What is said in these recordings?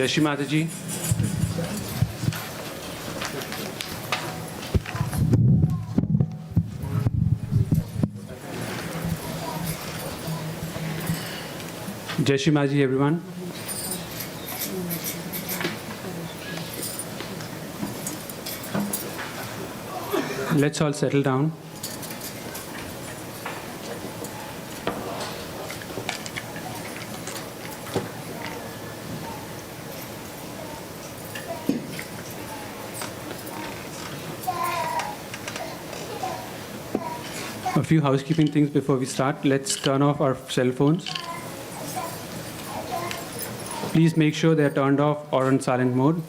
Shree Mataji. Shree Mataji, everyone. Let's all settle down. A few housekeeping things before we start. Let's turn off our cell phones. Please make sure they're turned off or on silent mode.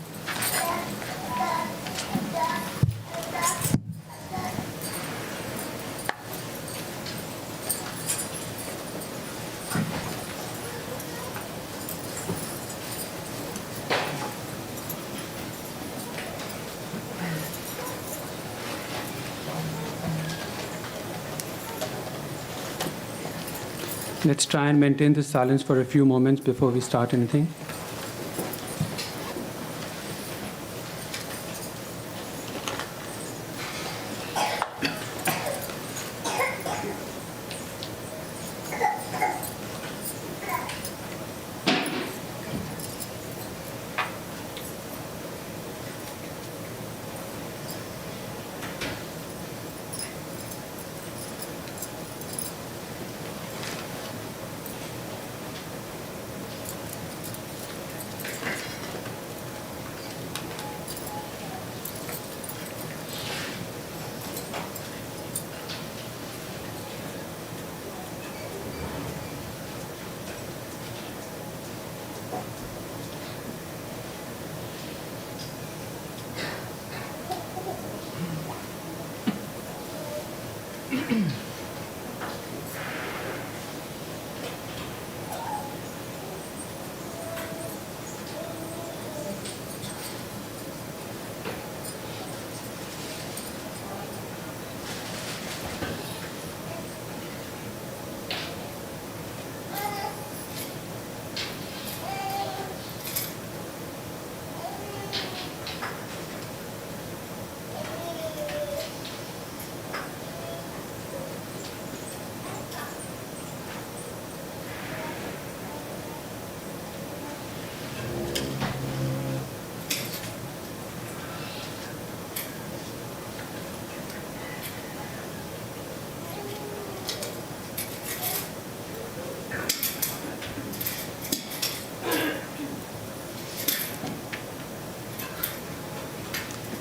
Let's try and maintain this silence for a few moments before we start anything.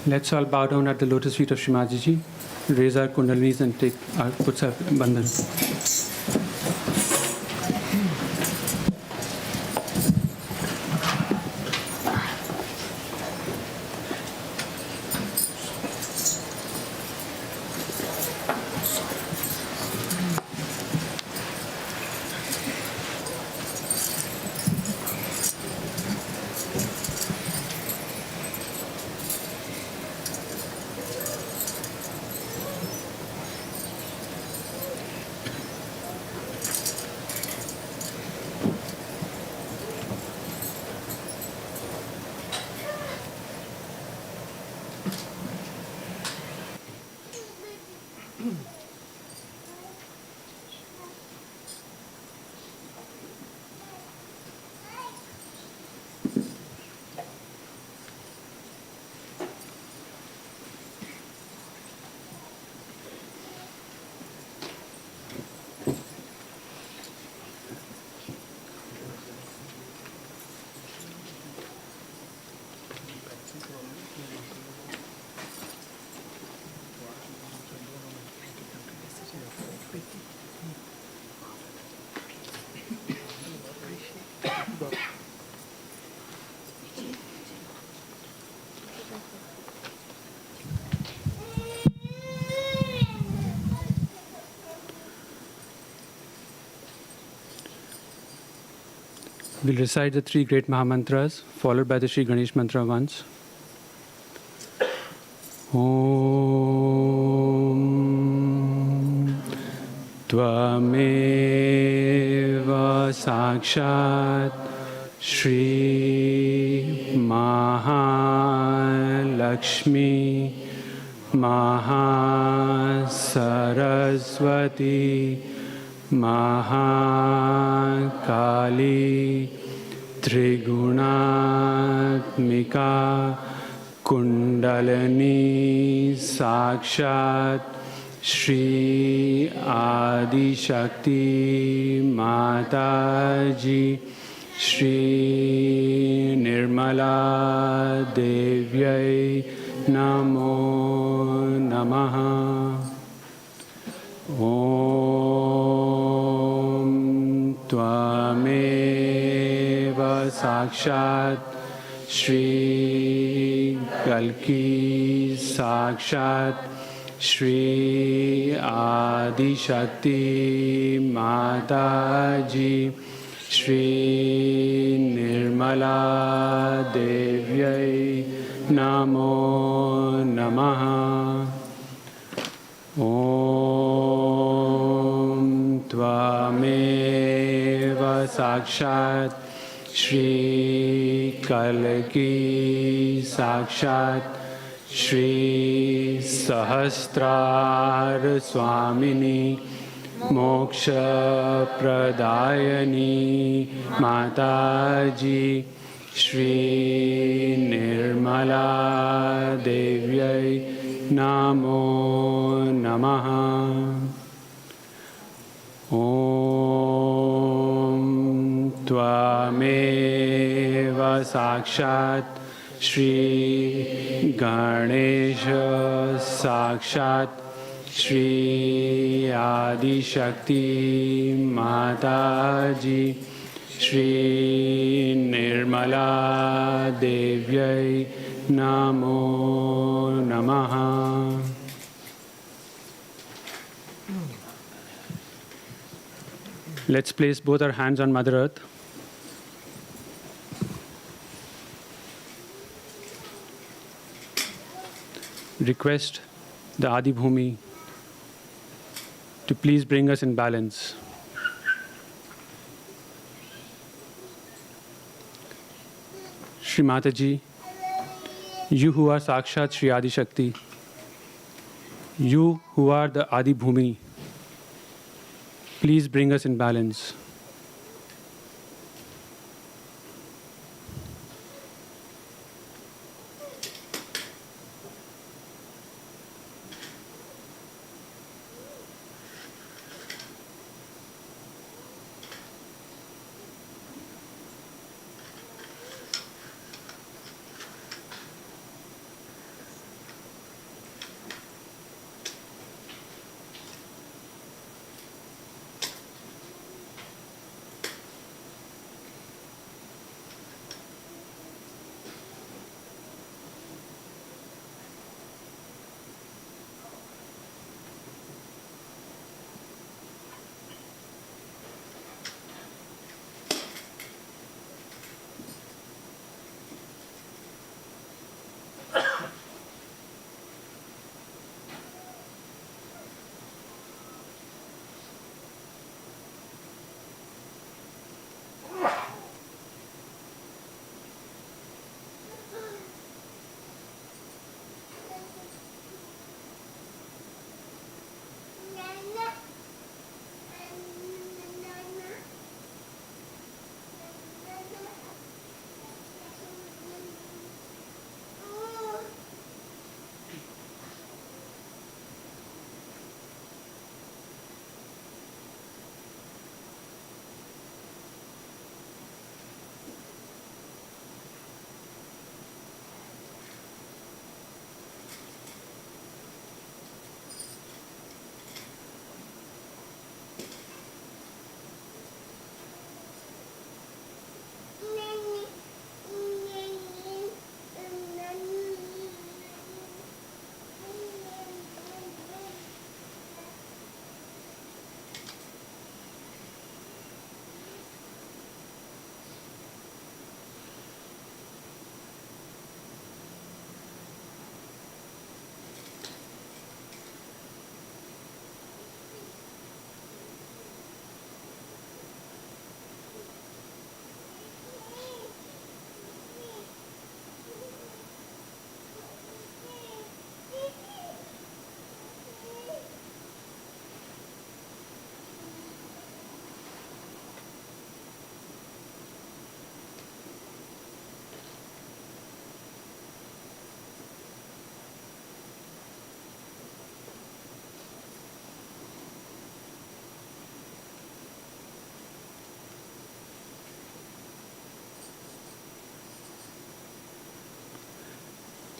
Let's all bow down at the lotus feet of Shree Mataji, raise our kundalinis and take our Puja bandhan. We'll recite the three great Mahamantras, followed by the Sri Ganesh mantra once. Om Tvameva Sakshat Shri Mahalakshmi Mahasaraswati Mahakali Trigunatmika Kundalini Sakshat Shri Adi Shakti Mataji Shri Nirmala Devyai Namo Namaha. Om Tvameva Sakshat Shri Kalki Sakshat Shri Adi Shakti Mataji Shri Nirmala Devyai Namo Namaha. Om Tvameva Sakshat Shri Kalki Sakshat Shri Sahasrar Swamini Moksha Pradayani Mataji Shri Nirmala Devyai Namo Namaha. Om Tvameva Sakshat Shri Ganesha Sakshat Shri Adi Shakti Mataji Shri Nirmala Devyai Namo Namaha. Let's place both our hands on Mother Earth. Request the Adi Bhumi to please bring us in balance. Shree Mataji, you who are Sakshat Shri Adi Shakti, you who are the Adi Bhumi, please bring us in balance.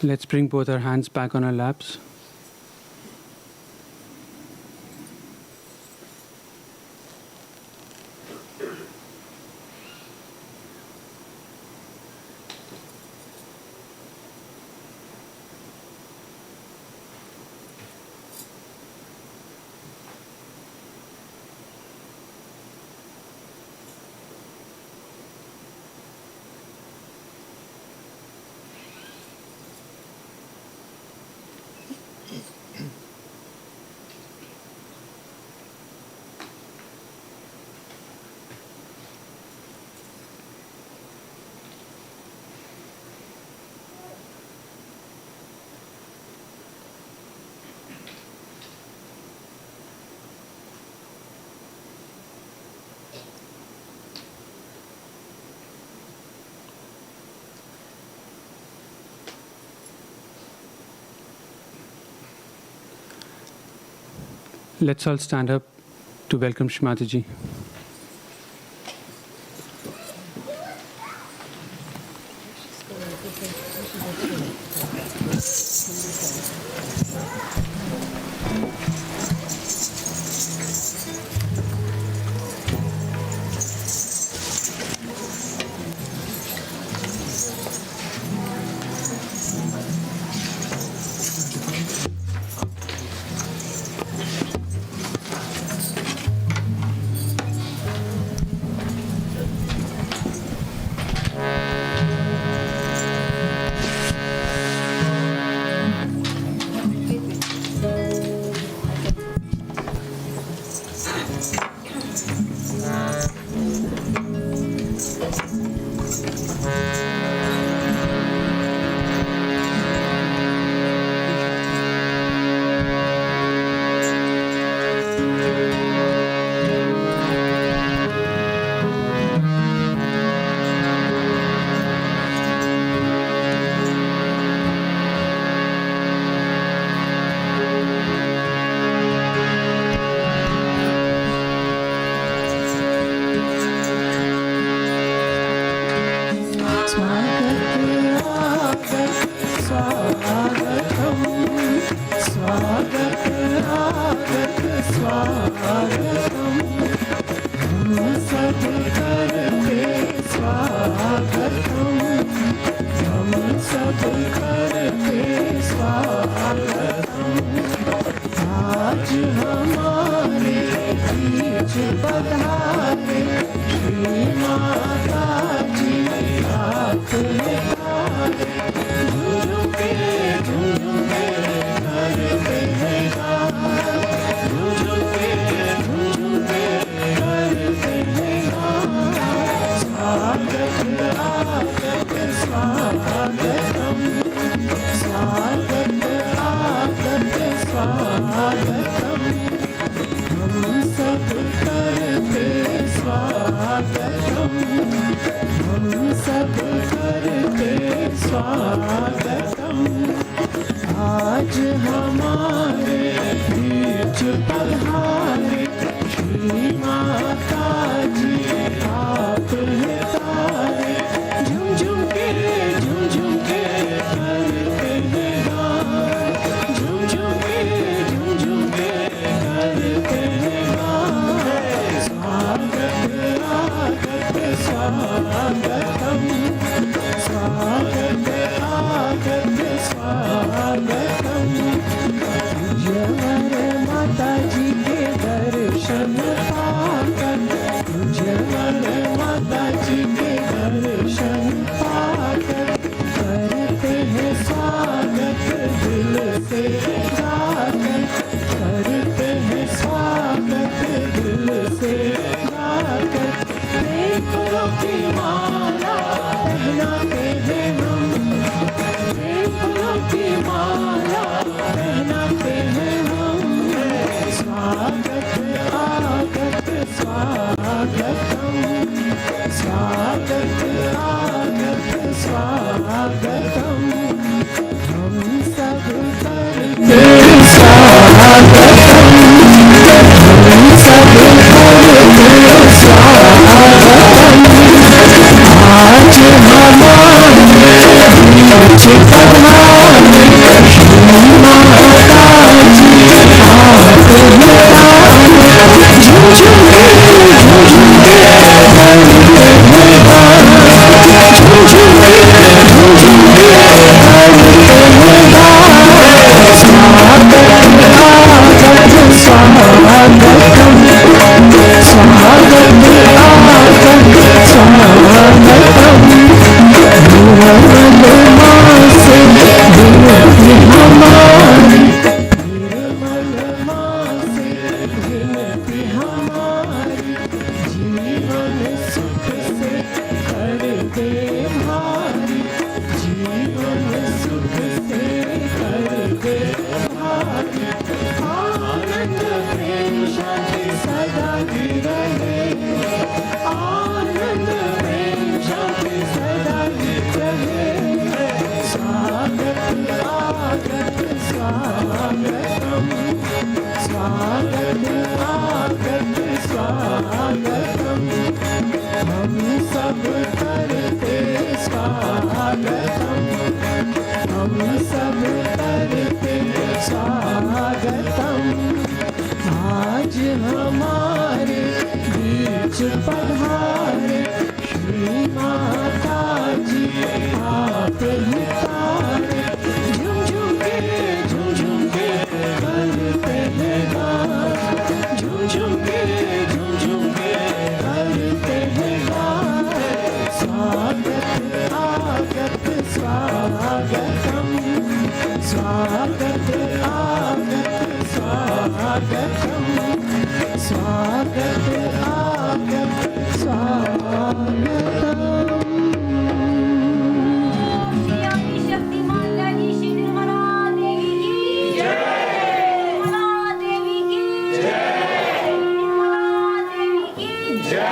Let's bring both our hands back on our laps. Let's all stand up to welcome Shree Mataji. की माला पहनाते हैं हम। आज हमारे बीच पधारे श्री माता जी आप ही तारे झुम झुम के करते हैं गान झुम झुम के करते हैं गान स्वागत आगत स्वागतम स्वागत आगत स्वागतम स्वागत आगत स्वागतम शक्ति माता जी श्री निर्मला देवी की जय निर्मला देवी की जय निर्मला देवी की जय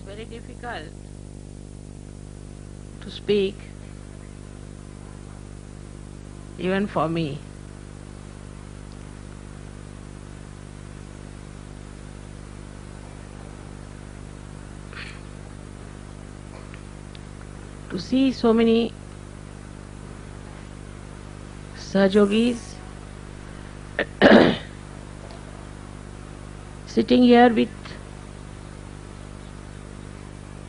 very difficult to speak, even for me. To see so many Sahajogis sitting here with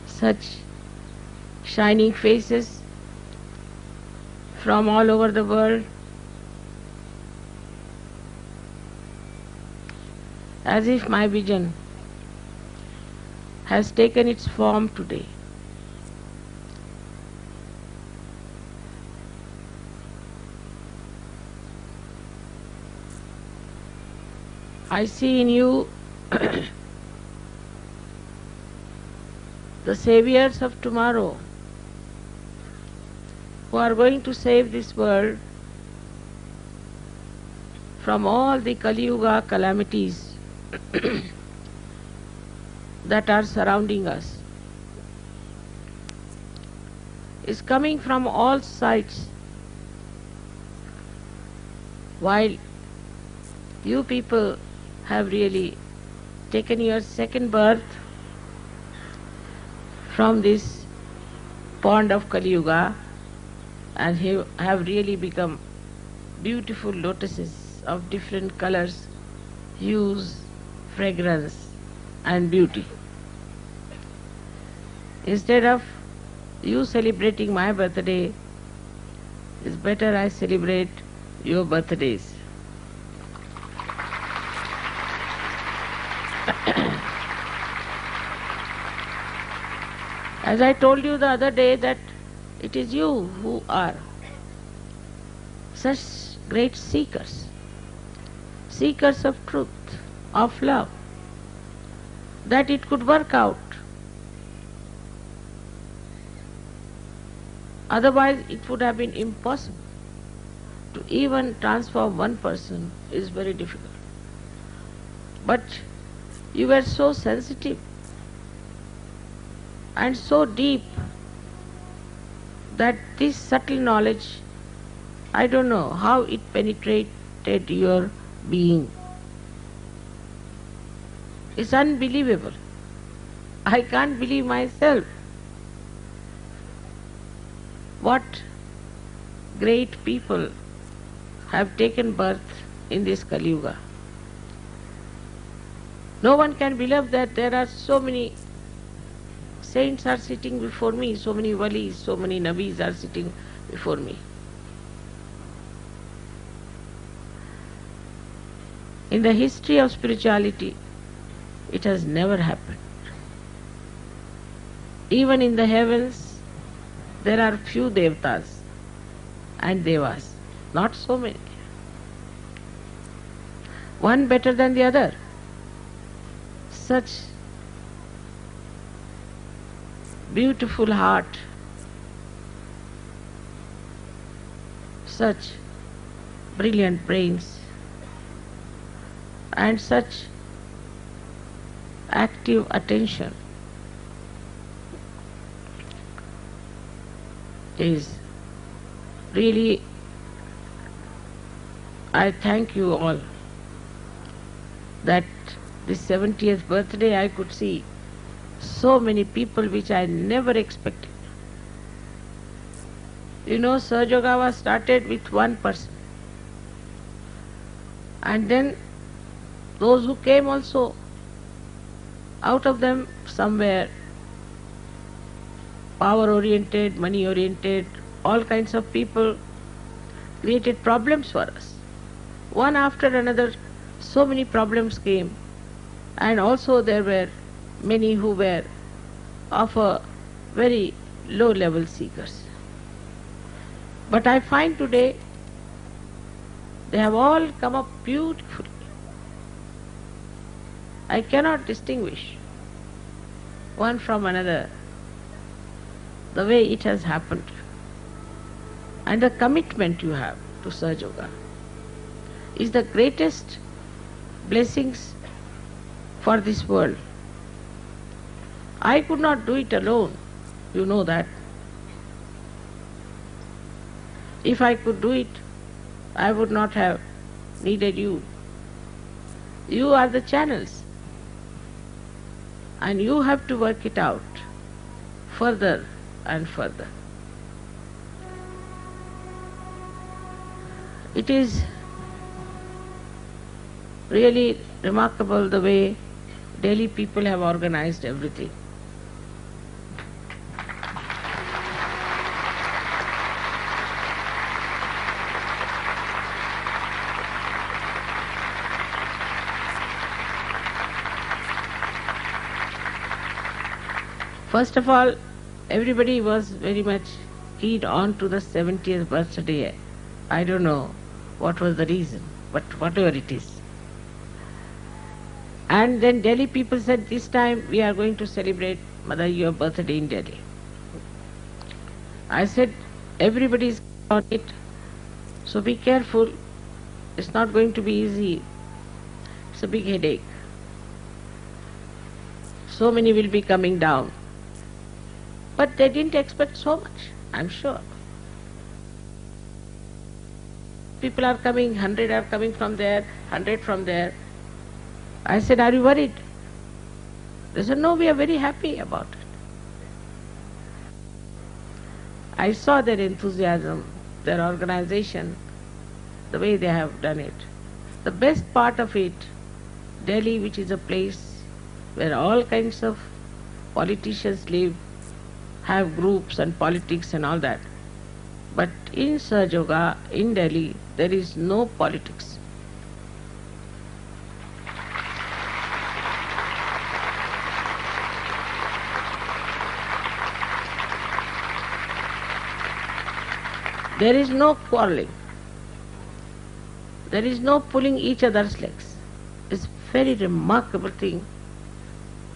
such shining faces from all over the world, as if my vision has taken its form today. I see in you the saviors of tomorrow, who are going to save this world from all the Kali Yuga calamities that are surrounding us. Is coming from all sides, while you people have really taken your second birth from this pond of Kali Yuga and have really become beautiful lotuses of different colors, hues, fragrance and beauty. Instead of you celebrating my birthday, it's better I celebrate your birthdays. As I told you the other day that it is you who are such great seekers, seekers of truth, of love, that it could work out. Otherwise it would have been impossible. To even transform one person is very difficult. But you were so sensitive and so deep that this subtle knowledge, I don't know how it penetrated your being. It's unbelievable. I can't believe myself. What great people have taken birth in this Kali Yuga. No one can believe that there are so many saints are sitting before me, so many walis, so many nabis are sitting before me. In the history of spirituality, it has never happened. Even in the heavens, there are few devatas and devas, not so many. One better than the other. Such beautiful heart, such brilliant brains, and such active attention is really, I thank you all that this 70th birthday I could see so many people which I never expected. You know, Sahaja was started with one person. And then those who came also, out of them some were power oriented, money oriented, all kinds of people created problems for us. One after another, so many problems came. And also there were many who were of a very low level seekers. But I find today they have all come up beautifully. I cannot distinguish one from another the way it has happened. And the commitment you have to Sahaja is the greatest blessings for this world. I could not do it alone, you know that. If I could do it, I would not have needed you. You are the channels, and you have to work it out further and further. It is really remarkable the way Delhi people have organized everything. First of all, everybody was very much keyed on to the 70th birthday. I don't know what was the reason, but whatever it is. And then Delhi people said, this time we are going to celebrate Mother, your birthday in Delhi. I said, everybody is on it, so be careful. It's not going to be easy. It's a big headache. So many will be coming down. But they didn't expect so much, I'm sure. People are coming, 100 are coming from there, 100 from there. I said, are you worried? They said, no, we are very happy about it. I saw their enthusiasm, their organization, the way they have done it. The best part of it, Delhi, which is a place where all kinds of politicians live, have groups and politics and all that. But in Sahaja Yoga, in Delhi, there is no politics. There is no quarreling. There is no pulling each other's legs. It's a very remarkable thing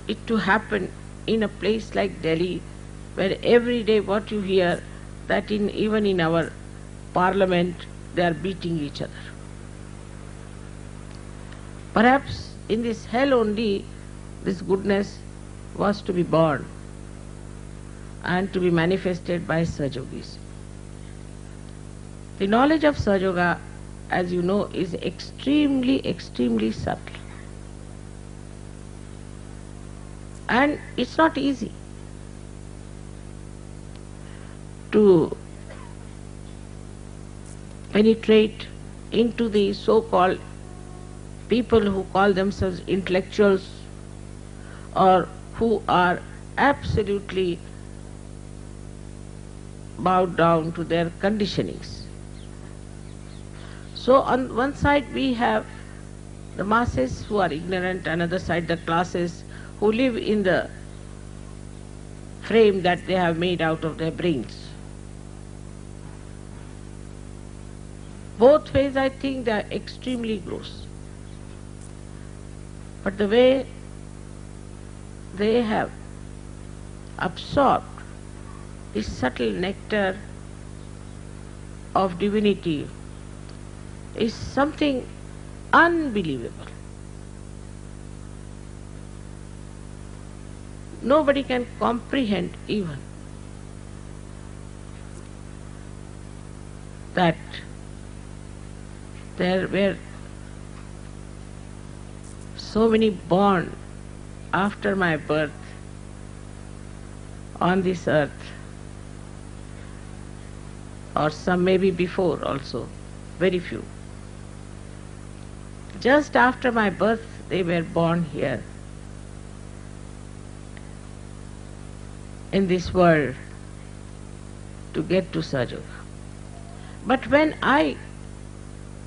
it to happen in a place like Delhi, where every day what you hear that even in our parliament they are beating each other. Perhaps in this hell only this goodness was to be born and to be manifested by Sahaja Yogis. The knowledge of Sahaja Yoga, as you know, is extremely, extremely subtle. And it's not easy to penetrate into the so-called people who call themselves intellectuals or who are absolutely bowed down to their conditionings. So on one side we have the masses who are ignorant, another side the classes who live in the frame that they have made out of their brains. Both ways I think they are extremely gross. But the way they have absorbed this subtle nectar of divinity is something unbelievable. Nobody can comprehend even that there were so many born after my birth on this earth, or some maybe before also, very few. Just after my birth they were born here in this world to get to Sahaja Yoga. But when I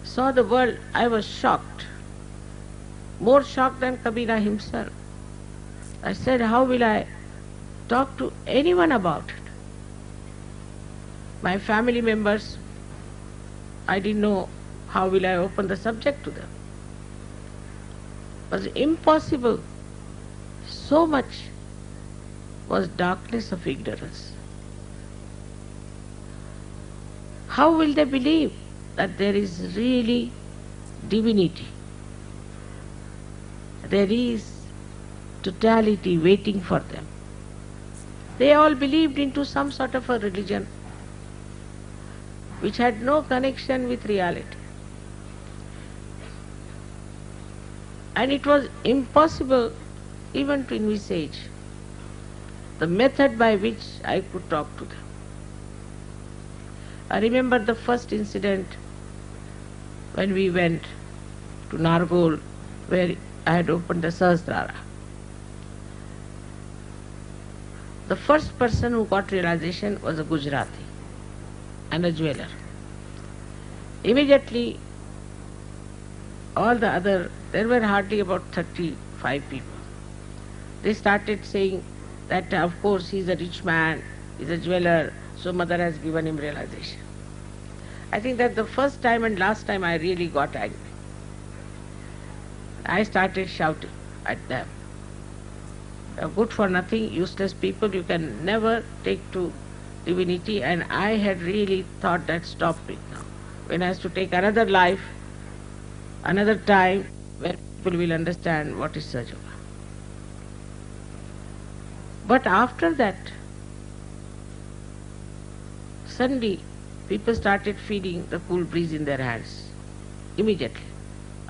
saw the world, I was shocked, more shocked than Kabira himself. I said, how will I talk to anyone about it? My family members, I didn't know how will I open the subject to them. It was impossible. So much was darkness of ignorance. How will they believe that there is really divinity? There is totality waiting for them. They all believed into some sort of a religion which had no connection with reality. And it was impossible even to envisage the method by which I could talk to them. I remember the first incident when we went to Nargol, where I had opened the Sahasrara. The first person who got realization was a Gujarati and a jeweler. Immediately, all the other, there were hardly about 35 people. They started saying that of course he is a rich man, he is a jeweler, so mother has given him realization. I think that the first time and last time I really got angry. I started shouting at them. You are good for nothing, useless people, you can never take to divinity, and I had really thought that stop it now. When I have to take another life, another time, where people will understand what is Sahaja Yoga. But after that, suddenly people started feeling the cool breeze in their hands. Immediately,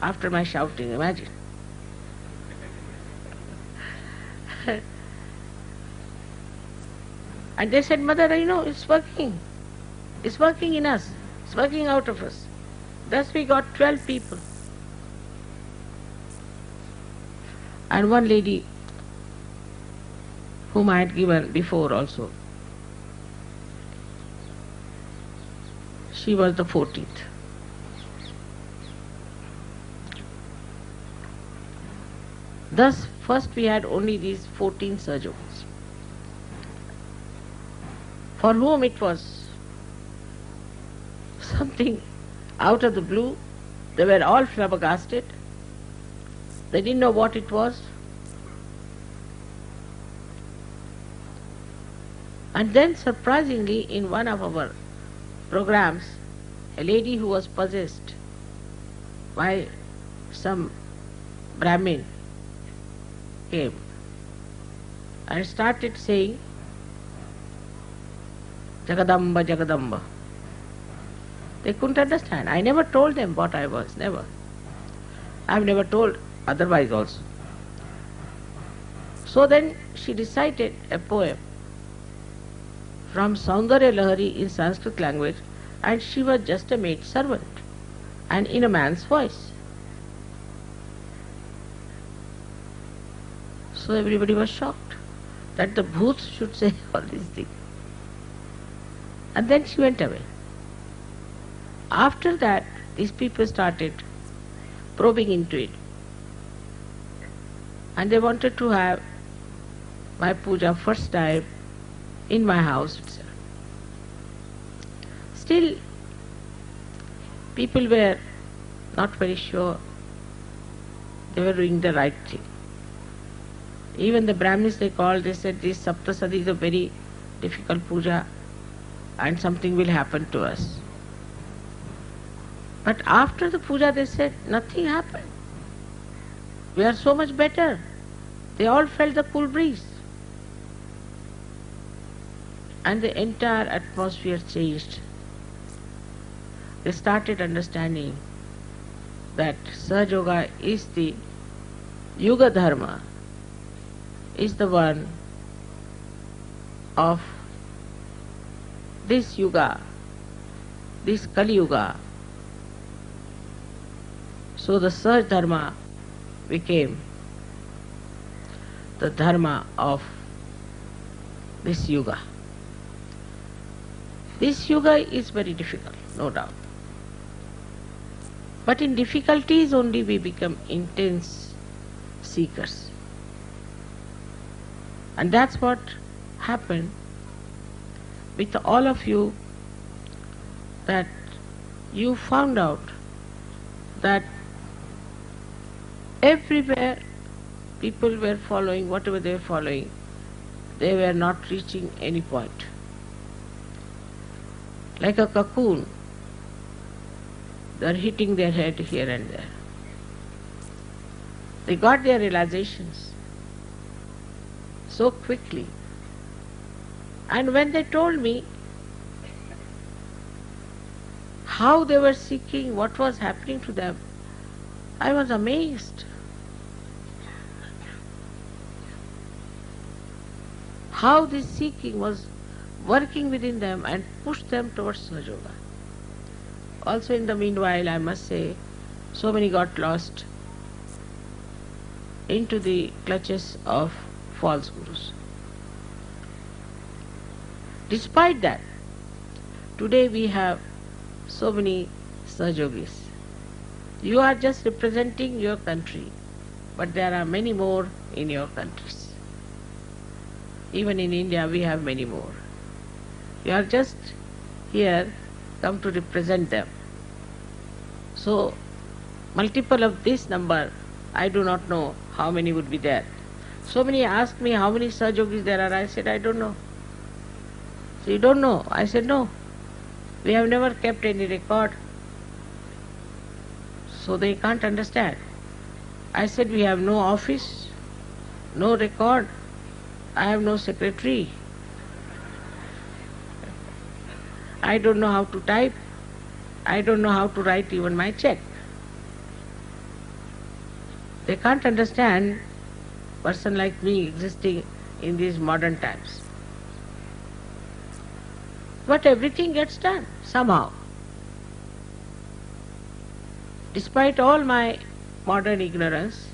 after my shouting, imagine. And they said, Mother, you know, it's working. It's working in us. It's working out of us. Thus we got 12 people. And one lady whom I had given before also she was the 14th. Thus, first we had only these 14 Sahajogis, for whom it was something out of the blue. They were all flabbergasted. They didn't know what it was. And then surprisingly, in one of our programs, a lady who was possessed by some Brahmin came and started saying, Jagadamba, Jagadamba. They couldn't understand. I never told them what I was, never. I've never told otherwise also. So then she recited a poem from Saundarya Lahari in Sanskrit language, and she was just a maid servant and in a man's voice. So everybody was shocked that the bhoots should say all these things. And then she went away. After that, these people started probing into it. And they wanted to have my puja first time in my house itself. Still, people were not very sure they were doing the right thing. Even the Brahmins they called, they said this Saptasadi is a very difficult puja and something will happen to us. But after the puja they said nothing happened. We are so much better. They all felt the cool breeze. And the entire atmosphere changed. They started understanding that Sahaja is the Yuga Dharma, is the one of this Yuga, this Kali Yuga. So the Sahaja Dharma became the Dharma of this Yuga. This Yuga is very difficult, no doubt. But in difficulties only we become intense seekers. And that's what happened with all of you, that you found out that everywhere people were following, whatever they were following, they were not reaching any point. Like a cocoon, they are hitting their head here and there. They got their realizations so quickly. And when they told me how they were seeking, what was happening to them, I was amazed. How this seeking was working within them and pushed them towards Sahaja. Also in the meanwhile, I must say, so many got lost into the clutches of false gurus. Despite that, today we have so many Sahajogis. You are just representing your country, but there are many more in your countries. Even in India we have many more. You are just here come to represent them. So, multiple of this number, I do not know how many would be there. So many ask me how many Sahajogis there are. I said, I don't know. So you don't know? I said, no. We have never kept any record. So they can't understand. I said, we have no office, no record. I have no secretary. I don't know how to type. I don't know how to write even my check. They can't understand a person like me existing in these modern times. But everything gets done somehow. Despite all my modern ignorance,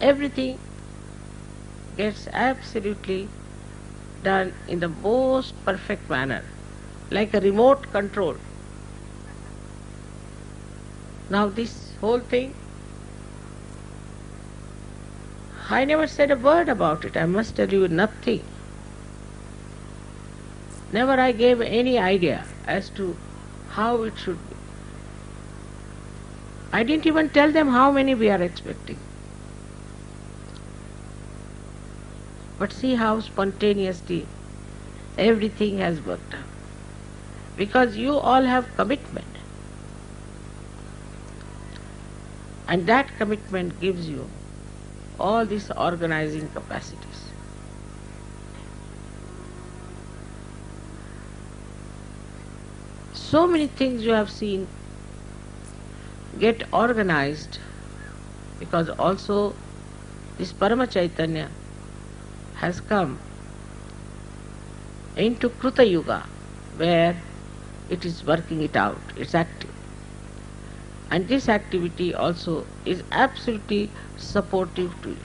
everything gets absolutely done in the most perfect manner, like a remote control. Now this whole thing, I never said a word about it. I must tell you nothing. Never I gave any idea as to how it should be. I didn't even tell them how many we are expecting. But see how spontaneously everything has worked out. Because you all have commitment. And that commitment gives you all these organizing capacities. So many things you have seen get organized because also this Parama Chaitanya has come into Kruta Yuga where it is working it out, it's active. And this activity also is absolutely supportive to you.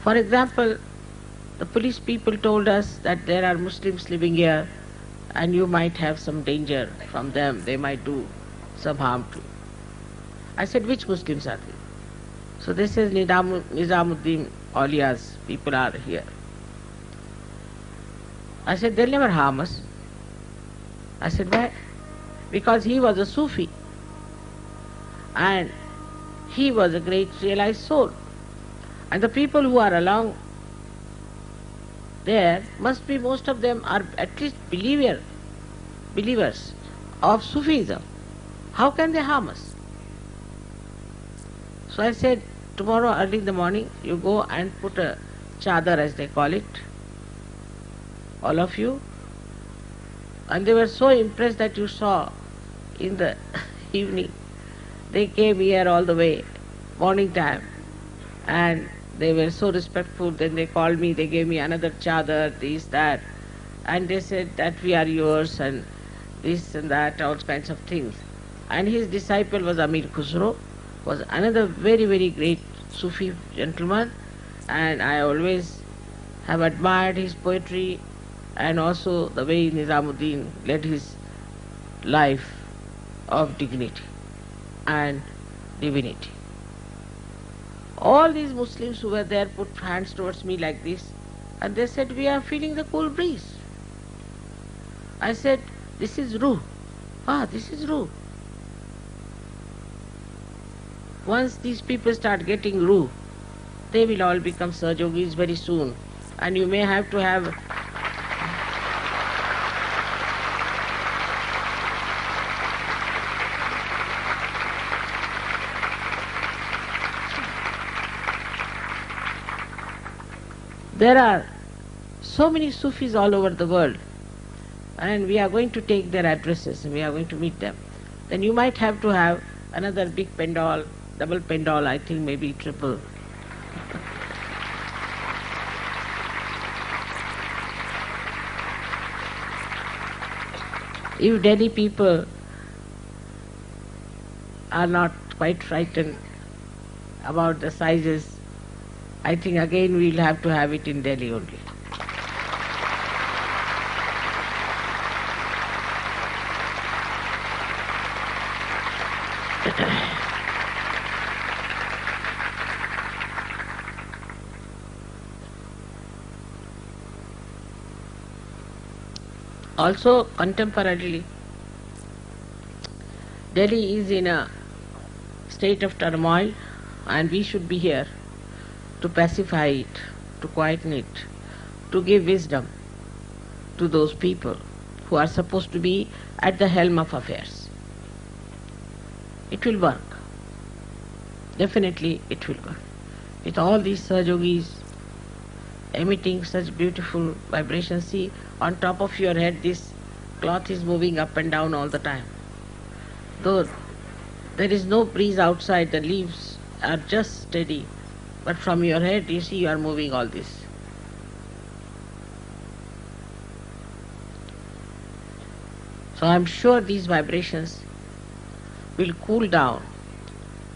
For example, the police people told us that there are Muslims living here and you might have some danger from them, they might do some harm to you. I said, which Muslims are they? So they said Nizamuddin Aulia's people are here. I said, they'll never harm us. I said, why? Because he was a Sufi and he was a great realized soul. And the people who are along there must be, most of them are at least believers of Sufism. How can they harm us? So I said, tomorrow early in the morning you go and put a chadar, as they call it, all of you. And they were so impressed that you saw in the evening. They came here all the way, morning time, and they were so respectful. Then they called me, they gave me another chadar, this, that, and they said that we are yours and this and that, all kinds of things. And his disciple was Amir Khusro, was another very, very great Sufi gentleman, and I always have admired his poetry and also the way Nizamuddin led his life of dignity and divinity. All these Muslims who were there put hands towards me like this, and they said, we are feeling the cool breeze. I said, this is Ruh. This is Ruh. Once these people start getting Ruh, they will all become Sahajogis very soon. And you may have to have there are so many Sufis all over the world, and we are going to take their addresses and we are going to meet them. Then you might have to have another big pendal, double pendal, I think maybe triple. If Delhi people are not quite frightened about the sizes, I think again we'll have to have it in Delhi only. Also, contemporarily, Delhi is in a state of turmoil, and we should be here to pacify it, to quieten it, to give wisdom to those people who are supposed to be at the helm of affairs. It will work. Definitely it will work. With all these Sahajogis emitting such beautiful vibrations, see, on top of your head this cloth is moving up and down all the time. Though there is no breeze outside, the leaves are just steady, but from your head you see you are moving all this. So I am sure these vibrations will cool down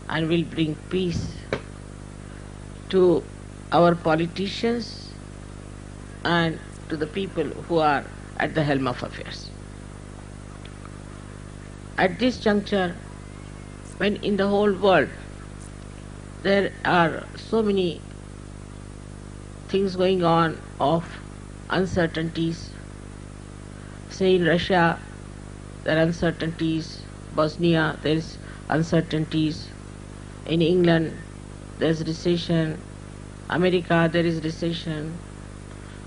and will bring peace to our politicians and to the people who are at the helm of affairs. at this juncture, when in the whole world there are so many things going on of uncertainties. Say in Russia there are uncertainties, Bosnia there is uncertainties, in England there is recession, America there is recession,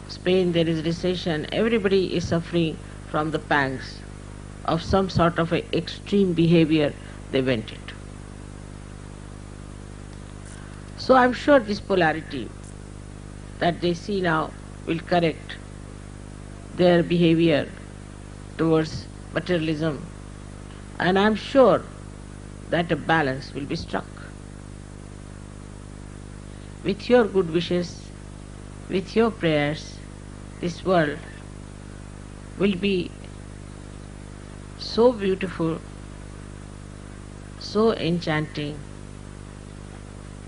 Spain there is recession. Everybody is suffering from the pangs of some sort of a extreme behavior they went into. So I'm sure this polarity that they see now will correct their behavior towards materialism, and I'm sure that a balance will be struck. With your good wishes, with your prayers, this world will be so beautiful, so enchanting,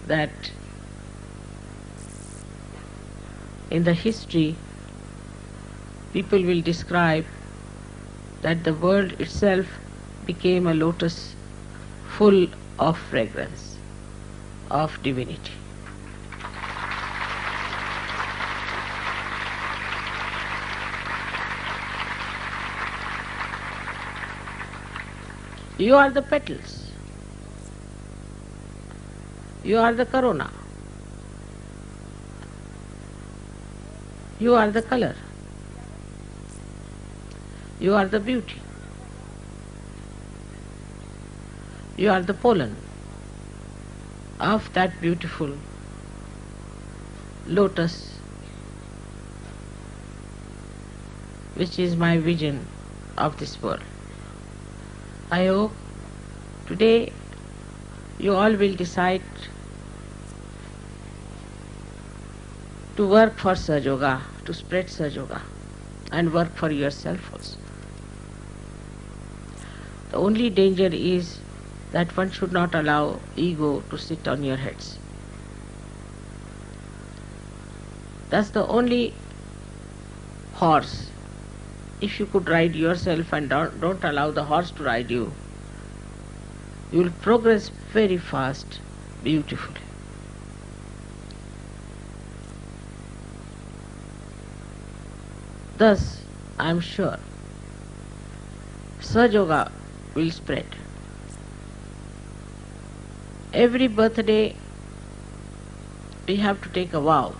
that in the history people will describe that the world itself became a lotus full of fragrance of divinity. You are the petals. You are the corona. You are the color. You are the beauty. You are the pollen of that beautiful lotus, which is my vision of this world. I hope today you all will decide to work for Sahaja Yoga, to spread Sahaja Yoga, and work for yourself also. The only danger is that one should not allow ego to sit on your heads. That's the only horse. If you could ride yourself and don't allow the horse to ride you, you will progress very fast, beautifully. Thus, I am sure Sahaja Yoga will spread. Every birthday we have to take a vow.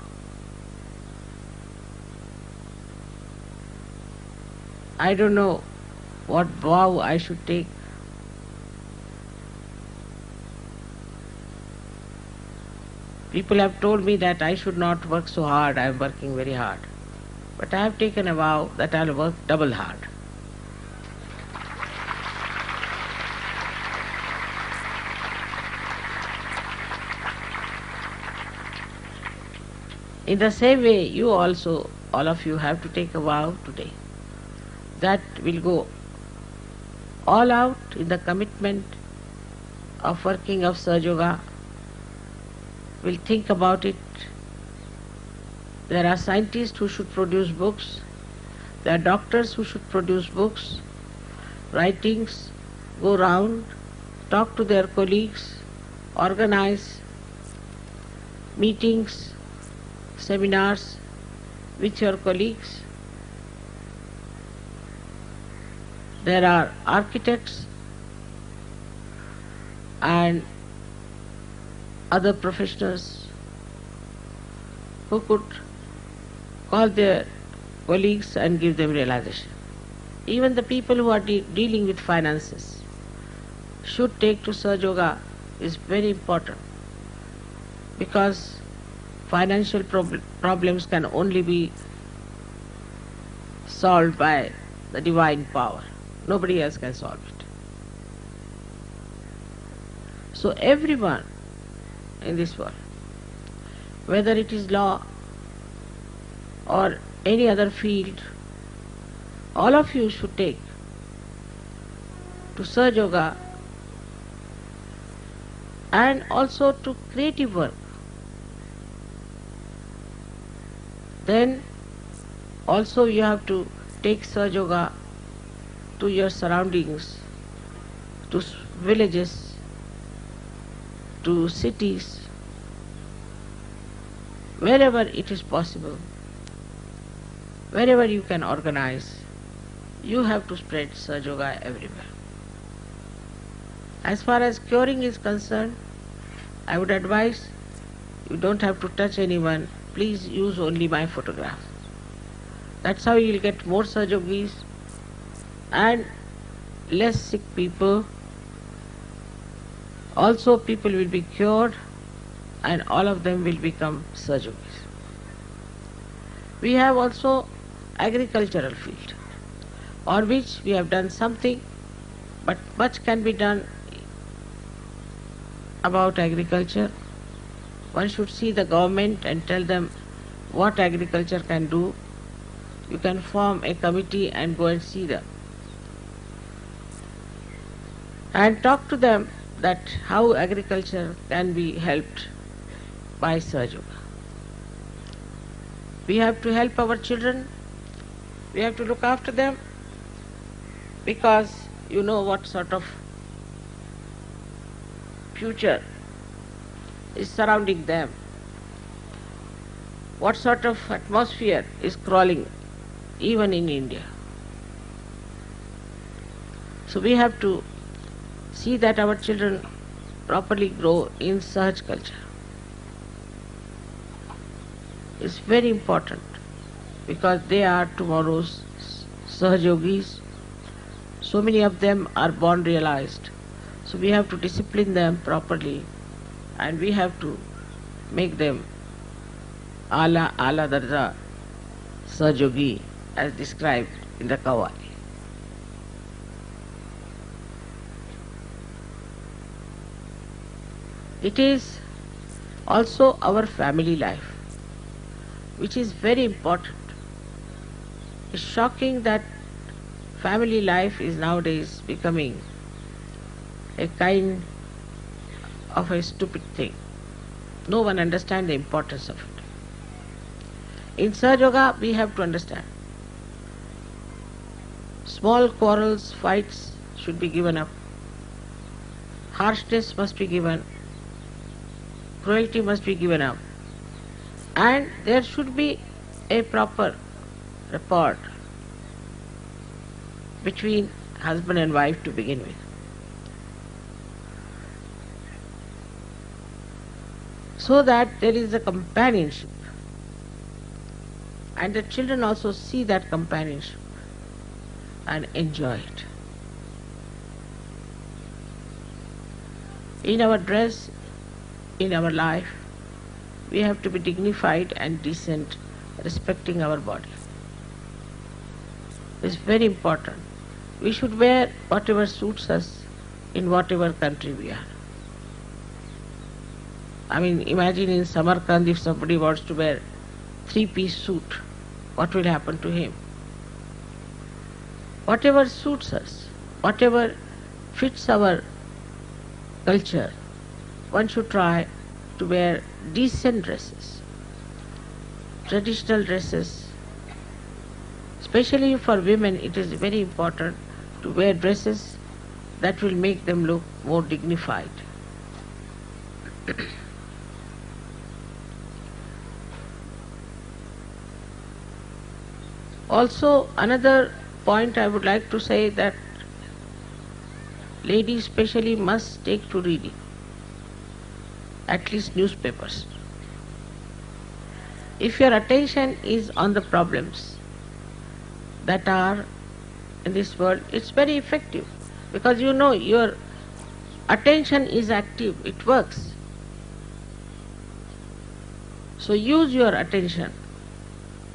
I don't know what vow I should take. People have told me that I should not work so hard. I am working very hard. But I have taken a vow that I will work double hard. In the same way, you also, all of you, have to take a vow today that will go all out in the commitment of working of Sahaja Yoga. We'll think about it. There are scientists who should produce books. There are doctors who should produce books, writings, go round, talk to their colleagues, organize meetings, seminars with your colleagues. There are architects and other professionals who could call their colleagues and give them realization. Even the people who are dealing with finances should take to Sahaja Yoga is very important, because financial problems can only be solved by the divine power. Nobody else can solve it. So everyone in this world, whether it is law or any other field, all of you should take to Sahaja Yoga and also to creative work. Then also you have to take Sahaja Yoga to your surroundings, to villages, to cities, wherever it is possible, wherever you can organize, you have to spread Sahaja Yoga everywhere. As far as curing is concerned, I would advise you don't have to touch anyone, please use only my photograph. That's how you will get more Sahaja Yogis and less sick people. Also people will be cured and all of them will become Sahaja Yogis. We have also agricultural field on which we have done something, but much can be done about agriculture. One should see the government and tell them what agriculture can do. You can form a committee and go and see them and talk to them that how agriculture can be helped by Sahaja Yoga. We have to help our children, we have to look after them, because you know what sort of future is surrounding them, what sort of atmosphere is crawling even in India. So we have to see that our children properly grow in Sahaj culture. It's very important because they are tomorrow's Sahaj Yogis. So many of them are born realized. So we have to discipline them properly and we have to make them ala darja Sahaj Yogi as described in the Kawai. It is also our family life, which is very important. It's shocking that family life is nowadays becoming a kind of a stupid thing. No one understands the importance of it. In Sahaja Yoga, we have to understand. Small quarrels, fights should be given up. Harshness must be given. Cruelty must be given up. And there should be a proper rapport between husband and wife to begin with. So that there is a companionship. And the children also see that companionship and enjoy it. In our dress, in our life, we have to be dignified and decent, respecting our body. It's very important. We should wear whatever suits us in whatever country we are. I mean, imagine in Samarkand if somebody wants to wear 3-piece suit, what will happen to him? Whatever suits us, whatever fits our culture, one should try to wear decent dresses, traditional dresses. Especially for women, it is very important to wear dresses that will make them look more dignified. Also, another point I would like to say that ladies especially must take to reading, at least newspapers. If your attention is on the problems that are in this world, it's very effective because you know your attention is active, it works. So use your attention.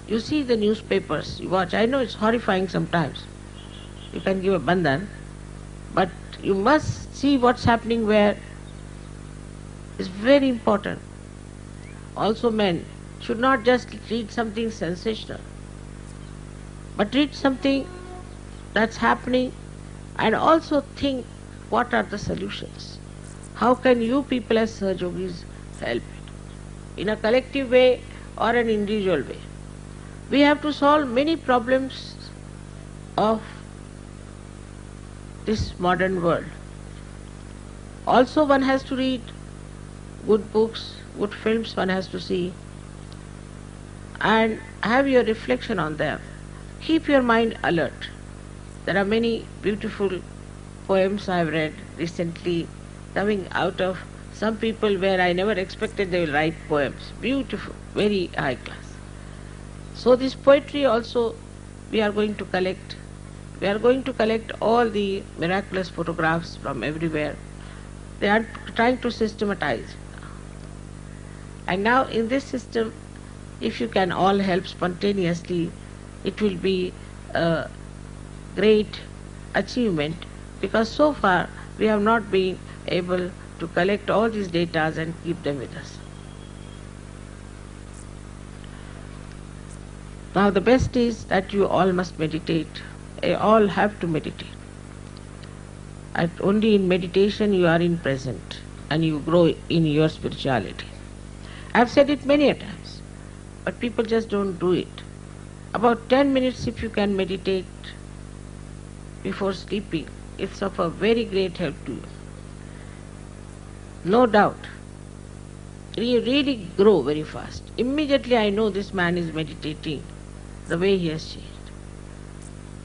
You see the newspapers, you watch. I know it's horrifying sometimes. You can give a bandhan, but you must see what's happening where. It's very important. Also men should not just read something sensational, but read something that's happening and also think what are the solutions. How can you people as Sahaja Yogis help it? In a collective way or an individual way. We have to solve many problems of this modern world. Also one has to read good books, good films one has to see, and have your reflection on them. Keep your mind alert. There are many beautiful poems I have read recently coming out of some people where I never expected they will write poems. Beautiful, very high class. So this poetry also we are going to collect. We are going to collect all the miraculous photographs from everywhere. They are trying to systematize. And now in this system, if you can all help spontaneously, it will be a great achievement, because so far we have not been able to collect all these data and keep them with us. Now the best is that you all must meditate. You all have to meditate. Only in meditation you are in present and you grow in your spirituality. I have said it many a times, but people just don't do it. About 10 minutes if you can meditate before sleeping, it's of a very great help to you. No doubt. You really grow very fast. Immediately I know this man is meditating, the way he has changed.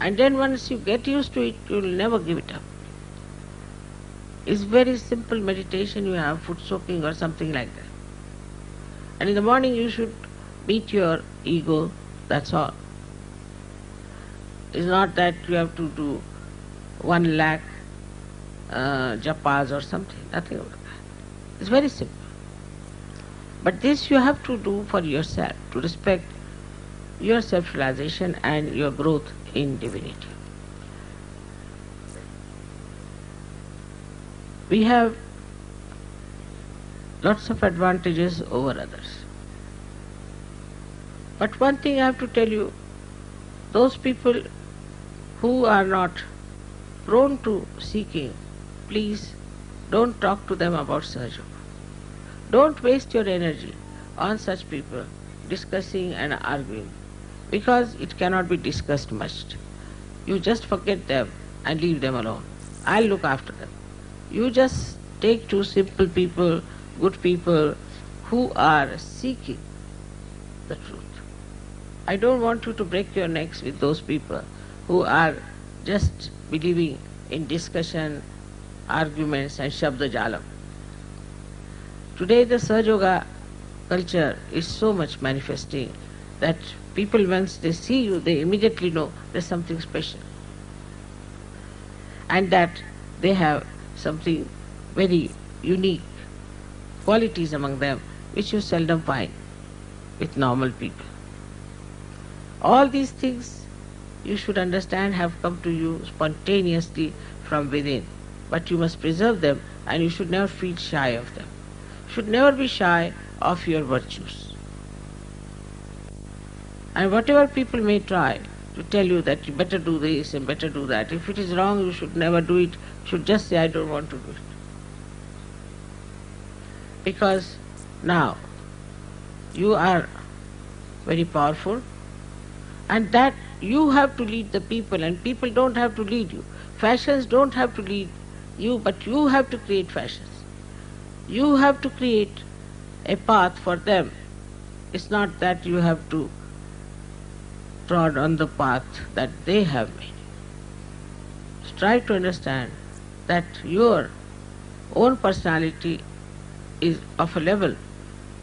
And then once you get used to it, you will never give it up. It's very simple meditation. You have foot soaking or something like that. And in the morning you should beat your ego, that's all. It's not that you have to do 1 lakh japas or something, nothing like that. It's very simple. But this you have to do for yourself, to respect your self-realization and your growth in divinity. We have lots of advantages over others. But one thing I have to tell you, those people who are not prone to seeking, please don't talk to them about Sahaja. Don't waste your energy on such people discussing and arguing, because it cannot be discussed much. You just forget them and leave them alone. I'll look after them. You just take 2 simple people, good people who are seeking the truth. I don't want you to break your necks with those people who are just believing in discussion, arguments and Shabda Jalam. Today the Sahaja Yoga culture is so much manifesting that people, once they see you, they immediately know there's something special. And that they have something very unique qualities among them which you seldom find with normal people. All these things you should understand have come to you spontaneously from within, but you must preserve them and you should never feel shy of them. You should never be shy of your virtues. And whatever people may try to tell you that you better do this and better do that, if it is wrong you should never do it. You should just say, I don't want to do it. Because now you are very powerful, and that you have to lead the people, and people don't have to lead you. Fashions don't have to lead you, but you have to create fashions. You have to create a path for them. It's not that you have to trod on the path that they have made. So try to understand that your own personality is of a level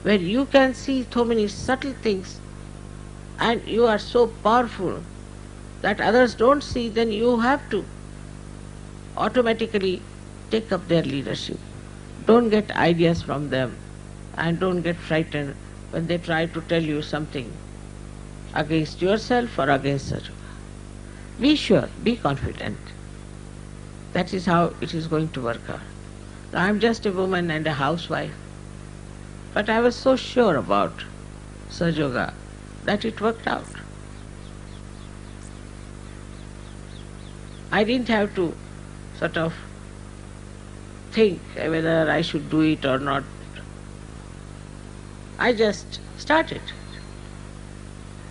where you can see so many subtle things and you are so powerful that others don't see, then you have to automatically take up their leadership. Don't get ideas from them and don't get frightened when they try to tell you something against yourself or against Sahaja. Be sure, be confident. That is how it is going to work out. I am just a woman and a housewife, but I was so sure about Sahaja Yoga that it worked out. I didn't have to sort of think whether I should do it or not. I just started.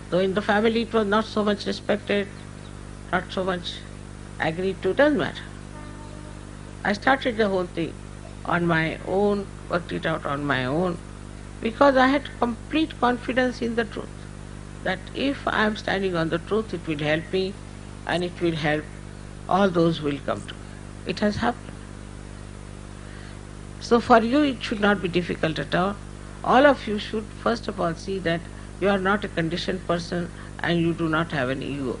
Though in the family it was not so much respected, not so much agreed to, doesn't matter. I started the whole thing on my own, worked it out on my own, because I had complete confidence in the truth, that if I am standing on the truth, it will help me and it will help all those who will come to me. It has happened. So for you it should not be difficult at all. All of you should first of all see that you are not a conditioned person and you do not have an ego.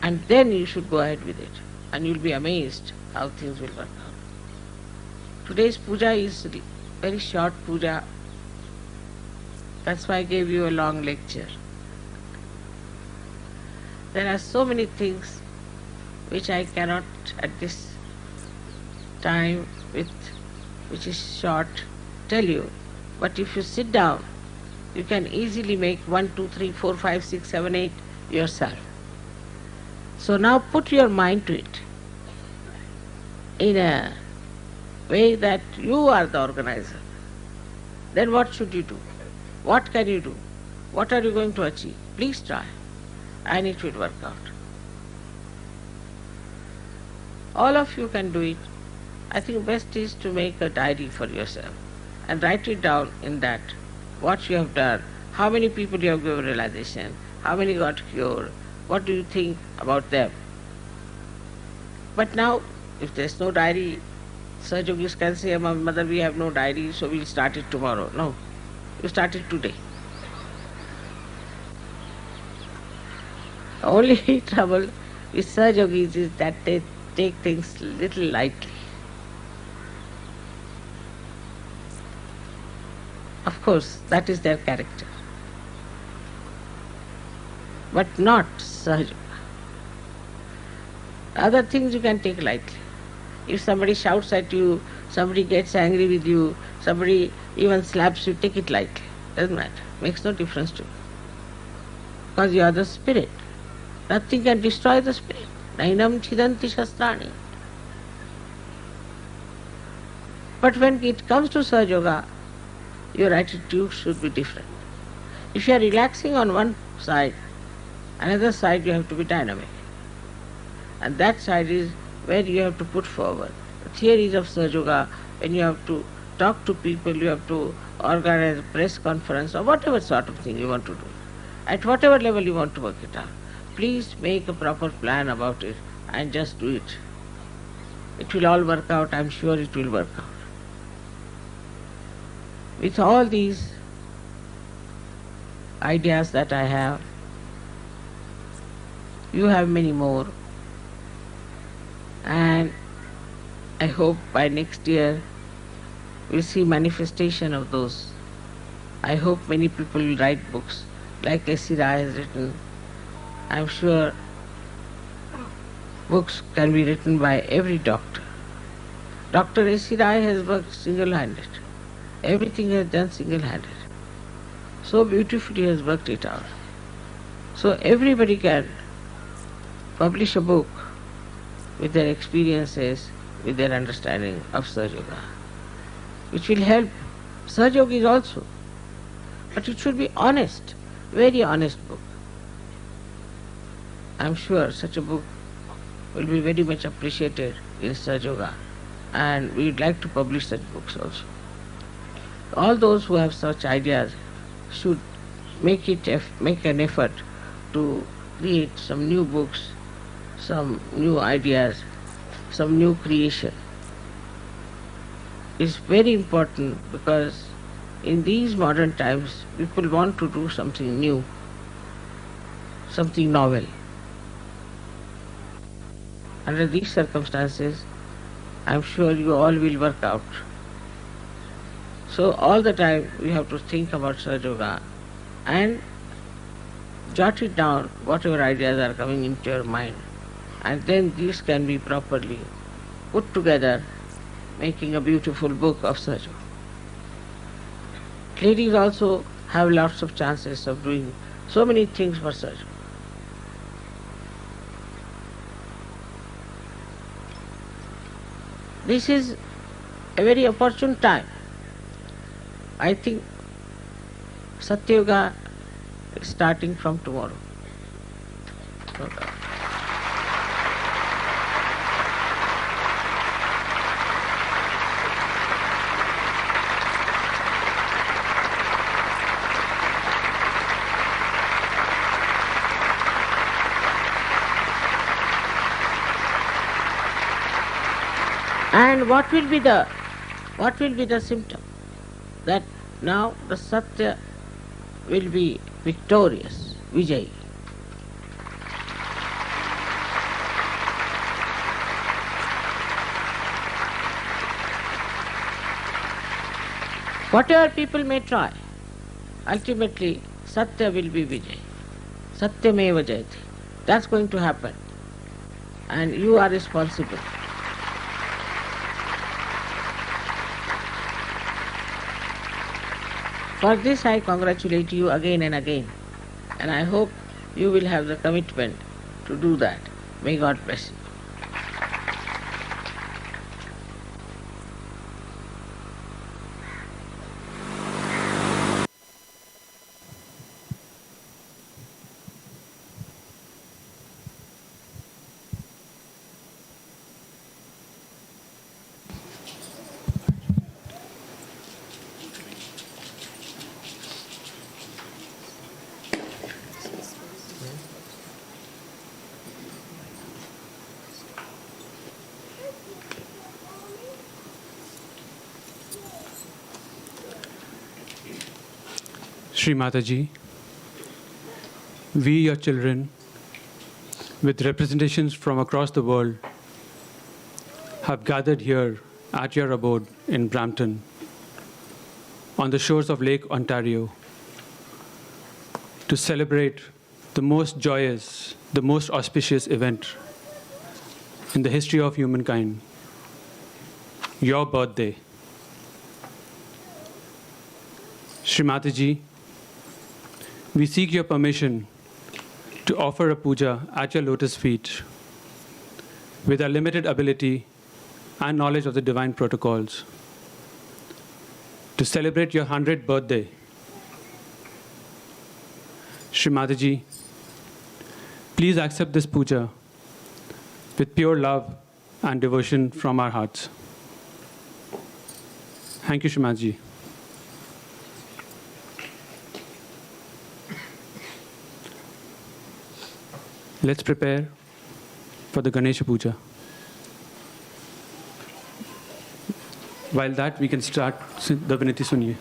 And then you should go ahead with it, and you will be amazed how things will work out. Today's puja is very short puja. That's why I gave you a long lecture. There are so many things which I cannot at this time, which is short, tell you. But if you sit down, you can easily make 1, 2, 3, 4, 5, 6, 7, 8 yourself. So now put your mind to it in a way that you are the organizer. Then what should you do? What can you do? What are you going to achieve? Please try, and it will work out. All of you can do it. I think best is to make a diary for yourself and write it down in that, what you have done, how many people you have given realization, how many got cured, what do you think about them. But now, if there is no diary, Sahaj Yogis can say, Mother, we have no diary, so we will start it tomorrow. No, you start it today. The only trouble with Sahaj Yogis is that they take things little lightly. Of course, that is their character. But not Sahaja. Other things you can take lightly. If somebody shouts at you, somebody gets angry with you, somebody even slaps you, take it lightly. Doesn't matter. Makes no difference to you. Because you are the spirit. Nothing can destroy the spirit. Nainam chidanti shastrani. But when it comes to Sahaja Yoga, your attitude should be different. If you are relaxing on one side, another side you have to be dynamic. And that side is where you have to put forward the theories of Sahaja Yoga. When you have to talk to people, you have to organize a press conference or whatever sort of thing you want to do. At whatever level you want to work it out, please make a proper plan about it and just do it. It will all work out. I am sure it will work out. With all these ideas that I have, you have many more, and I hope by next year we'll see manifestation of those. I hope many people will write books like S.C. Rai has written. I'm sure books can be written by every doctor. Dr. S.C. Rai has worked single-handed. Everything he has done single-handed. So beautifully he has worked it out. So everybody can publish a book with their experiences, with their understanding of Sahaja Yoga, which will help Sahaja Yogis also. But it should be honest, very honest book. I'm sure such a book will be very much appreciated in Sahaja Yoga, and we would like to publish such books also. All those who have such ideas should make an effort to create some new books, some new ideas, some new creation. It's very important because in these modern times people want to do something new, something novel. Under these circumstances, I'm sure you all will work out. So all the time we have to think about Sahaja Yoga and jot it down, whatever ideas are coming into your mind, and then these can be properly put together, making a beautiful book of Sahaja Yoga. Ladies also have lots of chances of doing so many things for Sahaja Yoga. This is a very opportune time. I think Satya Yoga is starting from tomorrow. And what will be the symptom? That now the Satya will be victorious, Vijay. Whatever people may try, ultimately Satya will be Vijay. Satyameva Jayati. That's going to happen. And you are responsible. For this I congratulate you again and again. And I hope you will have the commitment to do that. May God bless you. Shree Mataji, we, your children, with representations from across the world, have gathered here at your abode in Brampton, on the shores of Lake Ontario, to celebrate the most joyous, the most auspicious event in the history of humankind, your birthday. Shree Mataji, we seek your permission to offer a puja at your lotus feet with our limited ability and knowledge of the divine protocols to celebrate your 100th birthday. Shree Mataji, please accept this puja with pure love and devotion from our hearts. Thank you, Shree Mataji. Let's prepare for the Ganesha Puja. While that, we can start the Vinati Suniye.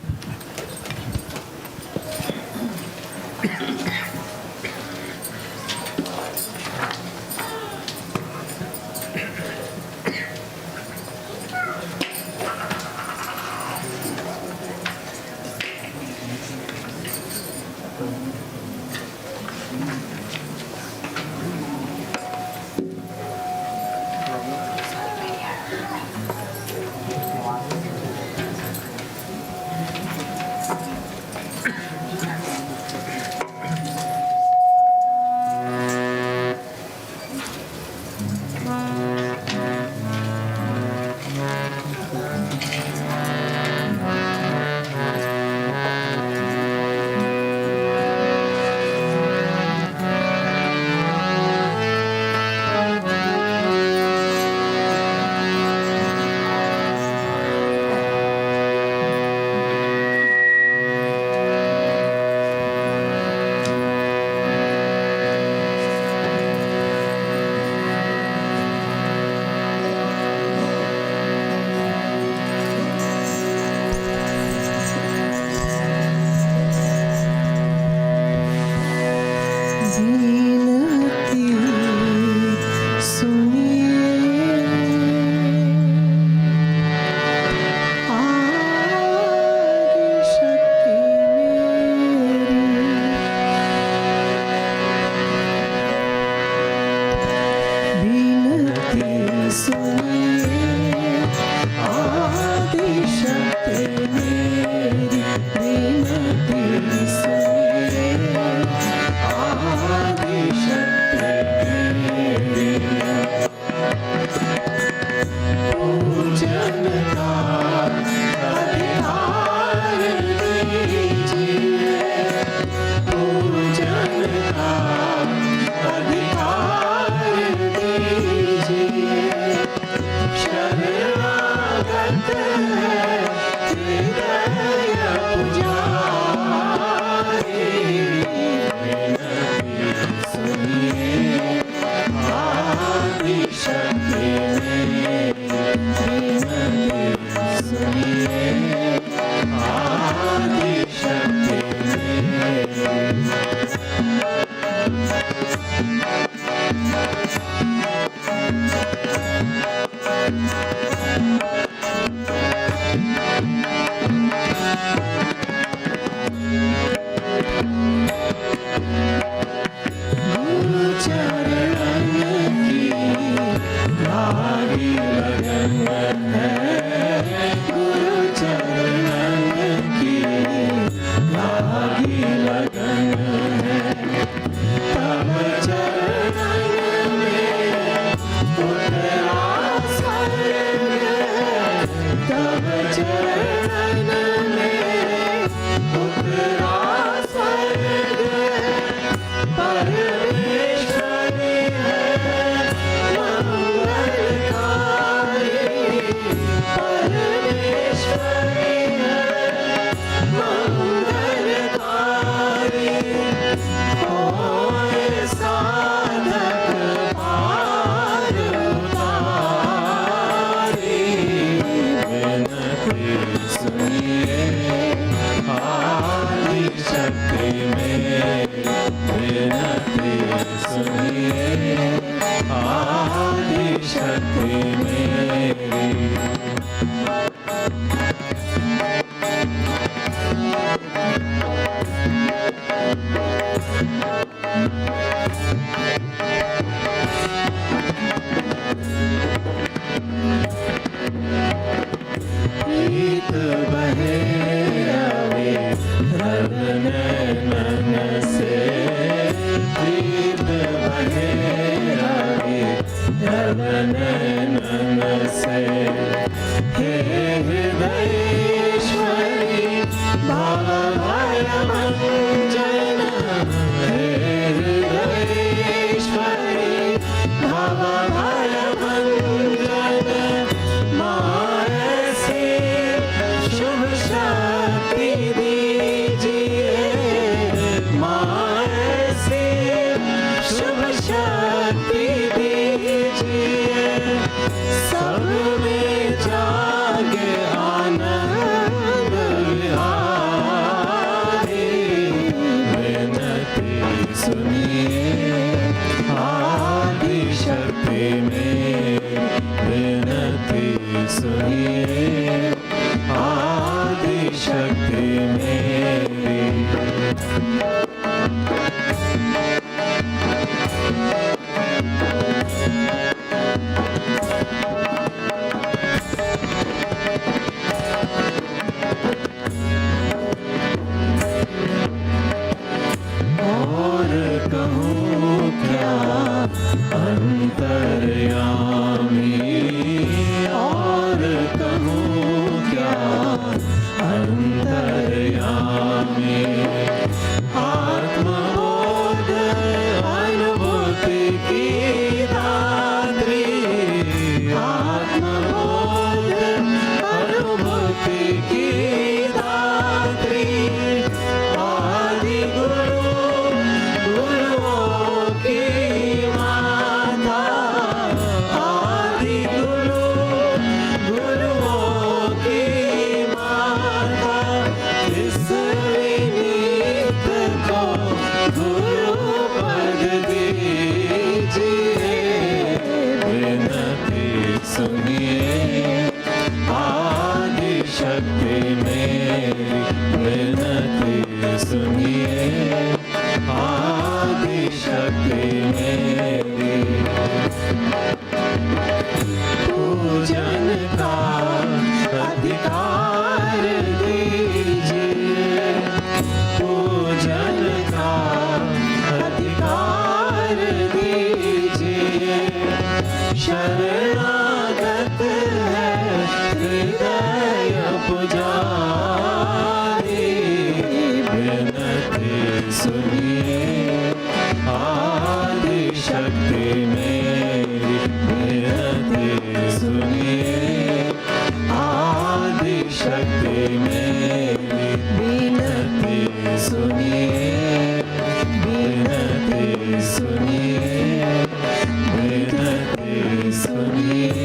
सुनिए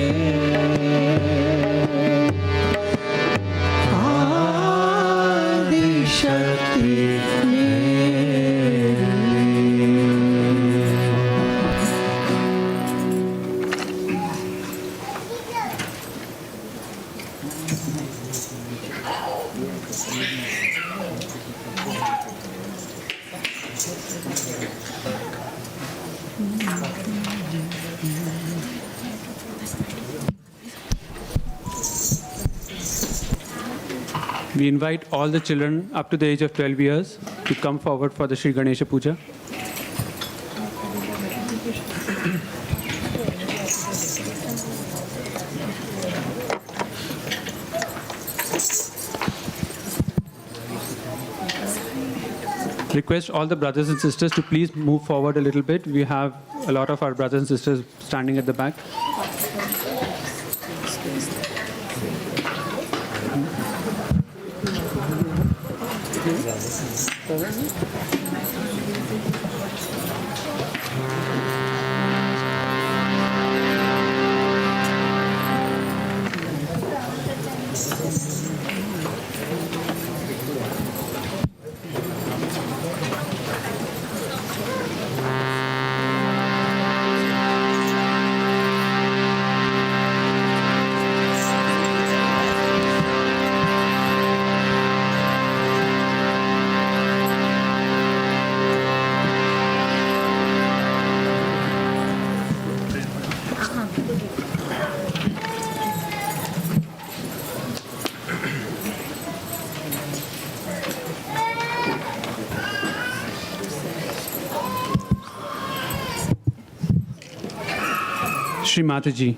We invite all the children up to the age of 12 years to come forward for the Sri Ganesha Puja. Request all the brothers and sisters to please move forward a little bit. We have a lot of our brothers and sisters standing at the back. Shree Mataji,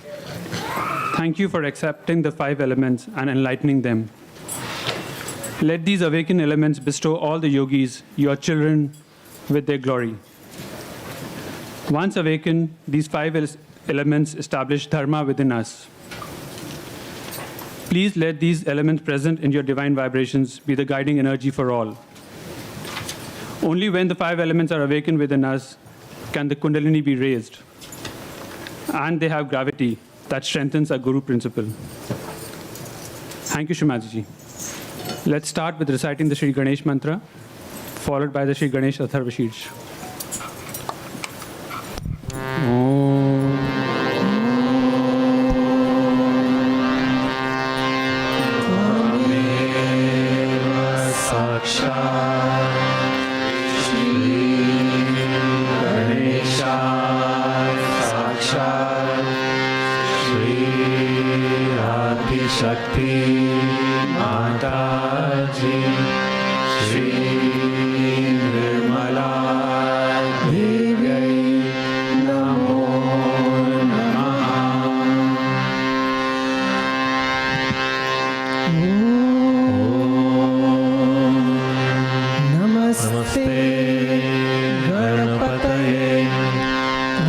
thank you for accepting the 5 elements and enlightening them. Let these awakened elements bestow all the yogis, your children, with their glory. Once awakened, these 5 elements establish dharma within us. Please let these elements present in your divine vibrations be the guiding energy for all. Only when the 5 elements are awakened within us can the Kundalini be raised. And they have gravity that strengthens our Guru principle. Thank you, Shree Mataji. Let's start with reciting the Sri Ganesh mantra, followed by the Sri Ganesh Atharva Sheets. Shakti Mataji, Shree Mataji, Namo Namaha. Namaste Ganapataye,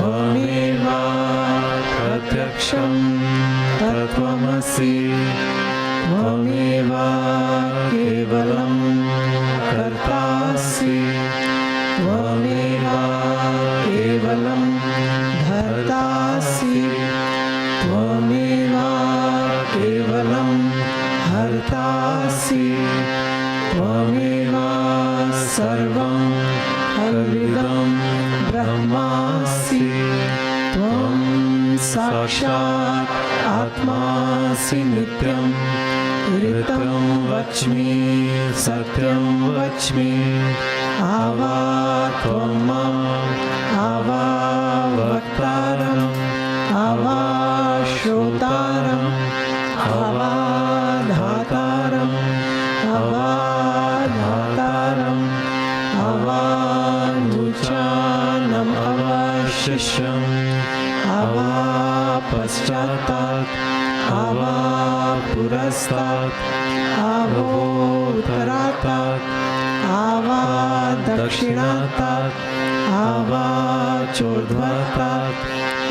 Vameva Pratyaksham Tattvamasi. Tvameva kevalam kartasi, Tvameva kevalam dhartasi, Tvameva kevalam hartasi, Tvameva sarvam kalvidam brahmasi, Tvam sakshat atmasi nityam. Ritam vachmi, satyam vachmi, ava tvamam, ava vaktaram, ava shrotaram, ava dhataram, ava dhataram, ava nuchanam, ava shisham, ava paschatat, ava purastat, avotaratat, ava dakshinatat, ava chodvatat,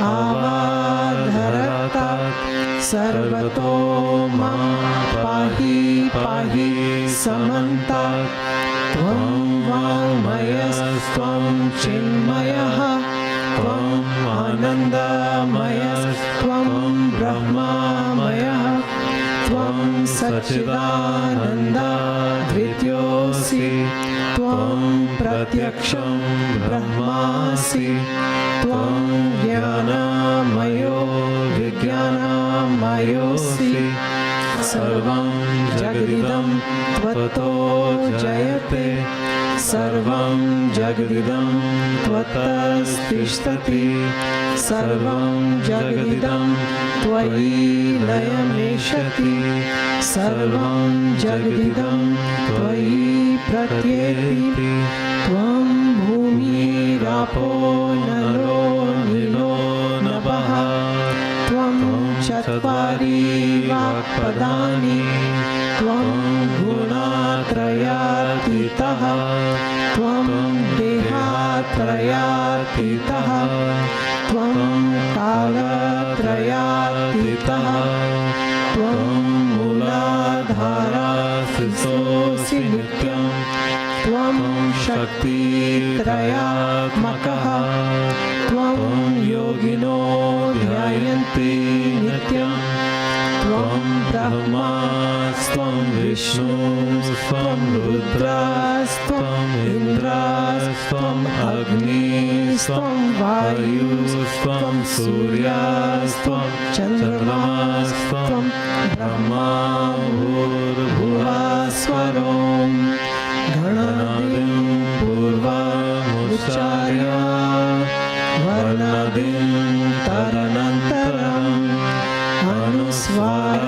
ava dharatat, sarvato mam pahi pahi samantat, tvam vangmayas tvam chinmayah, tvam anandamayas tvam brahmamayah, tvam sachidananda dvityosi, tvam pratyaksham brahmasi, tvam jnanamayo vijnanamayosi, सर्वं जगदिदं त्वतो जयते सर्वं जगदिदं त्वतस्तिष्ठति सर्वं जगदिदं त्वयि लयमेष्यति सर्वं जगदिदं त्वयि प्रत्येति त्वं भूमिरापो नलो नीलो नभः त्वं चत्वारि वाक्पदानि त्वं गुणात्रयातीतः त्वं देहात्रयातीतः त्वं कालत्रयातीतः त्वं मूलाधारासिसोऽसि नित्यं त्वं शक्तित्रयात्मकः त्वं योगिनो ध्यायन्ति नित्यं त्वं ब्रह्मास्त्वं विष्णुस्त्वं रुद्रास्त्वम् इन्द्रास्त्वम् अग्निस्त्वं वायुस्त्वं सूर्यास्त्वं चन्द्रमास्त्वं ब्रह्मा भूर्भुवस्वरों गणादिं पूर्वमुच्चार्य वर्णादिं तरनन्तरम् अनुस्वार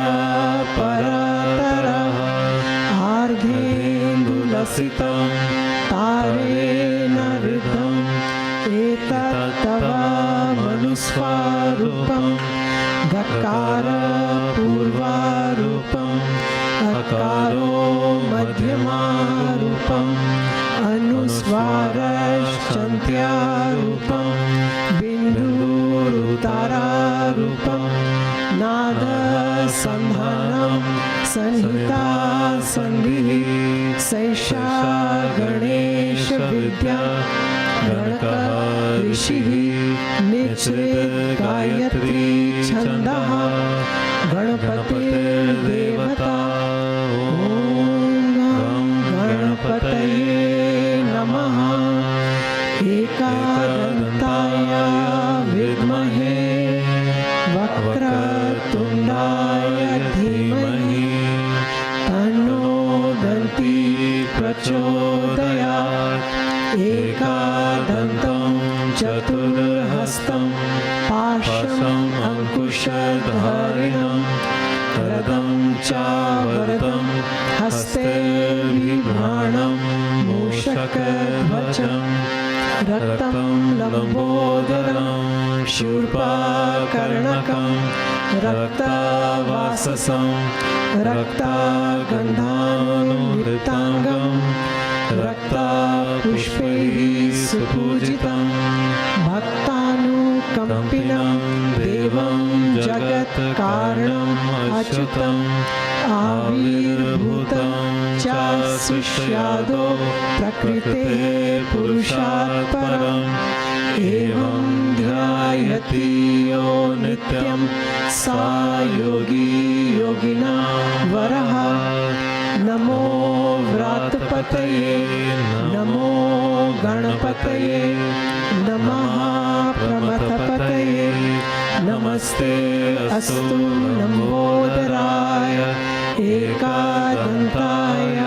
परतरः आर्धेन्दुलसितं तारेण ऋद्धम् एतत्तव मनुस्वारूपं गकार पूर्वारूपम् अकारो मध्यमारूपम् अनुस्वारश्चन्त्यारूपं बिन्दुरुतारारूपं नादसन्धानं संहिता सन्धिः सैषा गणेशविद्या गणकः ऋषिः निश्चित गायत्री छन्दः गणपतिर्देवता ॐ गणपतये नमः एकदन्ताय विद्महे वक्रतुण्डाय धीमहि तन्नो दन्ती प्रचोदयात् एकदन्तं चतुर्हस्तं पाशम् अंकुशधारिणं रदं च वरदं हस्ते बिभ्राणं मूषकध्वजं रक्तं लम्बोदरं शूर्पकर्णकं रक्तवाससं रक्तगन्धानुधृताङ्गं रक्तपुष्पैः सुपूजितं भक्तानुकम्पिनं देवं जगत्कारणम् अच्युतम् आविर्भूतं च सुष्यादो प्रकृतेः पुरुषात् परम् एवं ध्यायति यो नित्यं सा योगी योगिनां वरः नमो व्रातपतये नमो गणपतये नमः प्रमथपतये नमस्ते अस्तु लम्बोदराय एकदन्ताय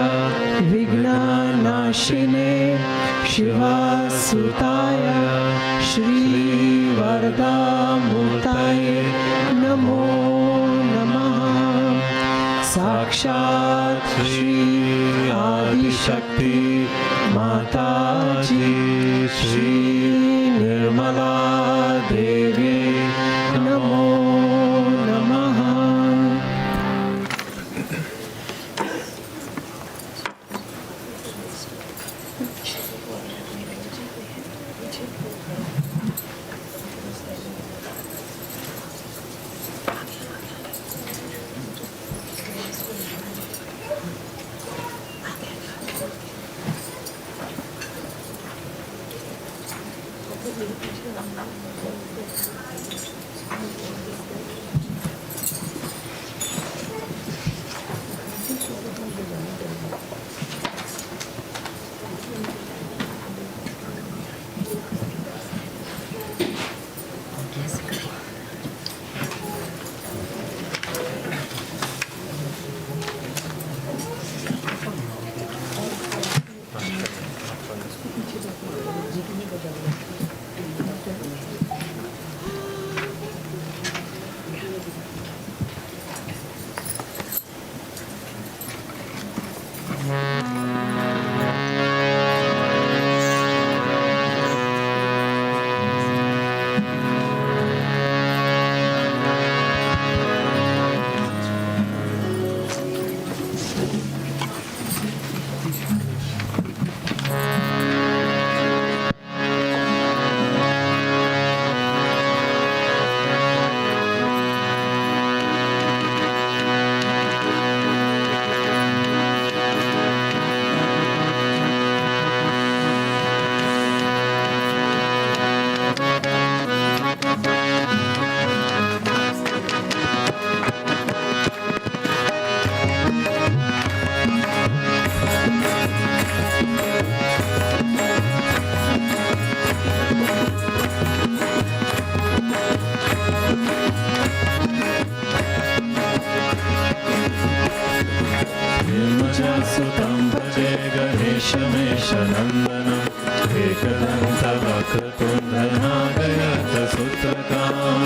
विघ्ननाशिने शिवसुताय श्रीवरदामूर्तये नमो नमः साक्षात् श्री आदिशक्ति माताजी श्री निर्मला देवी नमो नमः। सुतं भजे गणेशमेशनन्दनम् एकदन्तवक्रतुण्डनागयन्तसूत्रकाम्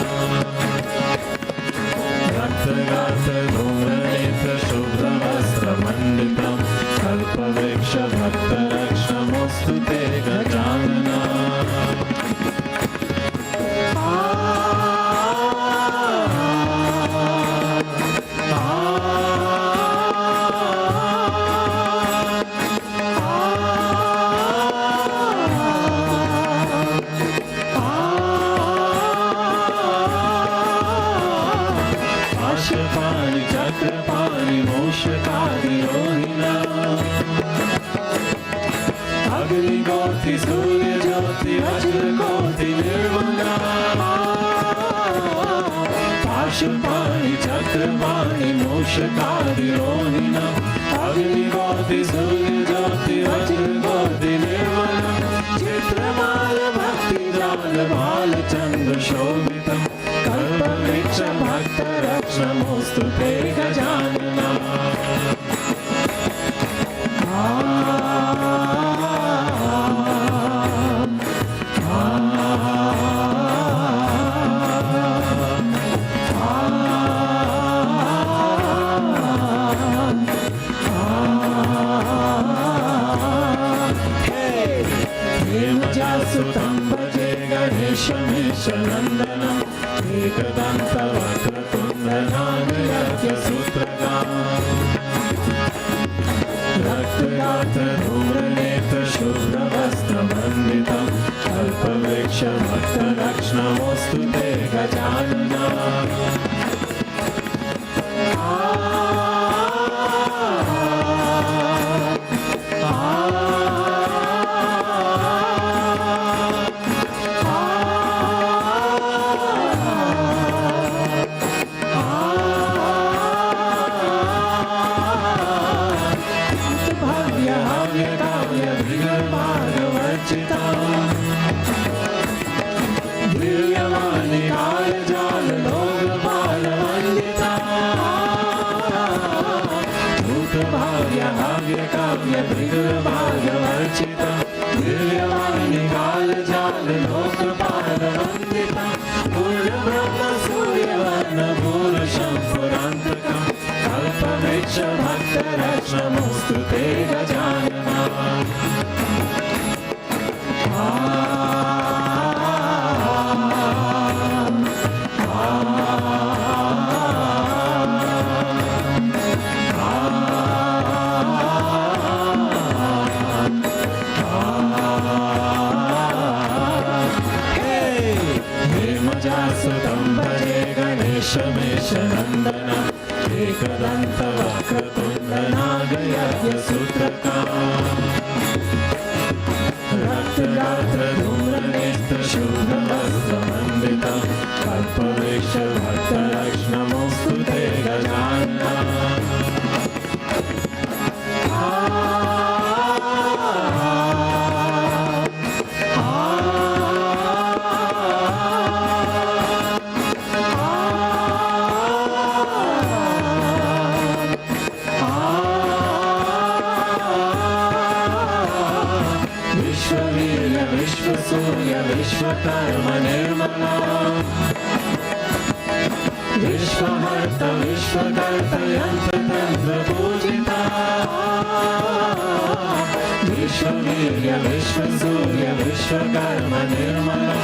रक्तगात्रधूम्रनेत्र शुभ्रवस्त्रमण्डितं कल्पवृक्षभक्तरक्षमोऽस्तु ते गजानना पाशपाणि चक्रपाणि मूषकादिरोहिणा अग्निगोति सूर्यज्योति वज्रकोटि निर्मला पाशपाणि चक्रपाणि मूषकादिरोहिणा अग्निगोति सूर्यज्योति वज्रकोटि निर्मला चित्रमाल भक्तिजाल बालचन्द्र शोभितम् कल्पवृक्ष भक्तरक्षमोऽस्तु ते गजानना सुतं भजे गणेशमेशनन्दनम् एकदन्तवक्रतुण्डनागयन्तसूत्रकाम् रक्तगात्रधूम्रनेत्र शुभ्रवस्त्रमण्डितं कल्पवृक्षभक्तरक्षणमोऽस्तु ते गजानना भाग्यवर्चितं दिव्यवाणी कालजाल लोकपालवन्दितं पूर्णब्रह्म सूर्यवर्णभूषं पुरान्तकं कल्पवृक्ष भक्तरक्षमोऽस्तु ते गजानना सुतं भजे गणेशमेशनन्दनम् एकदन्तवक्रतुण्डनागयन्तसूत्रकाम् रक्तगात्रधूम्रनेत्र शुभ्रवस्त्रमण्डितं कल्पवृक्षभक्तरक्षणमोऽस्तु ते गजानना सूर्य विश्वकर्म निर्मला विश्वहर्त विश्वकर्त यन्त्रतन्त्र पूजिता विश्ववीर्य विश्वसूर्य विश्वकर्म निर्मला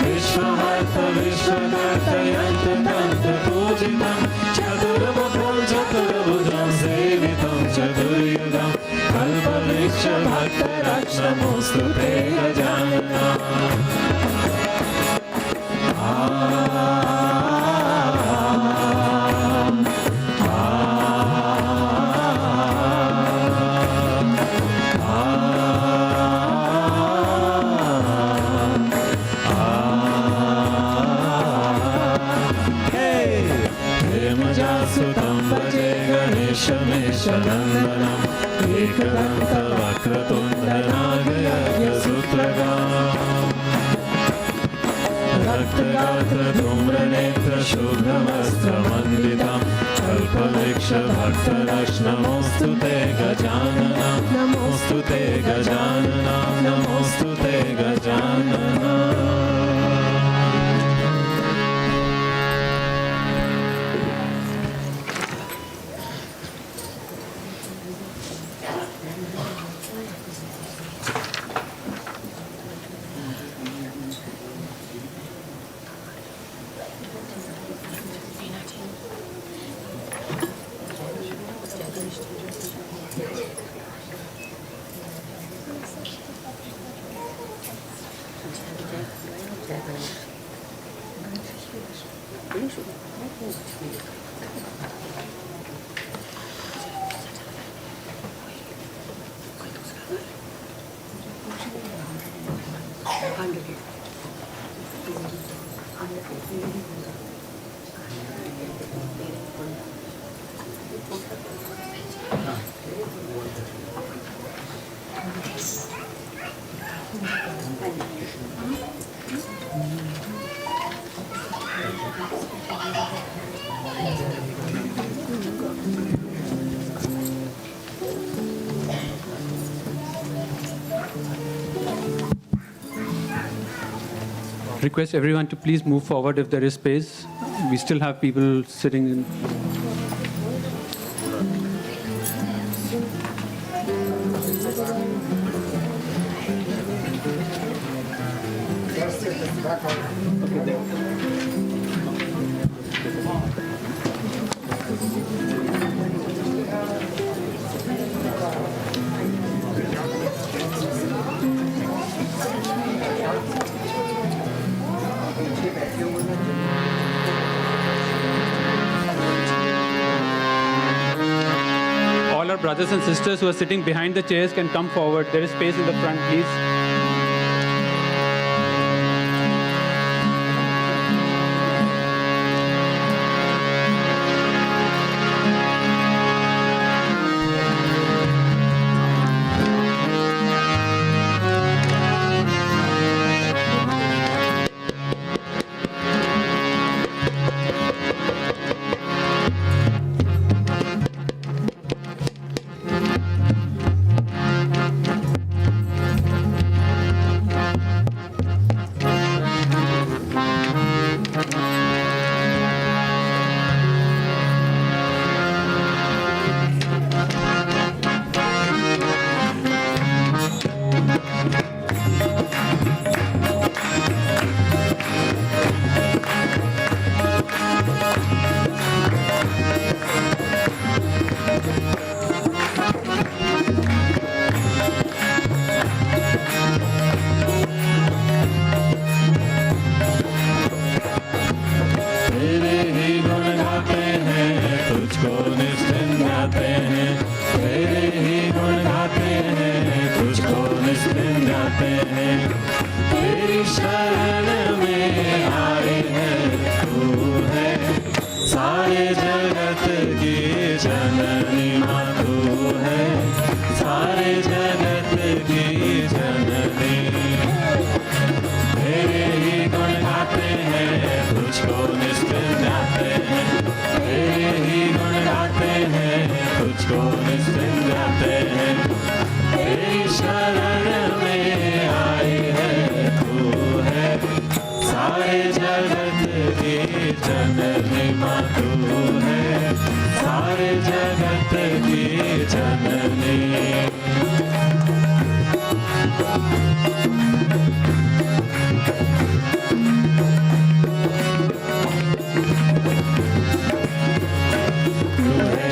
विश्वहर्त विश्वकर्त यन्त्रतन्त्र पूजिता चतुर्मुखं चतुर्भुजं सेवितं चतुर्युगं कल्पवृक्ष भक्तरक्षमोऽस्तु ते गजानना सुतं भजे गणेशमेशनन्दनम् एकदन्तवक्रतुण्डनागयन्तसूत्रकाम् रक्तगात्रधूम्रनेत्र शुभ्रवस्त्रमण्डितं कल्पवृक्ष वृषभक्तरक्ष नमोऽस्तु ते गजानना नमोऽस्तु ते गजानना नमोऽस्तु ते Gajanana Request everyone to please move forward if there is space. We still have people sitting in. All our brothers and sisters who are sitting behind the chairs can come forward. There is space in the front, please.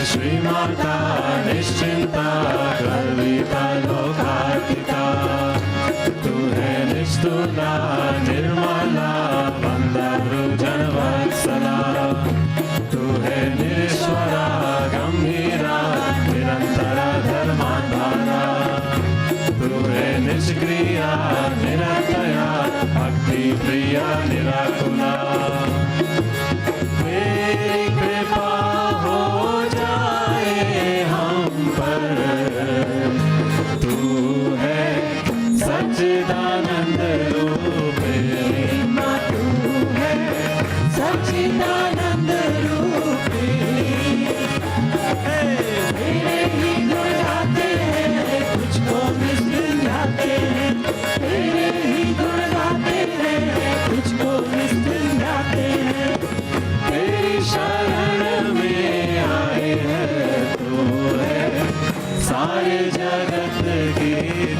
Shri Mata निश्चिंता Garvita लोकार्पिता तू है निस्तुला निर्मला वंदरु जनवत्सला तू है निश्वरा गंभीरा निरंतरा धर्माधारा तू है निष्क्रिया निरतया भक्ति प्रिया निराकुला तेरी कृपा हो जाए हम पर तू है सच्चिदानंद रूप तू है सच्चिदानंद रूप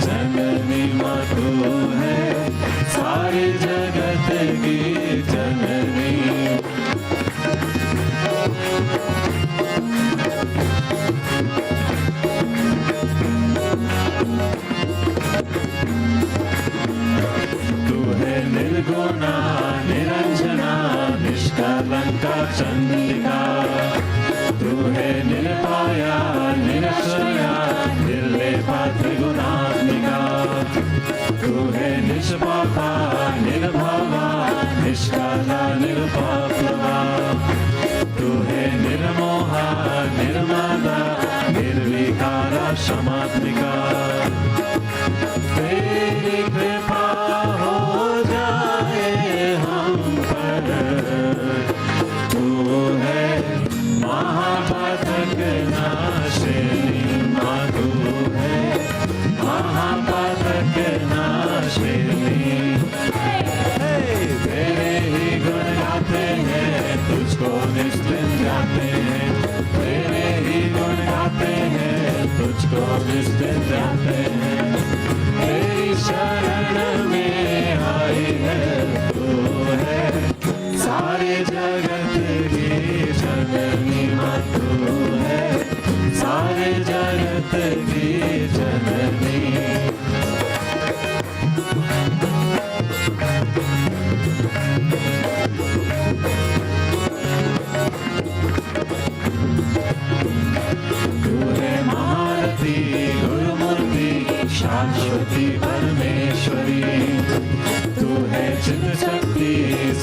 जननी माँ तू है सारे जगत की जननी। तू है निर्गुणा निरंजना निष्कलंका चंद्रिका। तू है निर्भया निरक्षया निर्लेपा त्रिगुणात्मिका। तू है निष्पापा निर्भवा निष्काला निरुपप्लवा। तू है निर्मोहा निर्मदा निर्विकारा क्षमात्मिका। तेरी कृपा हो जाए हम पर। तू है महापातक नाशिनी माँ तू है महापातक नाशिनी। तेरे ही गुण गाते हैं तुझको निस्दिन गाते हैं। तेरे ही गुण गाते हैं तुझको निस्दिन गाते हैं। तेरी शरण में आई है तू है सारे जगत की जननी माँ तू है सारे जगत की जननी। तू है महारथी गुरुमूर्ति शाश्वती परमेश्वरी। तू है चित शक्ति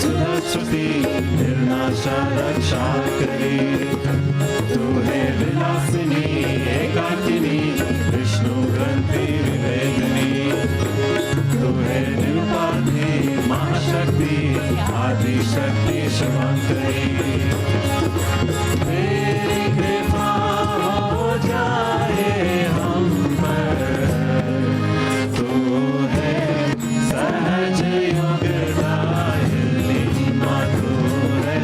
सुधा श्रुति निर्नाशा रक्षा करी। तू है विलासिनी एकाकिनी विष्णु ग्रंथि विवेदिनी। तू है निरुपाधि महाशक्ति आदि शक्ति शुभंकरी। तेरी कृपा हो जाए हम पर। तू है सहज योगदायिनी माँ तू है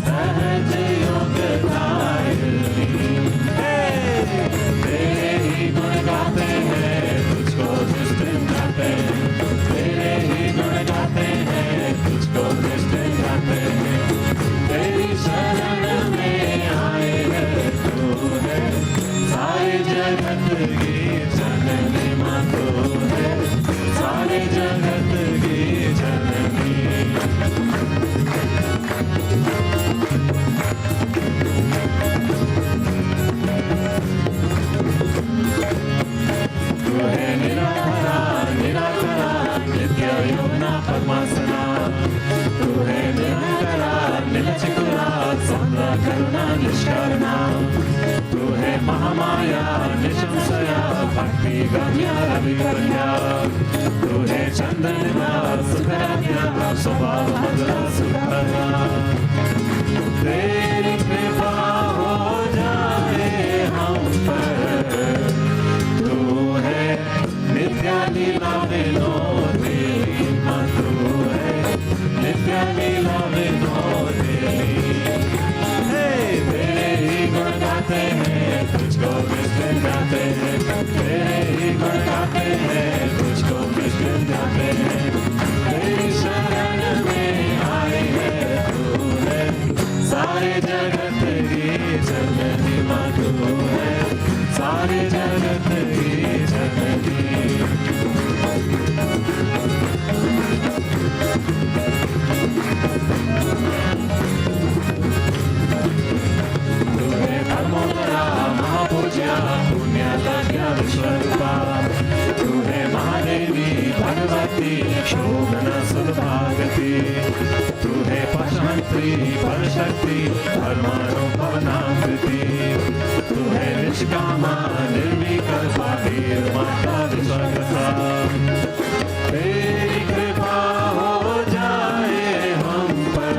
सहज योगदायिनी। तेरे ही गुण गाते हैं तुझको निस्दिन गाते हैं। तेरे ही गुण गाते हैं तुझको निस्दिन गाते हैं। तेरी शरण में आए हैं तू है सारे जगत की जननी माँ तू है सारे जगत की जननी। तू है निराकरा निराकरा नित्य योगना पद्मासना। तू है निरंतरा निलचिकुरा सौंदर्य करुणा निष्करुणा। तू है महामाया निशंसया भक्ति गम्या रविकन्या। तू है चंदनिका सुखराज्ञा स्वभाव मधुरा सुखरा। तेरी कृपा हो जाए हम पर। तू है नित्य लीला विनोदिनी माँ तू है नित्य लीला विनोदिनी। तेरे ही गुण गाते हैं तुझको निस्दिन गाते हैं। तेरे ही गुण गाते हैं तुझको निस्दिन गाते हैं। तेरी शरण में आए है तू है सारे जगत की जननी माँ तू है सारे जगत की जननी। तू है धर्मोदरा महापूज्या पुण्यलाज्ञा विश्वरूपा। तू है महादेवी भगवती शोभना सुरभागति। तू है पशुमंत्री परशक्ति धर्मानुपवनाकृति। तू है निष्कामा निर्विकल्पा वीर माता विश्वकर्ता। तेरी कृपा हो जाए हम पर।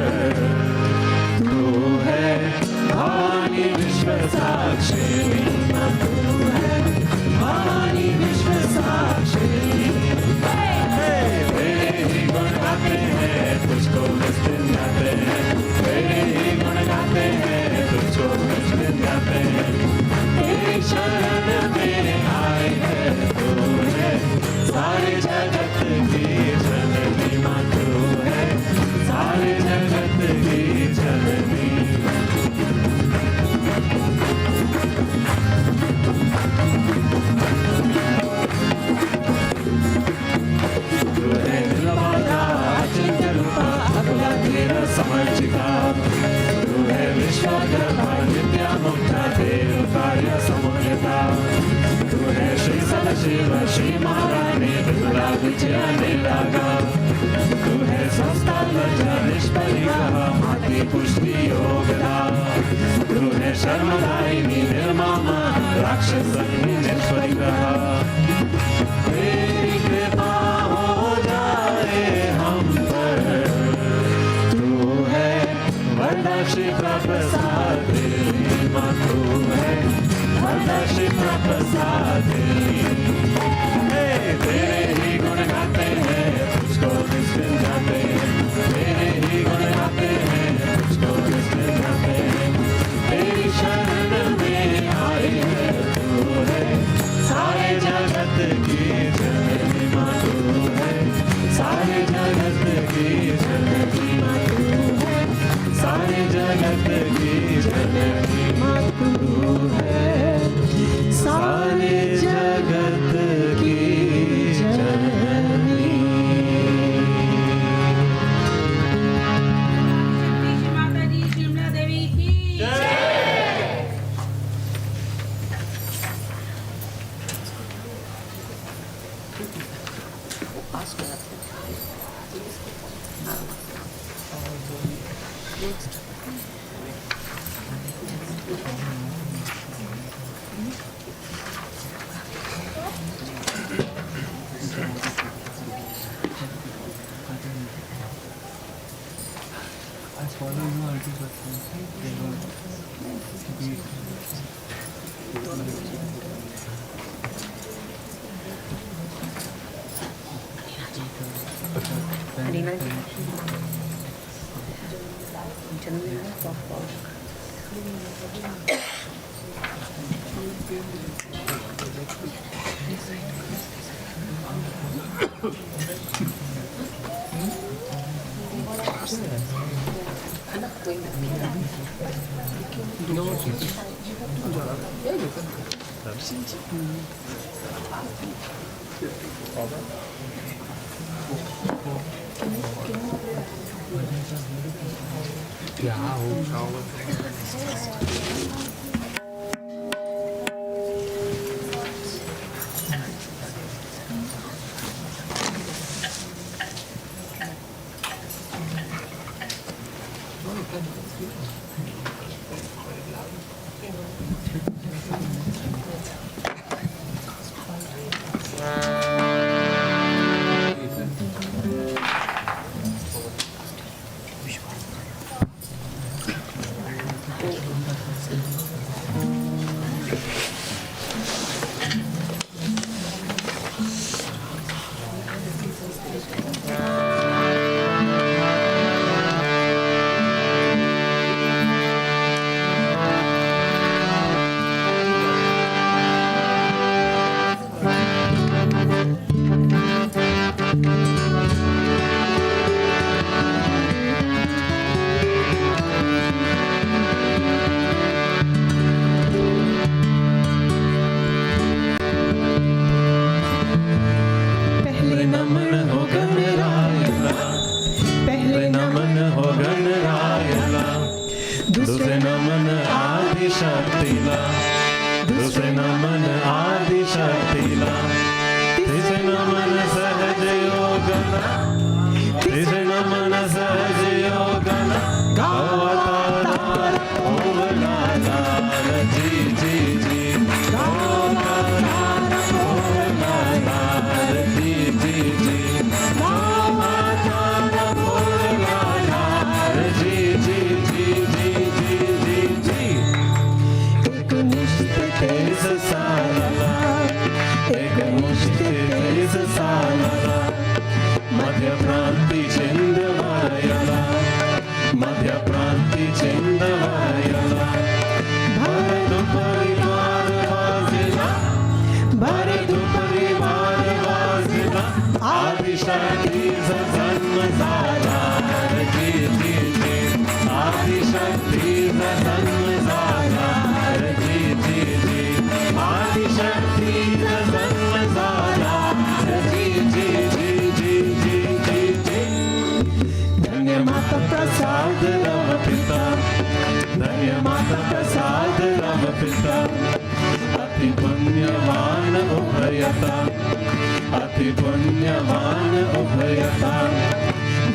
तू है भवानी विश्व साक्षिणी माँ तू है भवानी विश्व साक्षिणी। तेरे ही गुण गाते हैं तुझको निस्दिन गाते हैं। तेरे ही गुण गाते हैं तुझको निस्दिन गाते हैं। तेरी शरण में आए हैं तू कार्य समुद्रता तू है श्री सदाशिव श्री महारानी विमला विजयाने लागा तू है संस्था लज्जा निष्परिग्रह माति पुष्टि योगदा तू है शर्मदायिनी निर्मामा राक्षस निष्परिग्रह तेरी कृपा हो जाए हम पर तू है वरदा शिप्रा प्रसाद माँ तू है वरदा शिप्रा प्रसाद तेरे ही गुण गाते हैं तुझको किस दिन गाते हैं तेरे ही गुण गाते हैं तुझको किस दिन गाते हैं तेरी शरण में आए है तू है सारे जगत की जननी माँ तू है सारे जगत की जननी माँ तू है सारे जगत की जननी माँ तू है सारे जगत की जननी। श्री माताजी शिमला देवी की दूसरे नमन आदि शक्तिला तीसरे नमन सहज योगना तीसरे नमन सहज योगना गावतार ओम लाला जी जी जी गावतार ओम लाला जी जी जी गावतार ओम लाला जी जी जी जी जी जी जी एक मुश्त तेज साला एक मुश्त तेज साला मध्य प्रांति चिंदवायला मध्य प्रांति चिंदवायला भारत परिवार वासिला भारत परिवार वासिला आदिशक्ति जन्म साला जी जी जी आदिशक्ति जन्म साला जी जी जी आदिशक्ति जन्म साला जी जी जी जी जी जी जी धन्य माता प्रसाद राम पिता धन्य माता प्रसाद राम पिता उभयता अति पुण्यवान उभयता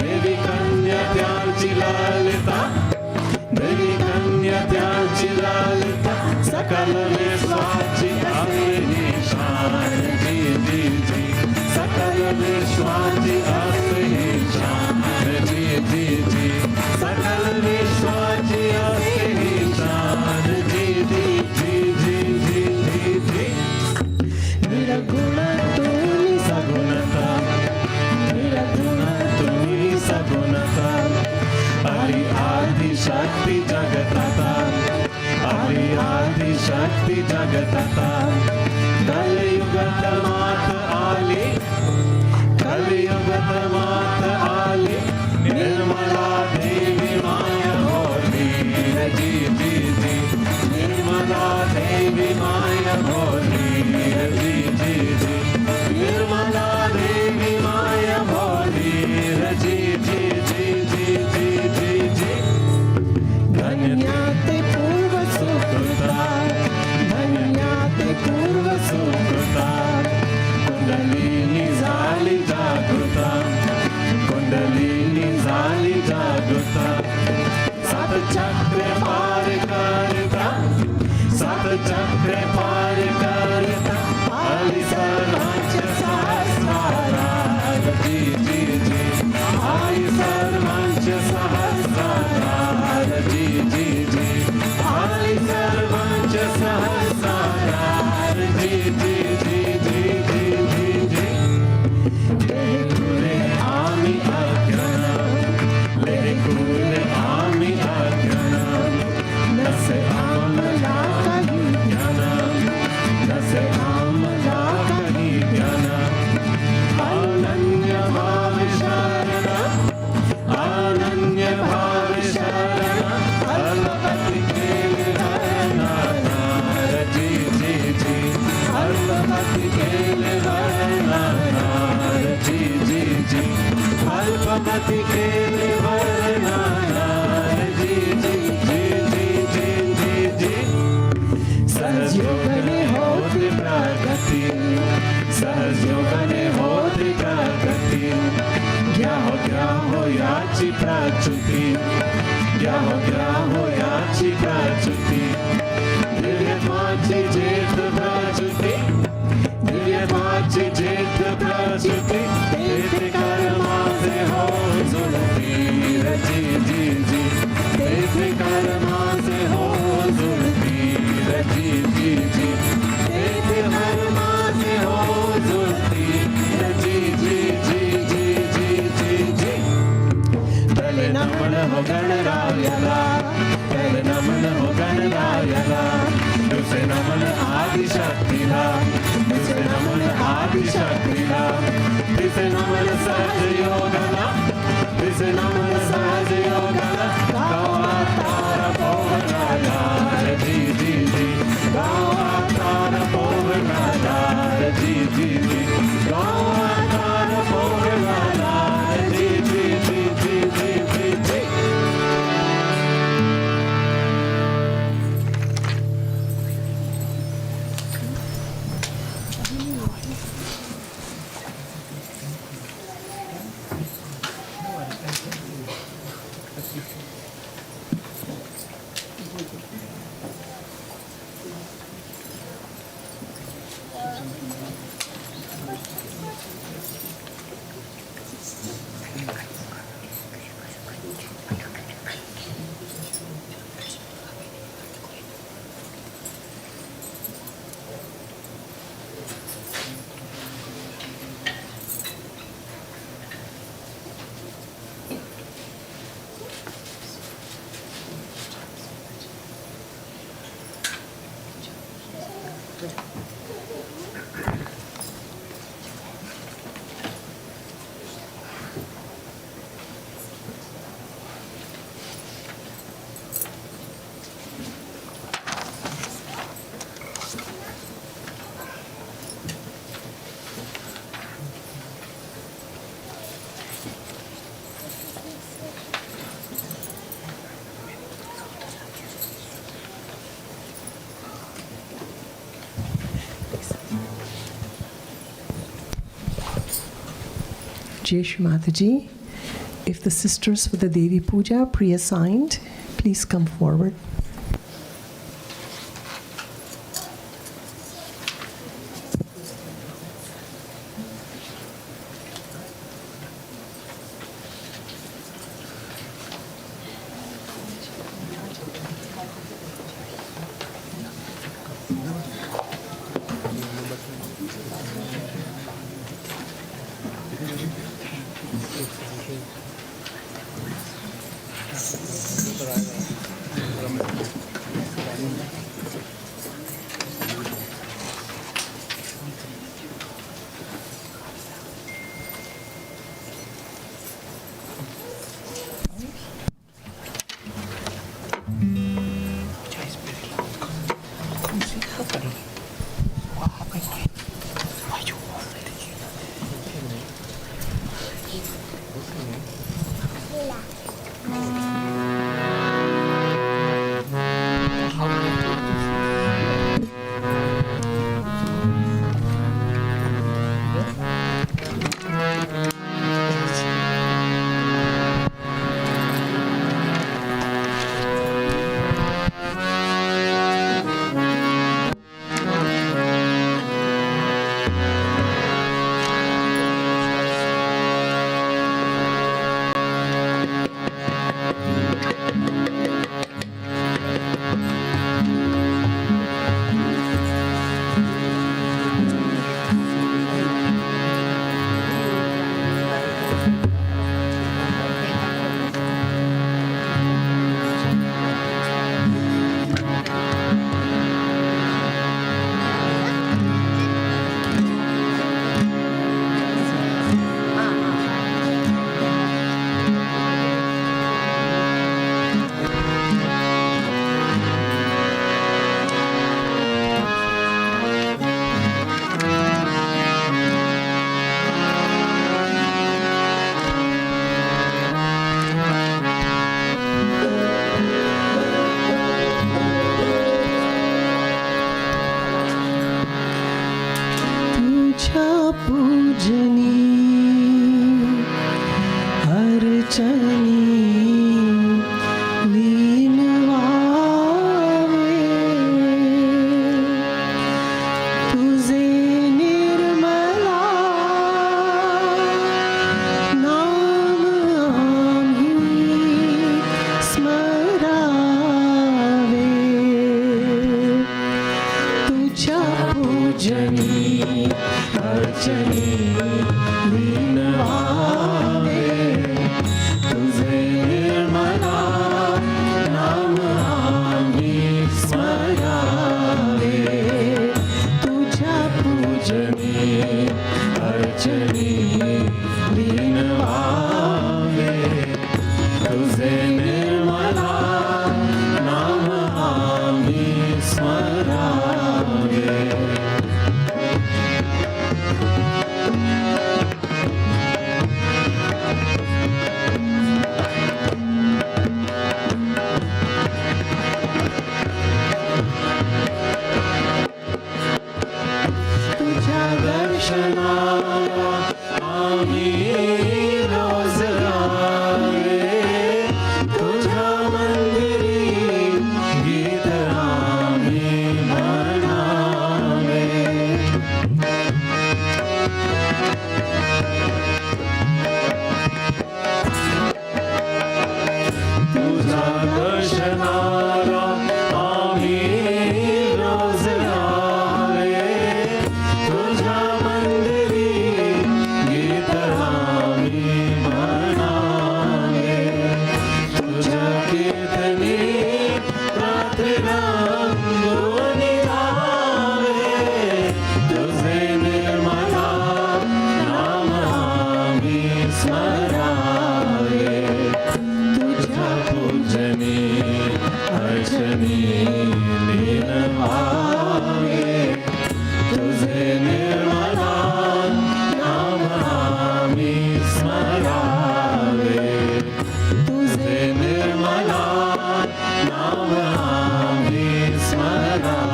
देवी कन्या त्यांची लालिता देवी कन्या त्यांची लालिता सकल विश्वाची असे शान जी जी जी सकल विश्वाची असे शान जी जी जी सकल विश्वाची असे शान जी जी जी जी जी जी जी निर्गुण तुम्ही सगुणता निर्गुण तुम्ही सगुणता आली आदि शक्ती जगतता आली आदि शक्ती जगतता कलयुगत मात आली कलयुगत मात आली निर्मला देवी माया भोली जी जी जी निर्मला देवी माया भोली जी जी जी निर्मला देवी माया भोली जी जी जी जी जी जी जी धन्याते पूर्व सुकृता धन्याते पूर्व सुकृता कुंडलिनी झाली जागृता कुंडलिनी झाली जागृता सात चक्र पार करता सात चक्र पार करता आली सर्वांच्या सहस्रार जी जी जी आली सर्वांच्या सहस्रार जी जी जी आली सर्वांच्या सहस्रार जी जी जी जी जी जी जी लेकुरे आम्ही अज्ञान लेकुरे आम्ही अज्ञान नसे आम्हाला काही ज्ञान नसे आम्हाला काही ज्ञान अनन्य भाव शरण अनन्य भाव शरण अल्पति केले वर्णनार जी जी जी अल्पति केले वर्णनार जी जी जी अल्पति केले वर्णनार जी जी जी जी जी जी जी सहजयोगने होती प्रगति सहजयोगने होती प्रगति क्या हो याची प्राच्युती क्या हो याची प्राच्युती दिव्यत्वाची जेठ प्राच्युती दिव्यत्वाची जेठ प्राच्युती तेथे कर्माचे हो जुळती जी जी जी तेथे कर्माचे हो जुळती जी जी जी तेथे कर्माचे हो जुळती जी जी जी जी जी जी जी तले नमन हो गणरायाला तले नमन हो गणरायाला तुझे नमन आदिशक्तीला तुझे नमन आदिशक्तीला तुझे नमन सहज योगाला तुझे नमन सहज योगाला गावा तारा पोहणाला जी जी जी गावा तारा पोहणाला जी जी जी गावा तारा पोहणाला जी जी जी जी जी जी जी Jai Shree Mataji. If the sisters for the Devi Puja pre-assigned, please come forward. Namah Smara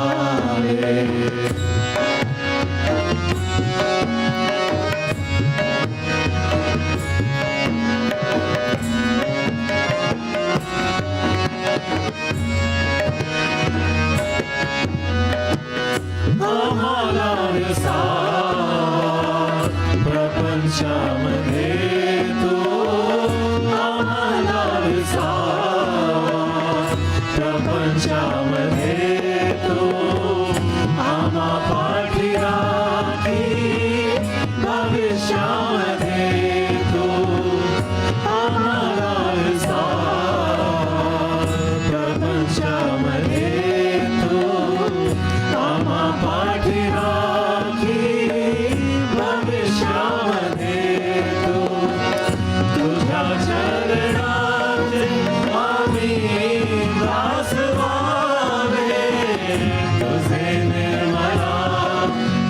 तुझे निर्मला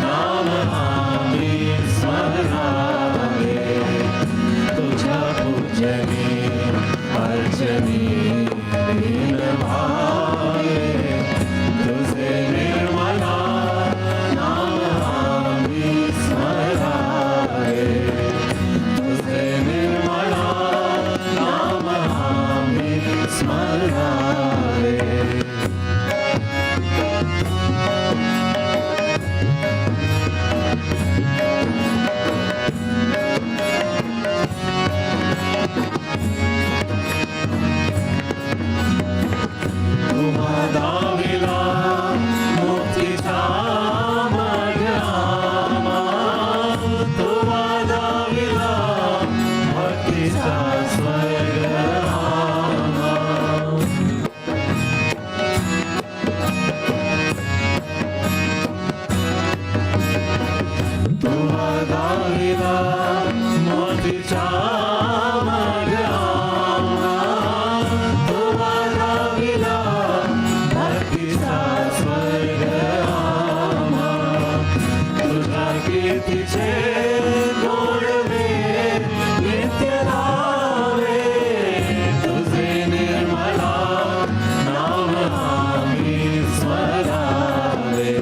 नाम आम्ही स्मरावे तुझ्या पूजनी अर्चनी लीन भावे तुझे निर्मला नाम आम्ही स्मरावे तुझे निर्मला नाम आम्ही स्मरावे दाविला मुक्तीचा मार्गामा तुवा दाविला भक्तीचा स्वर्गरामा तुवा दाविला मोतीचा मार्गामा तुवा दाविला कीर्तीचे गोडवे नित्य रावे तुझे निर्मला नाम आम्ही स्मरावे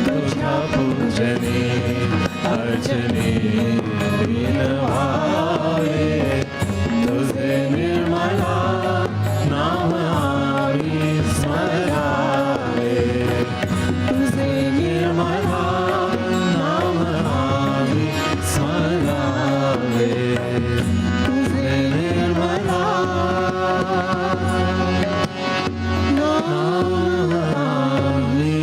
तुझ्या पूजनी अर्चनी लीन भावे तुझे निर्मला नाम आम्ही स्मरावे तुझे निर्मला तुझे निर्मला नाम आम्ही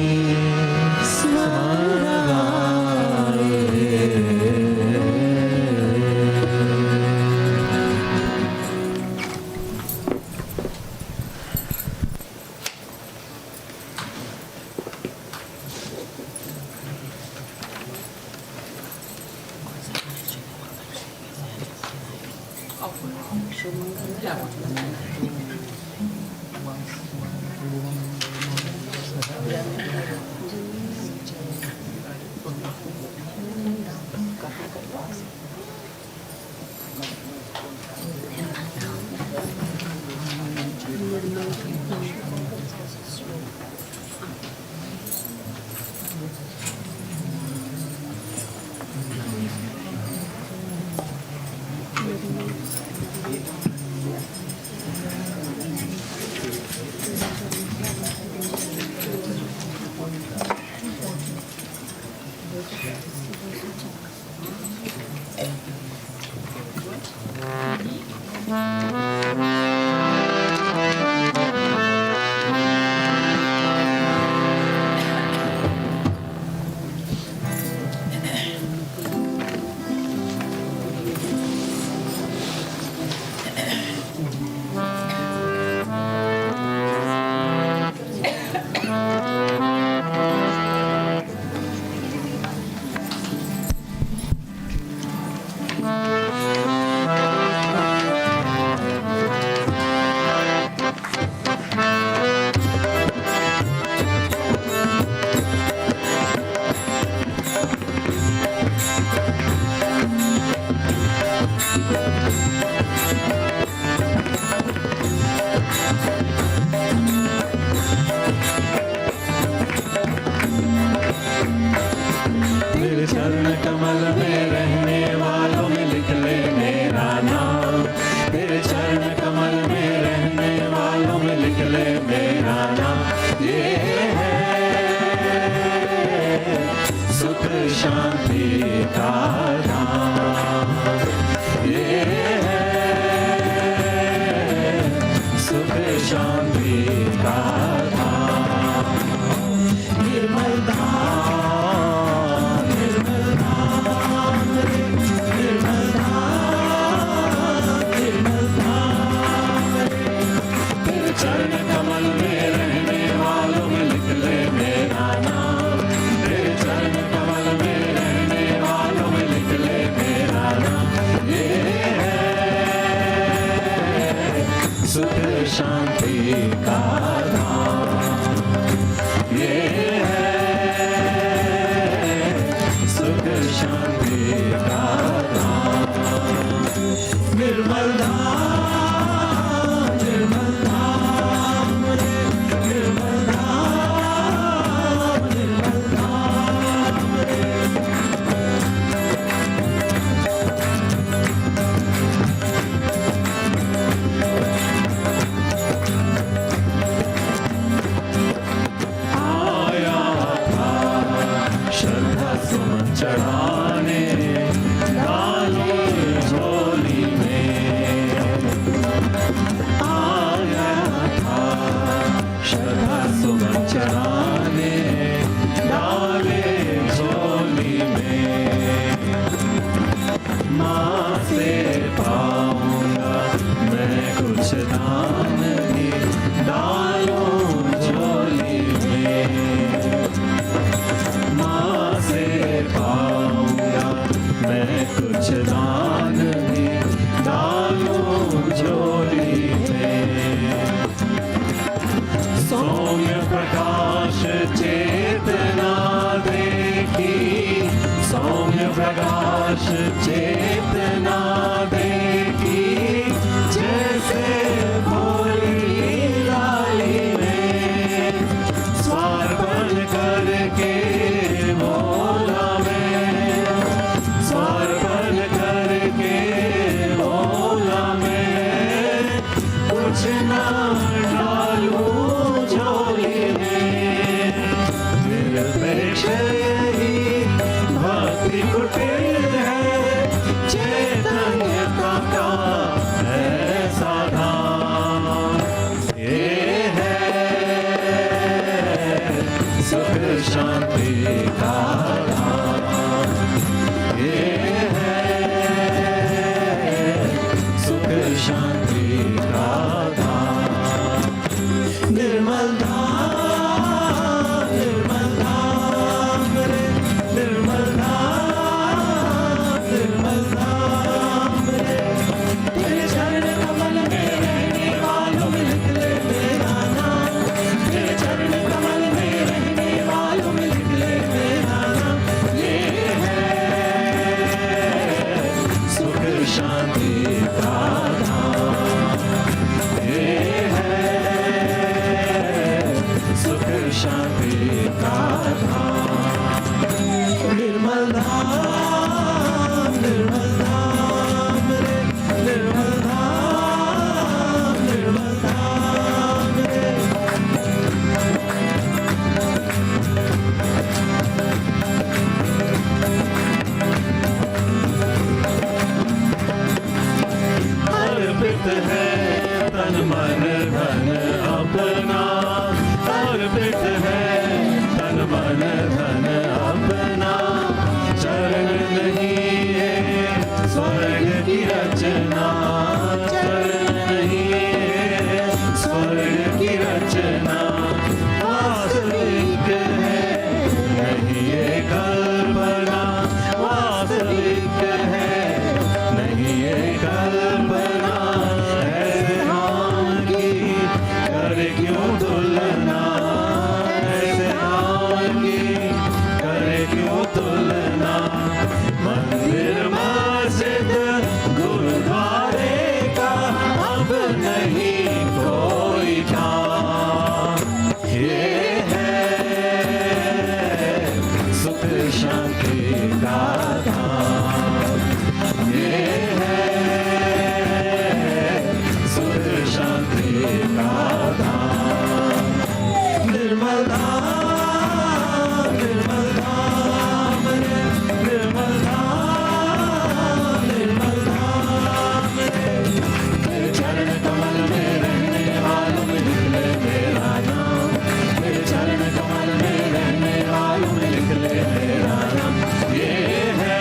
ये है सुख शांति का धाम। निर्मल धाम, निर्मल धाम रे, निर्मल धाम, निर्मल धाम रे। आया था श्रद्धा सुमन चढ़ाने डाली झोली में। आया था श्रद्धा सुमन चढ़ाने डाले झोली में। माँ से पाऊंगा मैं कुछ दान भी डालूं झोली में। माँ से पाऊंगा मैं कुछ दान भी डालूं झोली में। सौम्य प्रकाश चेतना देखी, सौम्य प्रकाश चेतना देखी, जैसे भोली लाली में स्वार्पण करके बोला मैं, स्वार्पण करके बोला मैं, कुछ ना डालूं झोली में। निरपेक्ष यही भक्ति कुटिल है, चैतन्यता का ऐसा धाम। ये है सुख शांति का धाम। ये है सुख शांति का धाम। निर्मल धाम, निर्मल धाम रे, निर्मल धाम, निर्मल धाम रे। तेरे चरण कमल में रहने वालों में लिख ले मेरा नाम। तेरे चरण कमल में रहने वालों में लिख ले मेरा नाम। ये है सुख शांति का धाम। ये है सुख शांति का धाम। निर्मल धाम, निर्मल धाम रे, निर्मल धाम, निर्मल धाम रे। अर्पित है तन मन धन अपना, अर्पित है तन मन धन अपना। चरण नहीं है स्वर्ग की रचना, चरण नहीं है स्वर्ग की रचना। वास्तविक है नहीं ये कल्पना, वास्तविक है नहीं ये कल्पना। ऐसे नाम की करे क्यों तुलना, ऐसे नाम की करे क्यों तुलना। मंदिर मस्जिद गुरुद्वारे का अब नहीं कोई ठाम। ये है सुख शांति का धाम। ये है सुख शांति का धाम। निर्मल धाम, निर्मल धाम रे, निर्मल धाम, निर्मल धाम रे। तेरे चरण कमल में रहने वालों में लिख ले मेरा नाम। तेरे चरण कमल में रहने वालों में लिख ले मेरा नाम। ये है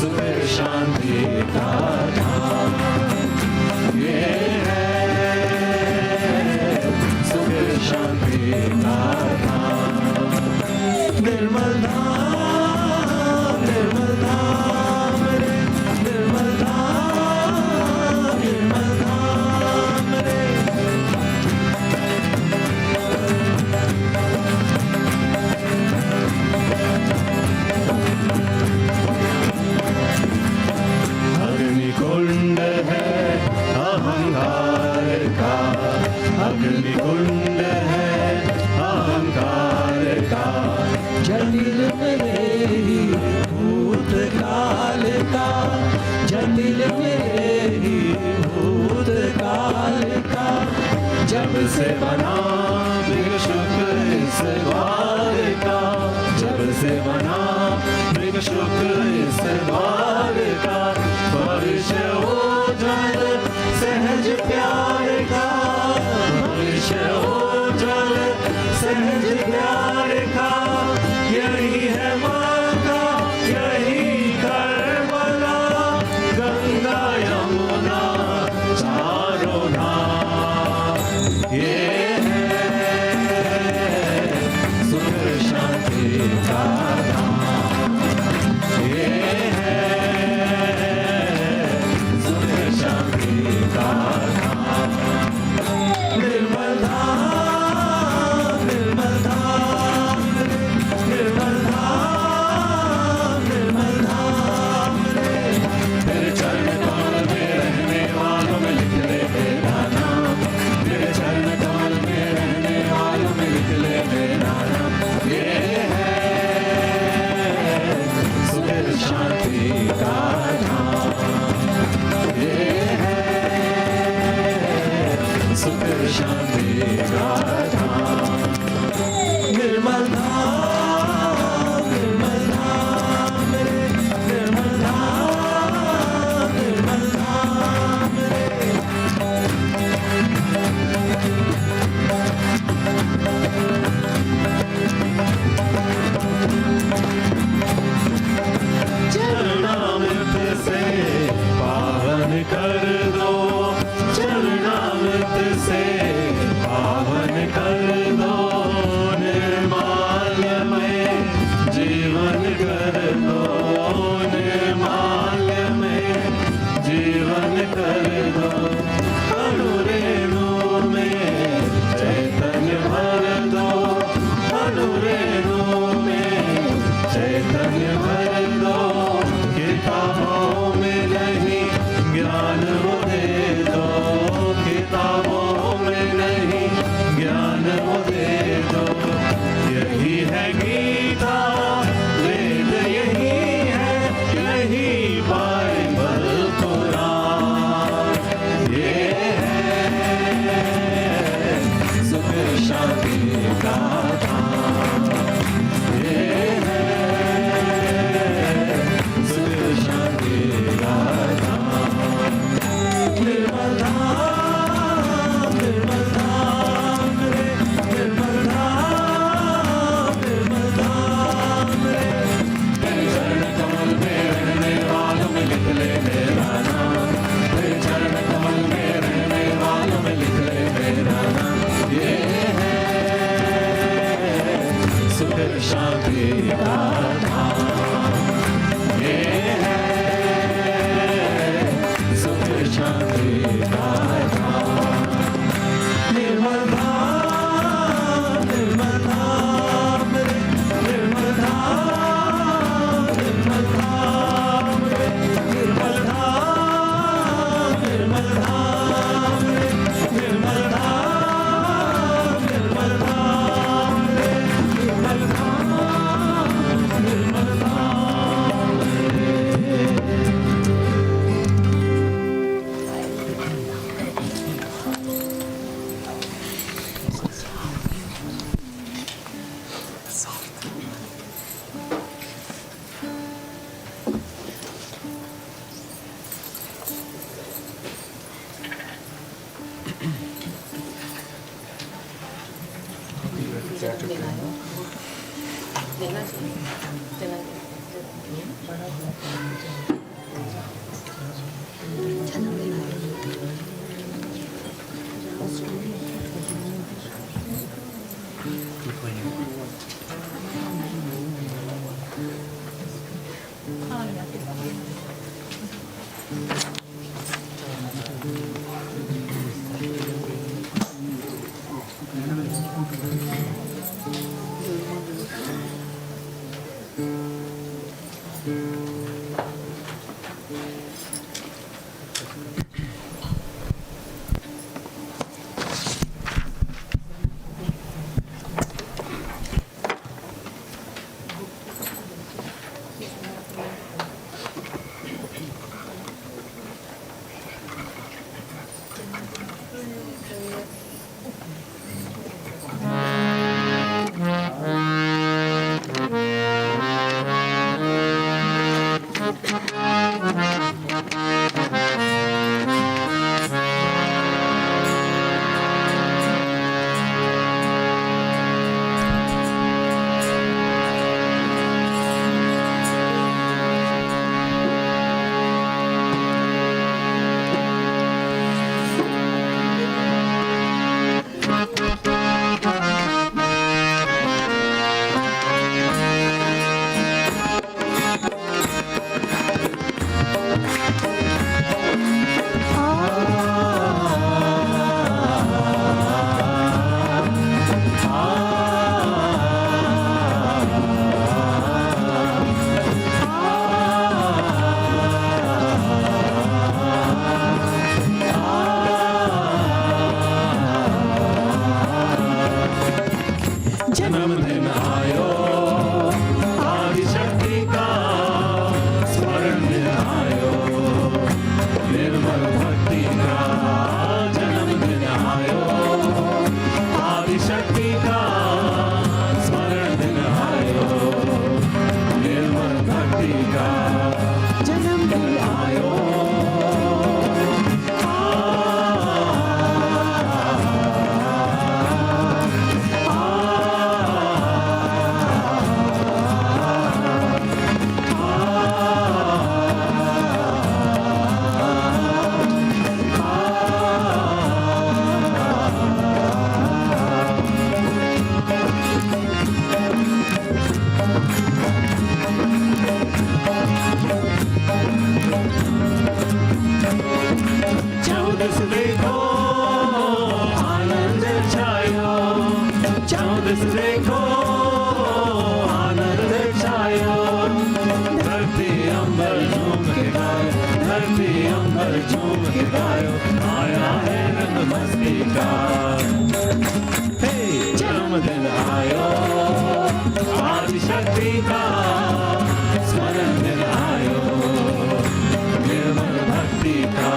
सुख शांति का धाम। ये है सुख शांति का धाम। निर्मल धाम, निर्मल धाम रे, निर्मल धाम, निर्मल धाम रे। से बना मृग शुक्र इस द्वार का, जब से बना मृग शुक्र इस द्वार का, भविष्य उज्ज्वल सहज प्यार का, भविष्य उज्ज्वल सहज प्यार का, यही है माँ का यही करबला, गंगा यमुना चारों धाम, ये है सुख शांति का धाम, ये है सुख शांति का धाम, निर्मल धाम, निर्मल धाम, निर्मल धाम, निर्मल धाम, तेरे चरण कमल में रहने वालों में लिख ले मेरा नाम, तेरे चरण कमल में रहने वालों में लिख ले मेरा नाम, ये है सुख शांति का धाम, ये है सुख शांति का धाम, निर्मल धाम, निर्मल धाम, निर्मल धाम, निर्मल धाम, चरणामृत से पावन कर दो, चरणामृत से पावन कर दो, निर्माल्य में जीवन कर दो, निर्माल्य में जीवन कर दो, अणु रेणु में चैतन्य भर दो, अणु रेणु में चैतन्य भर दो, किताबों में नहीं ज्ञान वो दे दो, किताबों में नहीं ज्ञान वो दे दो, यही है गीता वेद, यही है यही बाइबल कुरान, ये है सुख शांति का धाम, ये है सुख शांति का धाम, निर्मल धाम, निर्मल धाम, निर्मल धाम, निर्मल धाम, तेरे चरण कमल में रहने वालों में लिख ले मेरा नाम, तेरे चरण कमल में रहने वालों में लिख ले मेरा नाम, ये है सुख शांति का धाम, ये है सुख शांति का धाम, निर्मल धाम, निर्मल धाम, निर्मल धाम, निर्मल धाम, निर्मल धाम, निर्मल धाम, निर्मल धाम, निर्मल धाम, निर्मल धाम, निर्मल जन्मदिन आयो, आदिशक्ति का स्मरण दिन आयो, निर्मल भक्ति का जन्मदिन आयो, आदिशक्ति का स्मरण दिन आयो, निर्मल भक्ति का जन्मदिन आयो। चौदस देखो आनंद छायो, चौदस देखो आनंद छायो, धरती अंबर झूम के गायो, धरती अंबर झूम के गायो, आया है रंग मस्ती का। हे जन्मदिन आयो, आदिशक्ति का स्मरण दिन आयो, निर्मल भक्ति का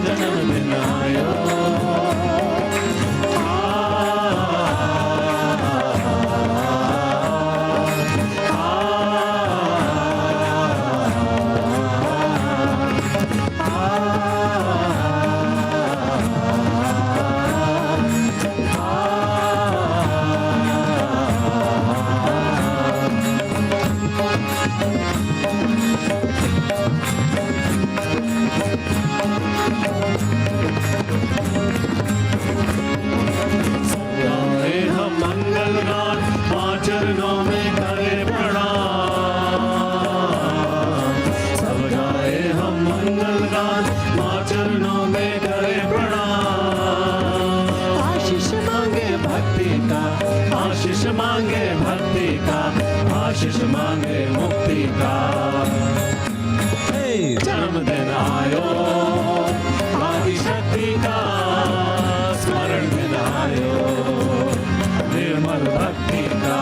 जन्मदिन आयो। गाए हम मंगल गान, पांच चरणों में करे प्रणाम, सब गाए हम मंगल गान, पांच चरणों में करे प्रणाम। आशीष मांगे भक्ति का, आशीष मांगे भक्ति का, आशीष मांगे मुक्ति का। हे जन्मदिन आयो, आदिशक्ति का स्मरण दिन आयो, निर्मल भक्ति का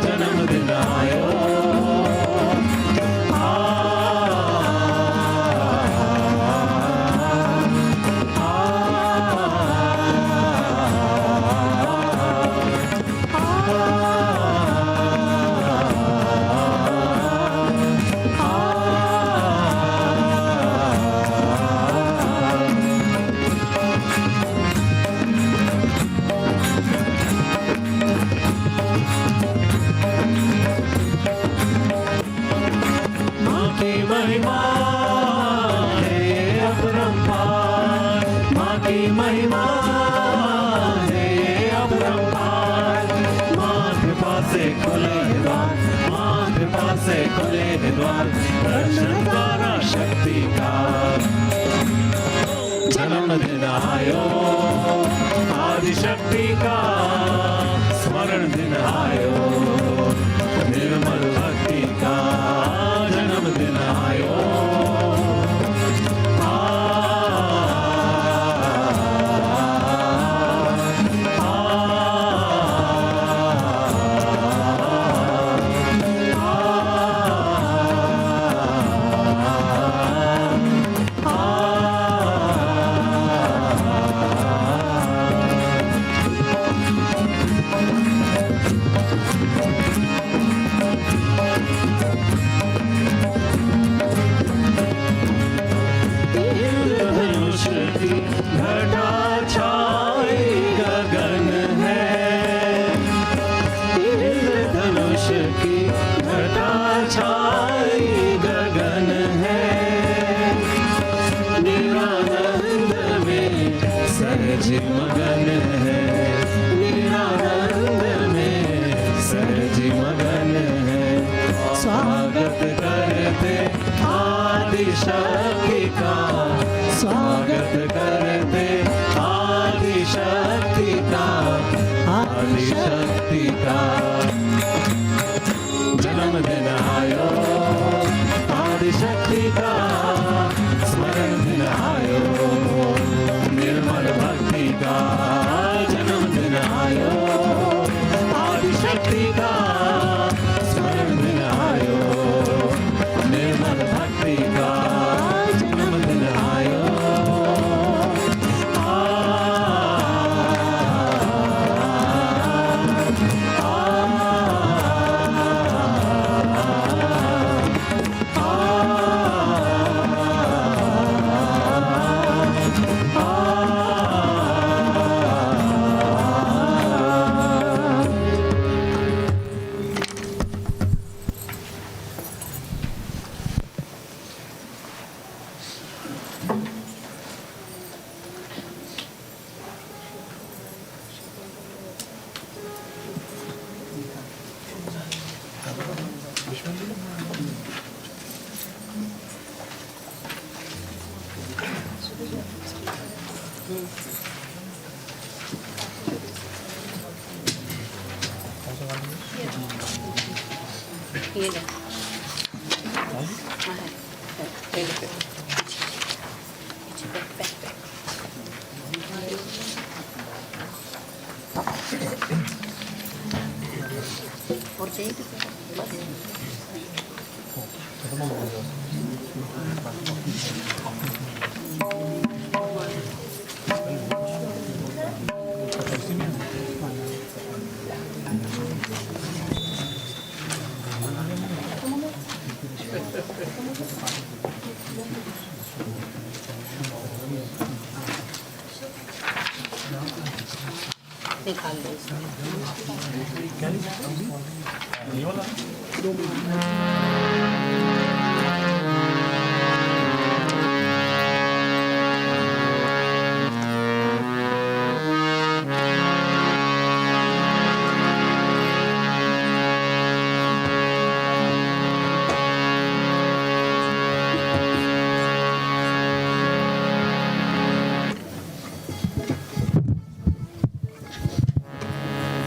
जन्मदिन आयो। माँ की महिमा है अपरंपार, माँ की महिमा है अपरंपार। माँ कृपा से खुले द्वार, माँ कृपा से खुले द्वार, दर्शन द्वारा शक्ति का जन्मदिन आयो, आदिशक्ति का स्मरण दिन आयो, निर्मल भक्ति का जन्मदिन आयो। इंद्रधनुष की घटा छाई गगन है, इंद्रधनुष की घटा छाई गगन है, निरानंद में सहज मगन है, निरानंद में सहज मगन है। स्वागत करते आदिशक्ति का, स्वागत करते आदिशक्ति का, आदिशक्ति का जन्मदिन आयो, आदिशक्ति का स्मरण दिन आयो, निर्मल भक्ति का जन्मदिन आयो। ये ले हाँ है ले लो फिर पीछे बैक और चाहिए बस निकाल लो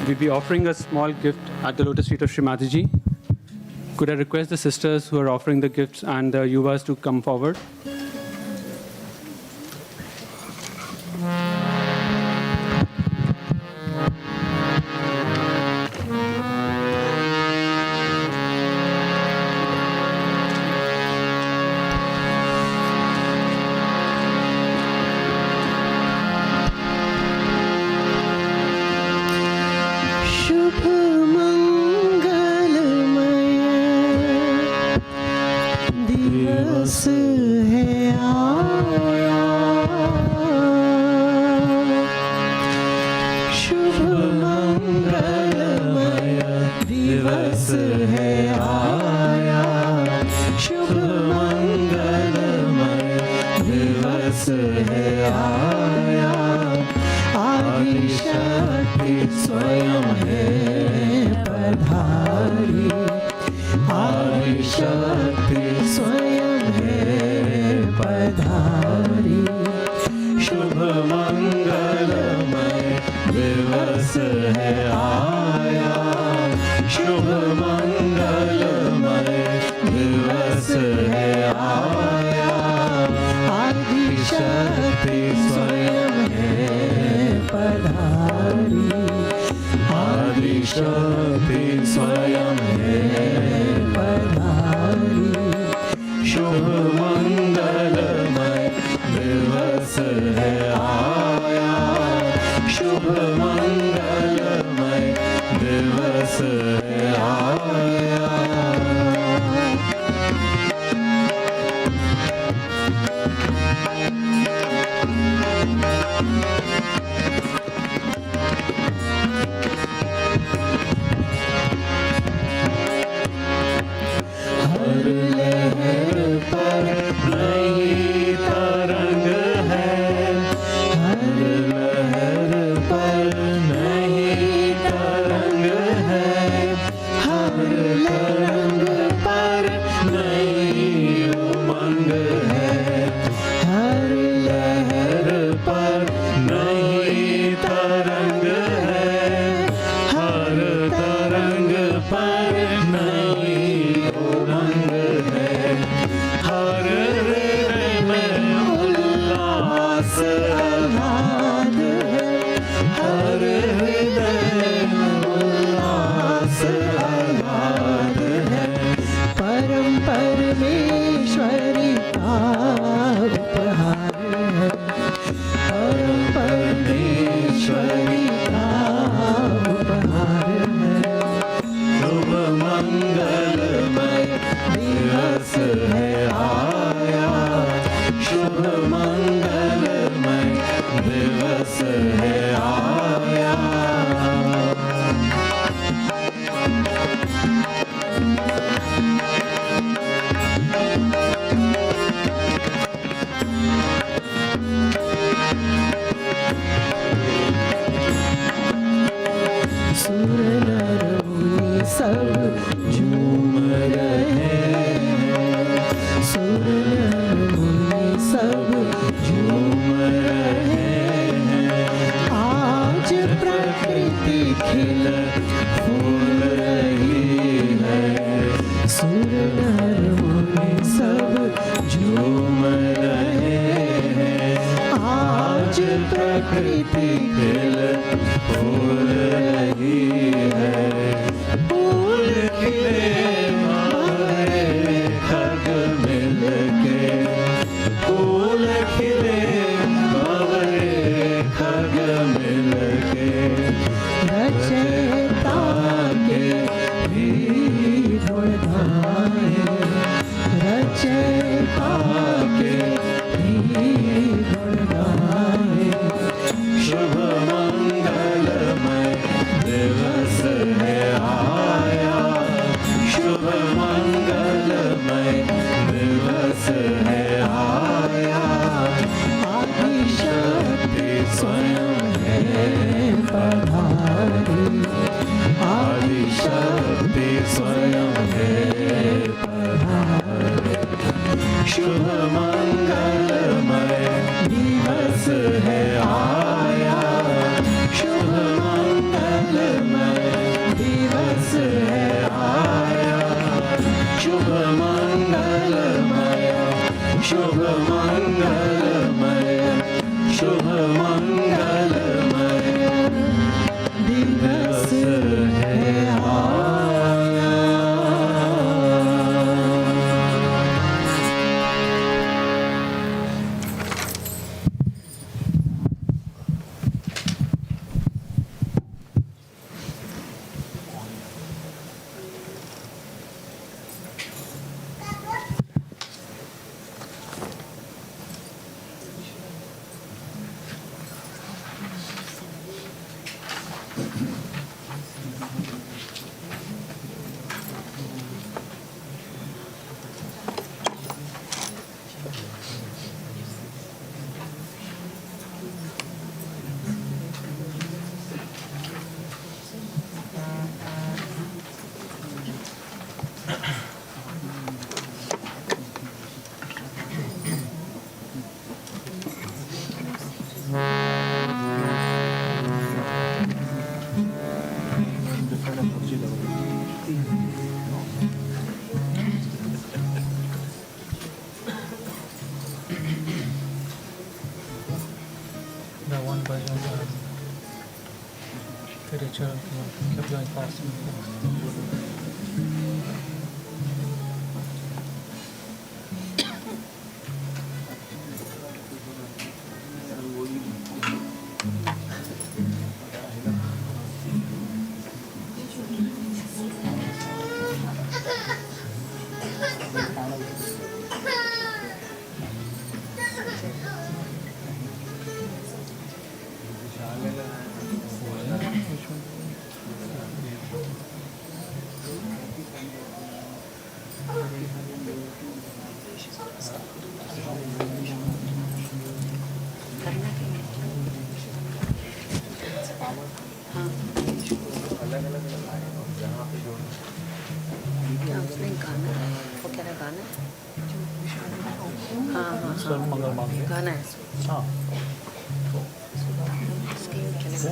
We'll be offering a small gift at the lotus feet of Shree Mataji. Could I request the sisters who are offering the gifts and the yuvas to come forward? शुभ मंगलमय दिवस है आया, शुभ मंगलमय दिवस है आया, शुभ मंगलमय दिवस है आया, आदिशक्ति स्वयं है पधारी, आदिशक्ति स्वयं है पधारी, शुभ मंगलमय दिवस है आया, शुभ मंगलमय दिवस है आया, आदिशक्ति स्वयं है पधारी, आदिशक्ति स्वयं है पधारी, शुभ मंगलमय दिवस है आया, शुभ मंगलमय दिवस है आया। हर लहर पर नई तरंग है, हर लहर पर नई तरंग है, हर तरंग पर नई उमंग है, हर लहर पर नई तरंग है, हर तरंग पर नई उमंग है, हर हृदय में उल्लास आह्लाद है, हर हृदय में उल्लास आह्लाद है, परम परमेश्वरी का उपहार है, परम परमेश्वरी का उपहार है, शुभ मंगलमय दिवस है आया, शुभ मंगलमय दिवस है आया। सुर नर मुनि सब झूम रहे हैं, सुर नर मुनि सब झूम रहे हैं, आज प्रकृति खिल फूल रही है, सुर नर मुनि सब झूम रहे हैं। आज प्रकृति खिल फूल रही है। फूल खिले हमारे खग मिल के, फूल खिले हमारे खग मिल के। रचयिता के भी गुण गाए, रचयिता के भी गुण गाए। शुभ मंगलमय दिवस है आया, शुभ मंगलमय दिवस है आया। आदिशक्ति स्वयं है पधारी, आदिशक्ति स्वयं है पधारी। शुभ मंगलमय दिवस है आया, शुभ मंगलमय दिवस है आया। शुभ मंगलमय, शुभ मंगलमय, शुभ मंगलमय दिवस है आया। The one version the ritual kept going fast. उसने गाना है, वो कह रहा गाना है। हाँ हाँ सर्व मंगल मांगल्ये। गाना है। हाँ इसके चलेगा।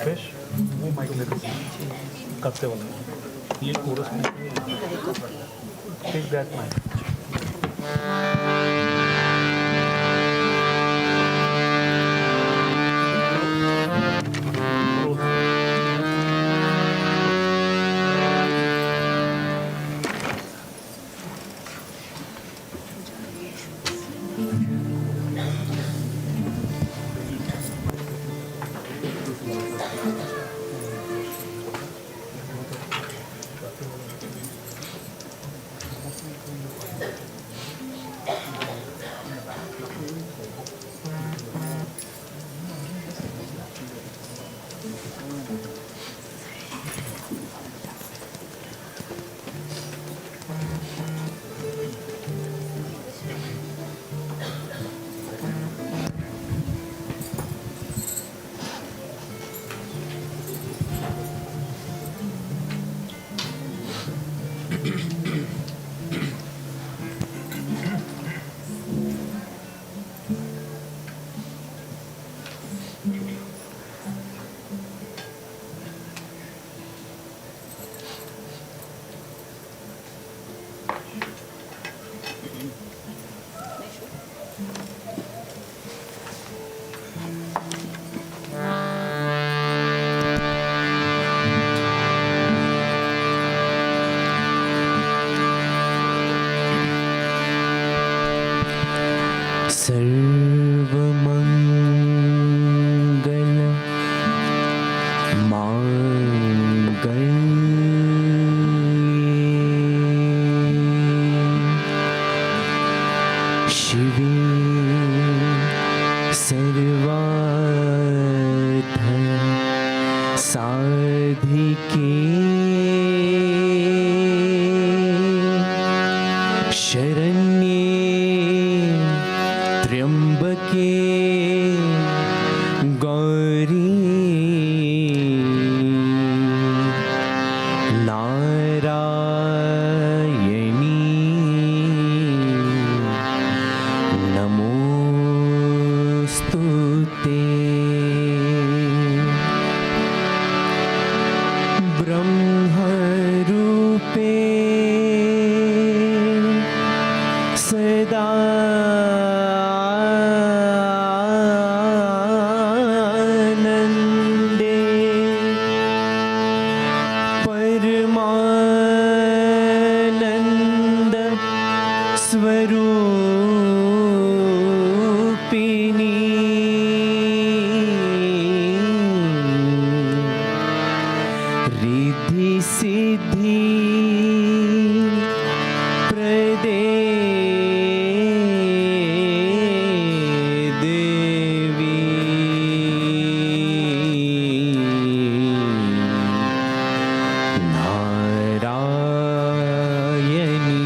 फिश वो माइक ले करते वाला ये कोरस में टेक दैट माइक। ब्रह्मरूपे सदा आनन्दे परमानन्द स्वरूपिणी रिद्धि सिद्धि प्रदे देवी नारायणी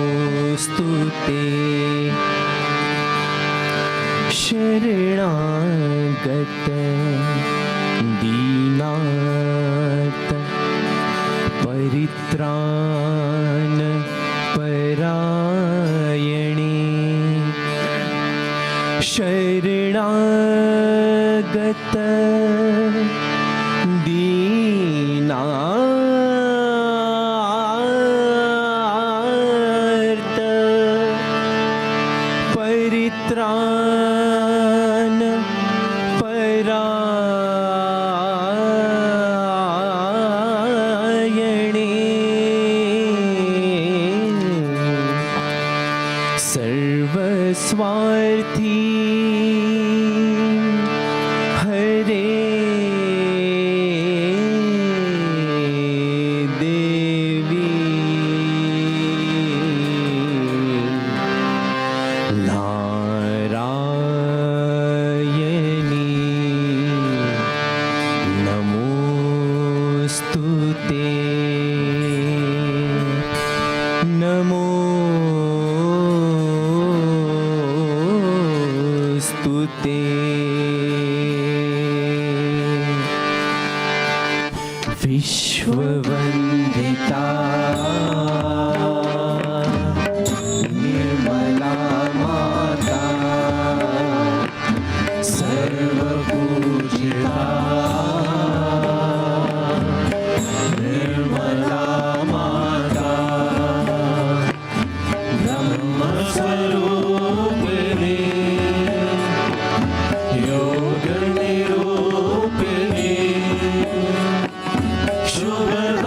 नमोस्तुते शरणागत दीनार्त परित्राण परायणे शरणागत दीनार्त परित्राण परायणे सर्वस्वार्थी हरे देवी नारायणी नमोस्तुते नमोस्तुते विश्ववन्दिता निर्मला माता सर्वपूजिता निर्मला माता ब्रह्मस्वरूपिणी योगनिरूपिणी शुभ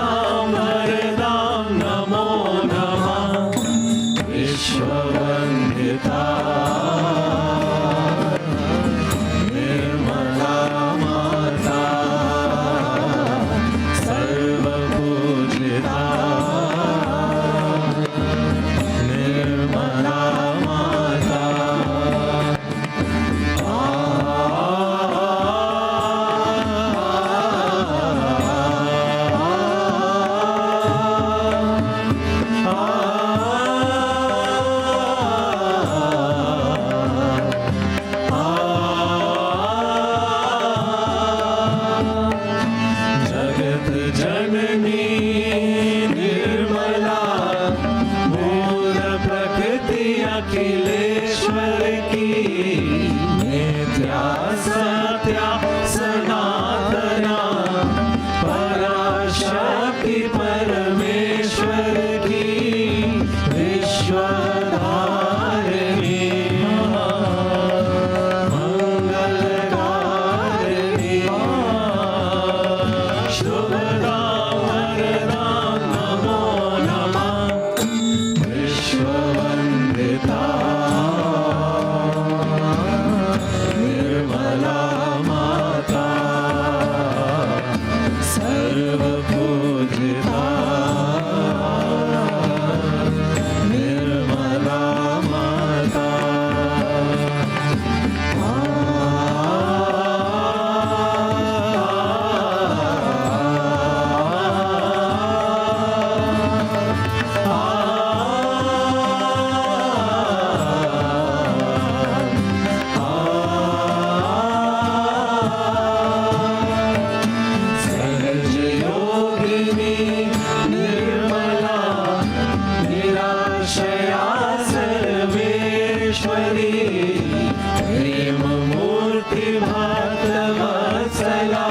प्रेम मूर्ति भक्तवत्सला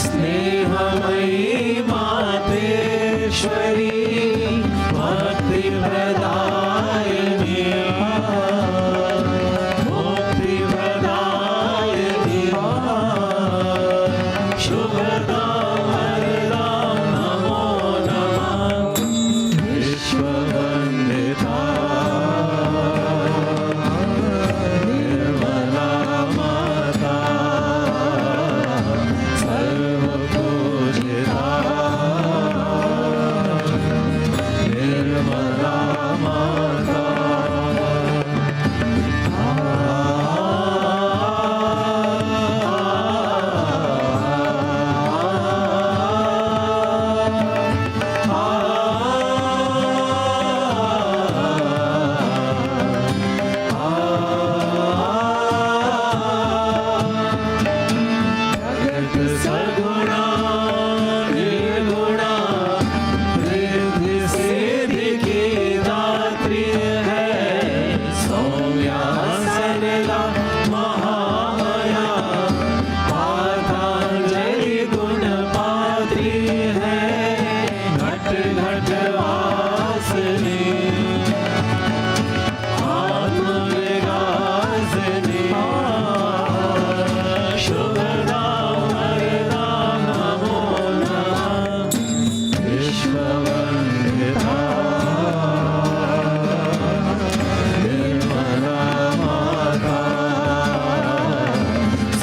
स्नेहमयी मातेश्वरी भक्ति प्रदायिनी मुक्ति प्रदायिनी शुभदा वरदा नमो नमः विश्ववन्दिता निर्मला माता सर्वपूजिता निर्मला माता जगत सगुणा निर्गुणा रिद्धि सिद्धि की दात्री है सौम्या सरला महामाया पातांजलि गुण पात्री है घट घट वासनी आत्मविलासिनी शुभदा वरदा नमो नमः विश्ववन्दिता निर्मला माता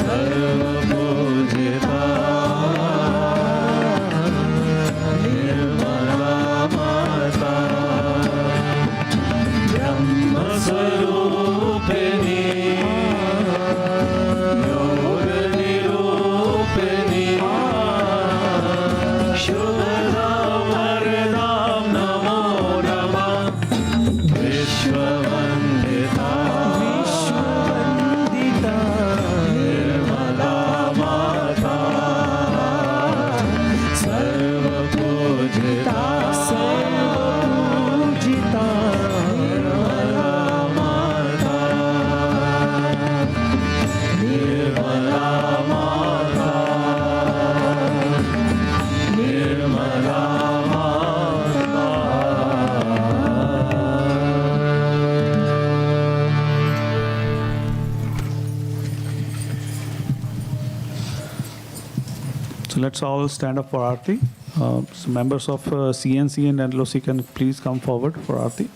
सर्वपूजिता निर्मला माता ब्रह्मस्वरूपिणी योगनिरूपिणी शुभदा वरदा नमो नमः विश्ववन्दिता निर्मला माता सर्वपूजिता निर्मला माता निर्मला माता निर्मला माता So let's all stand up for Aarti. So members of CNC and LOC can please come forward for Aarti.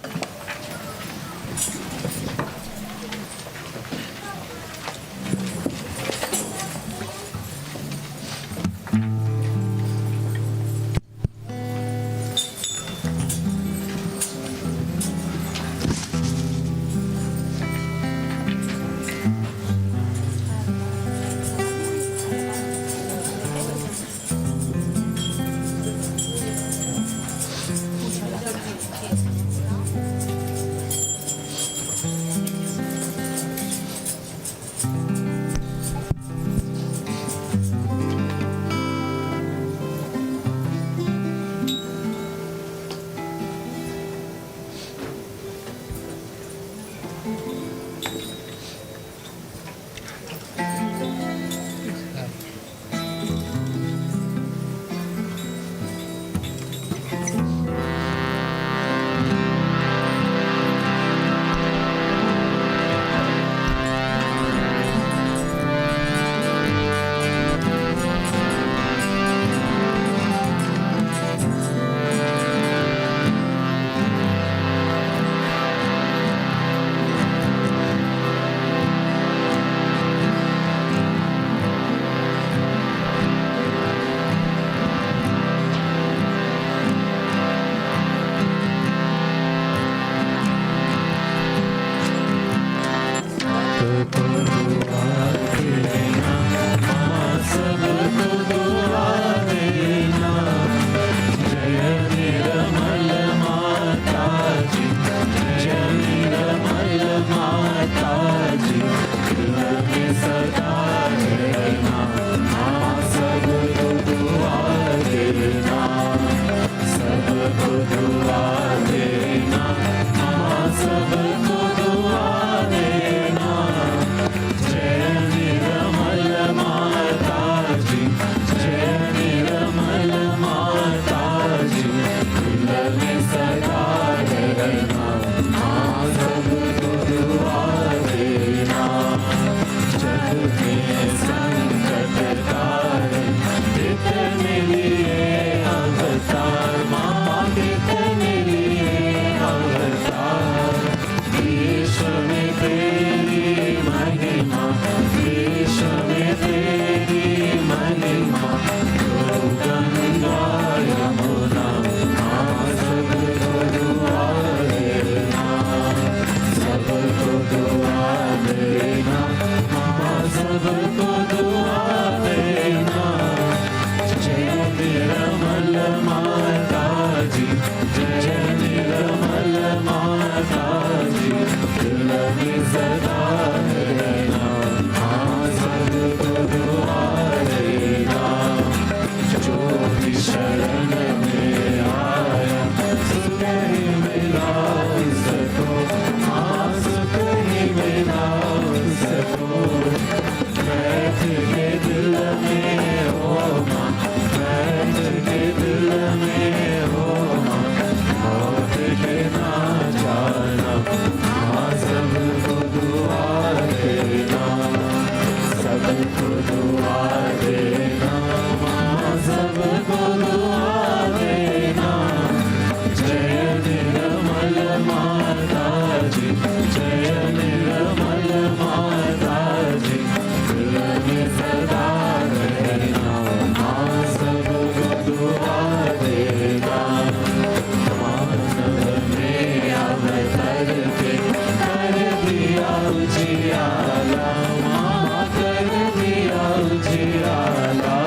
सबको दुआ देना फूल बैठ के दिल में हो माँ, बैठ के दिल में हो माँ, लौट के ना जाना माँ, सबको दुआ देना, सबको दुआ देना माँ, सबको दुआ देना। जय निर्मल माता जी, जय निर्मल माता जी, दिल में सदा रहना माँ, सबको दुआ देना। मानव में अवतर के कर दिया उजियाला माँ, कर दिया उजियाला।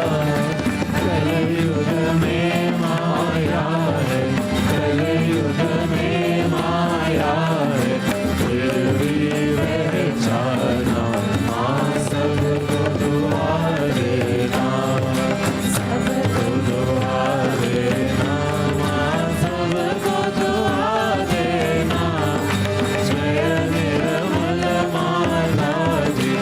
कलयुग में माया है, कलयुग में माया है, फिर भी पहचाना माँ, सबको दुआ देना, सबको दुआ देना माँ, सबको दुआ देना। जय निर्मल माता जी,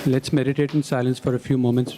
Let's meditate in silence for a few moments.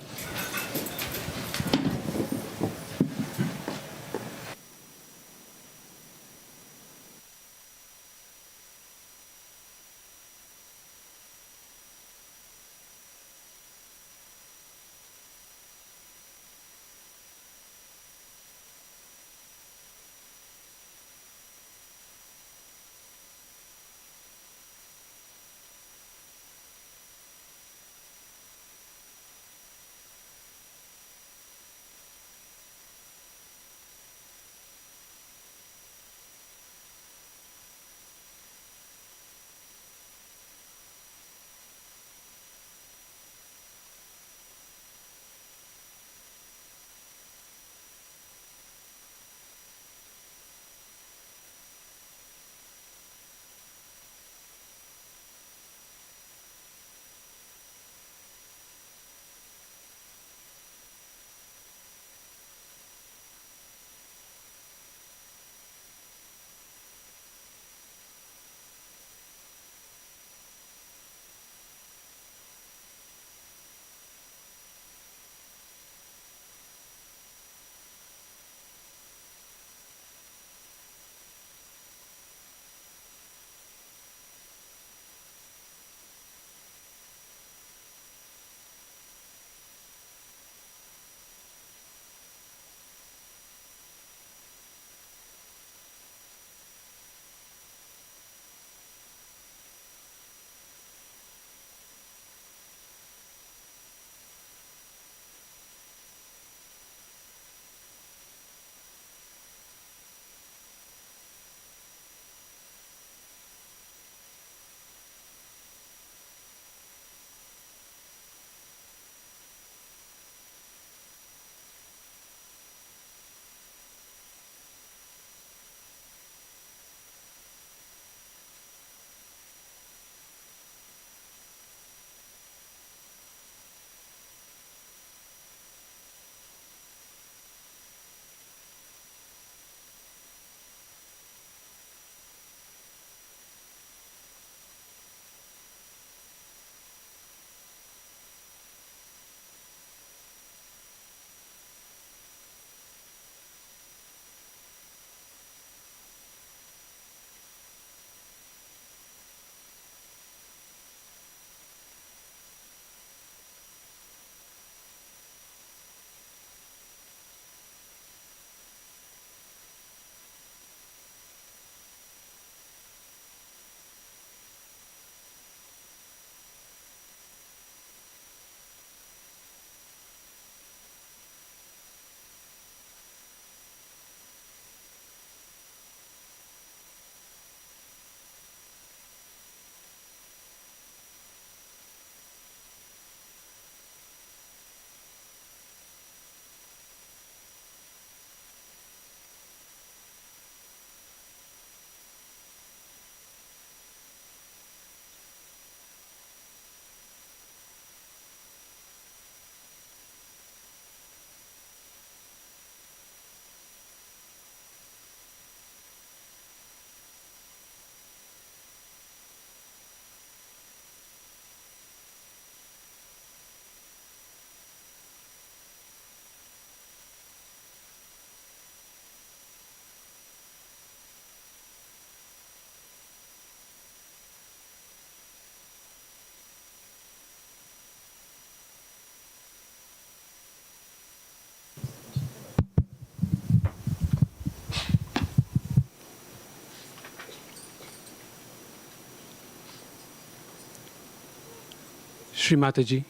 Shree Mataji.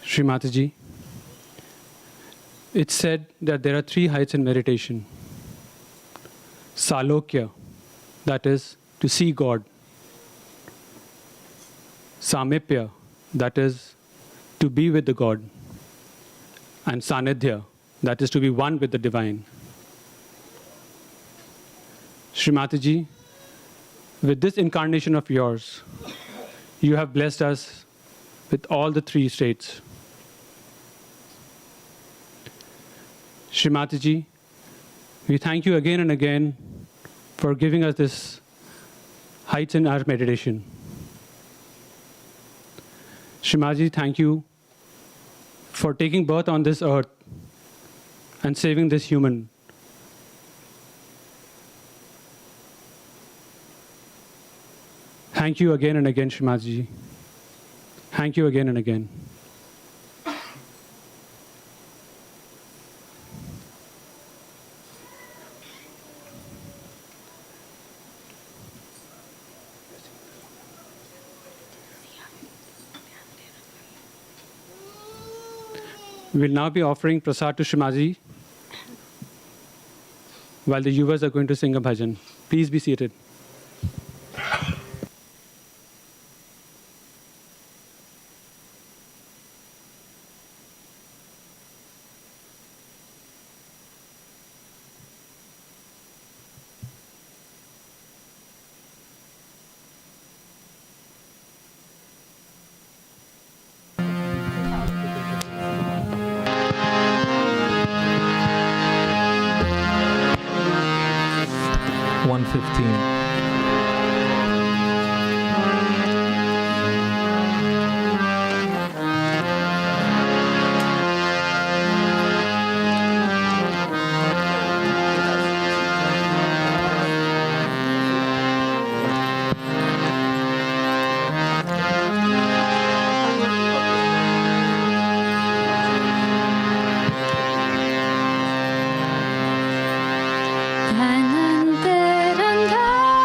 Shree Mataji. It's said that there are 3 heights in meditation. Salokya, that is to see God. Samipya, that is to be with the God. And Sanidhya, that is to be one with the divine. Shree Mataji, with this incarnation of yours, you have blessed us with all the 3 states. Shree Mataji, we thank you again and again for giving us this heights in our meditation. Shree Mataji, thank you for taking birth on this earth and saving this human. Thank you again and again, Shree Mataji. Thank you again and again. We'll now be offering prasad to Shree Mataji while the Yuvas are going to sing a bhajan. Please be seated. अनंत रंगा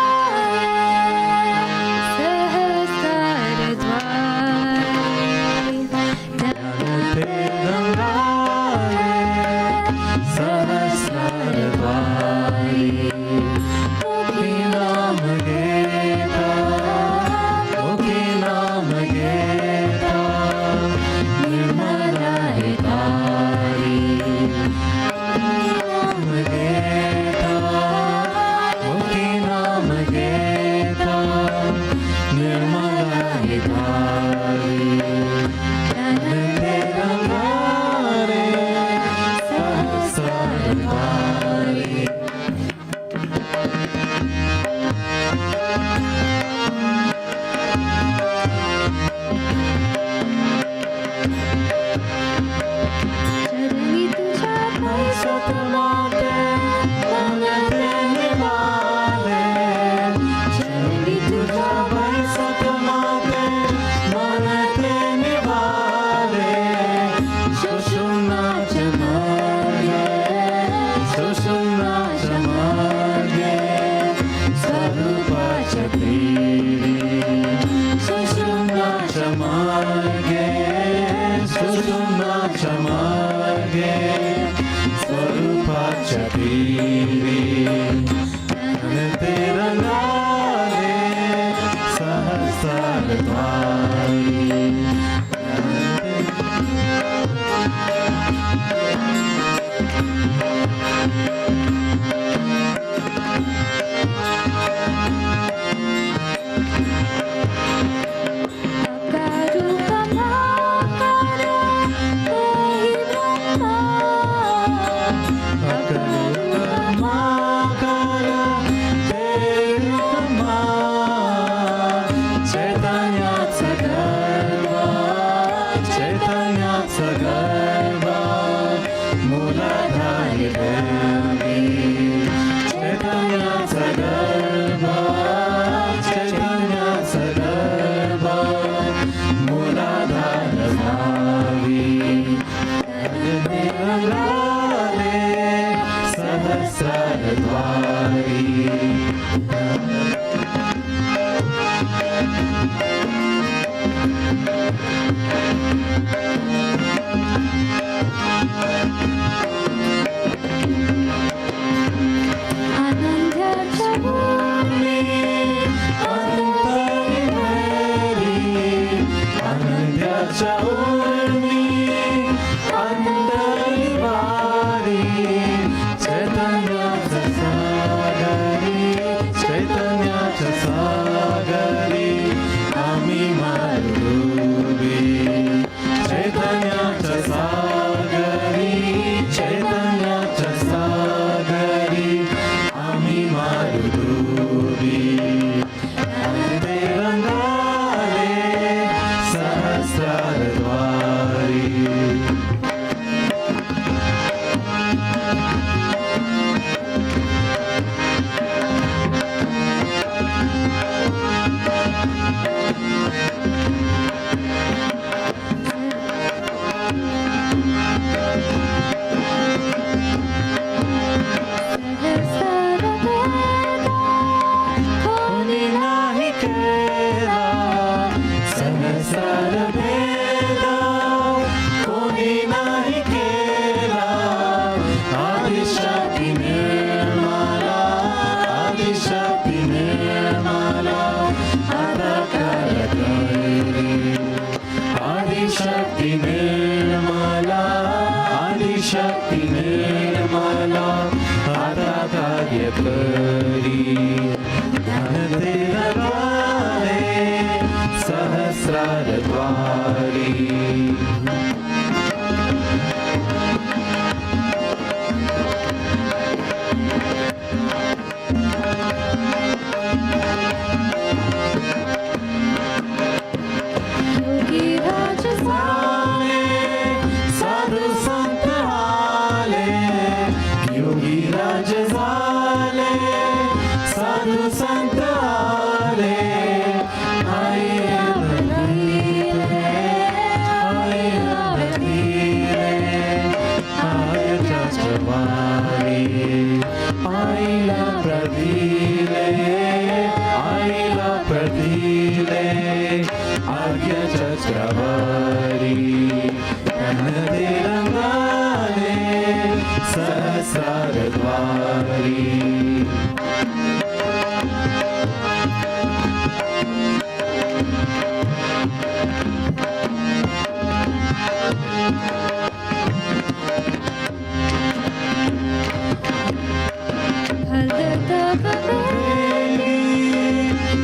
प्रेमाच्या उर्मी अंतरी वारी चैतन्याच्या सागरी आम्ही मारुबी चैतन्याच्या सागरी आम्ही मारुबी ते रंगाले सहस्रारद्वारी कोणी नाही केला सहस्रार भेद कोणी नाही केला आदिशक्ती निर्मला आता कार्य करी आदिशक्ती निर्मला आता कार्य करी ध्यान ते रंगाले सहस्रारद्वारी योगी राज आले साधू संत आले योगी राज झाले साधू संत आले आई आईला प्रदिले आर्य चक्रवारी ते रंगाले सहस्रारद्वारी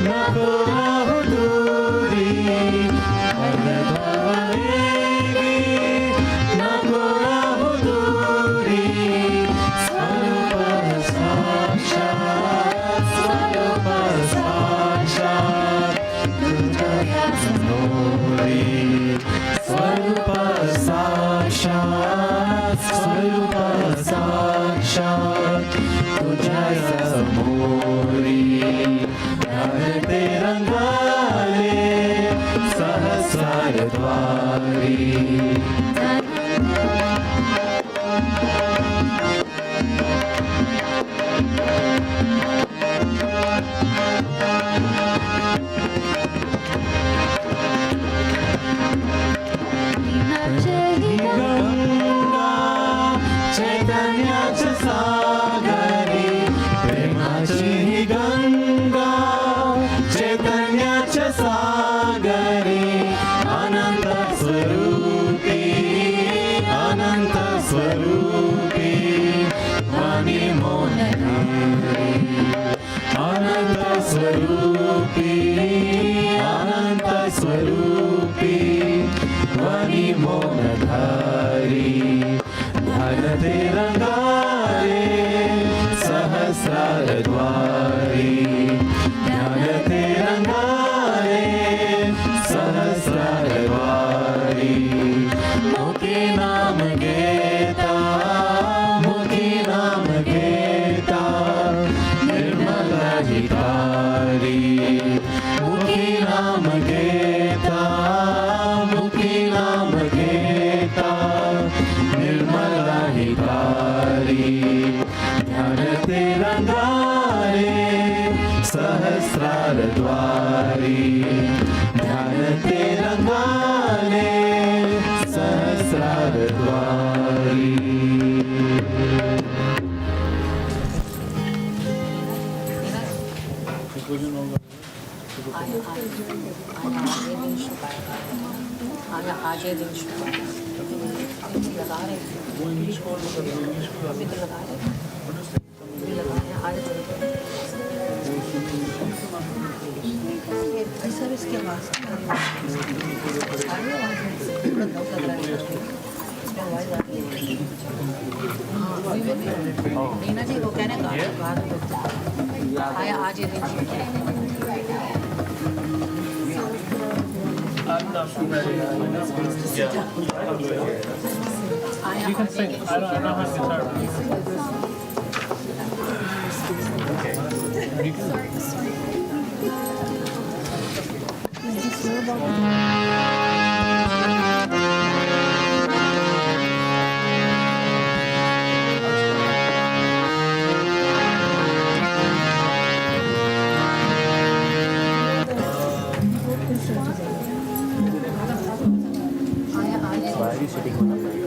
नको राहू दूरी नको राहू दूरी स्वरूप साक्षात तुझ्या समोरी स्वरूप साक्षात तुझ्या समोरी ते रंगाले सहस्रारद्वारी गंगा चैतन्याच्या सागरी प्रेमाची ही गंगा चैतन्याच्या सागरी अनंत स्वरूपी वाणी मोन अनंत स्वरूपी वाणी मोनधारी ध्यान ते रंगाले सहस्रारद्वारी ध्यान ते रंगाले सहस्रारद्वारी मुखी नाम घेता निर्मला हितारी मुखी नाम घेता निर्मला हितारी ध्यान ते रंगाले सहस्रारद्वारी ध्यान ते रंगाले सहस्रारद्वारी आया आज ये दिन शुभ आया लगा रहे हैं इंग्लिश को अभी तो लगा रहे हैं अभी लगा रहे हैं आज ऐसा भी इसके आवाज़ थोड़ा डाउट लग रहा है इसमें आवाज़ आ रही है हाँ वही नीना जी वो कहने का आया आज ये दिन शुभ You can sing. I don't have guitar. Okay. You can. Why are you sitting on the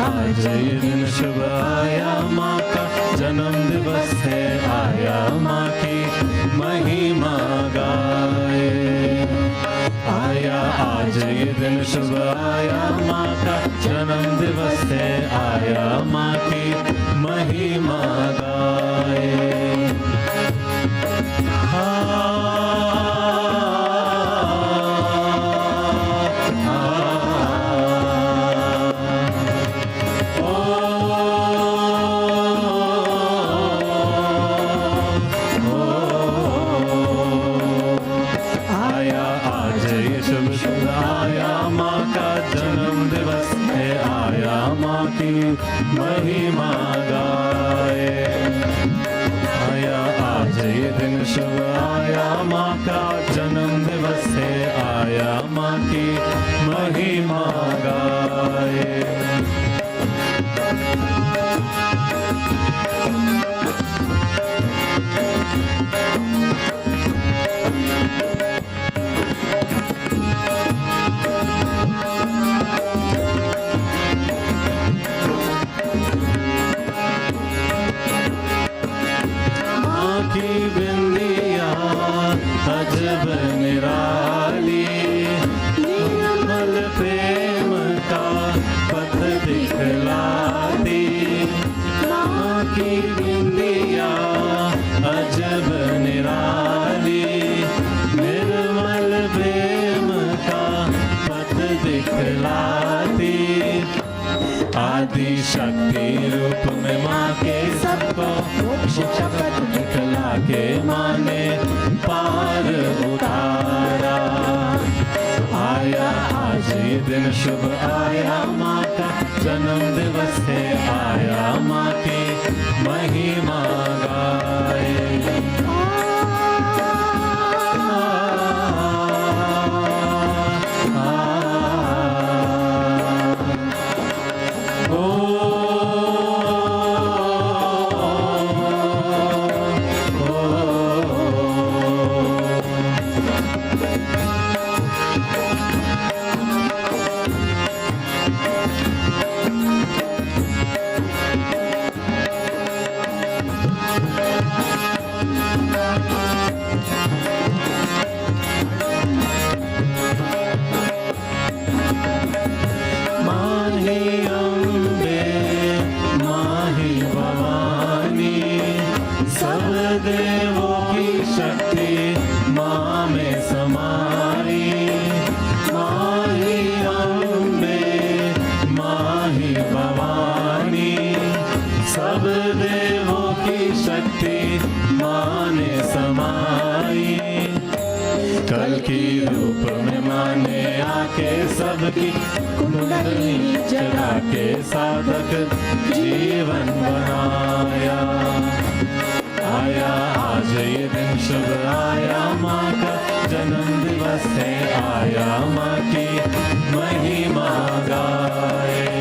आज ये दिन शुभ आया माँ का जन्म दिवस है आया माँ की महिमा गाए आया आज ये दिन शुभ आया माँ का जन्म दिवस है आया माँ की महिमा गाए महिमा गाए आया आज ये दिन शुभ आया माँ का जन्म दिवस है आया माँ की महिमा गाए अजब निराली निर्मल प्रेम का पथ दिखलाती माँ की बिंदिया अजब निराली निर्मल प्रेम का पथ दिखलाती आदि शक्ति रूप में माँ के सबको शपथ दिखला के माँ ने पार उतारा आया आज ये दिन शुभ आया माँ का जन्म दिवस है आया माँ की महिमा गाए सबकी कुंडली जगा के साधक जीवन बनाया। आया आज ये दिन शुभ आया, माँ का जन्म दिवस है, आया माँ की महिमा गाए।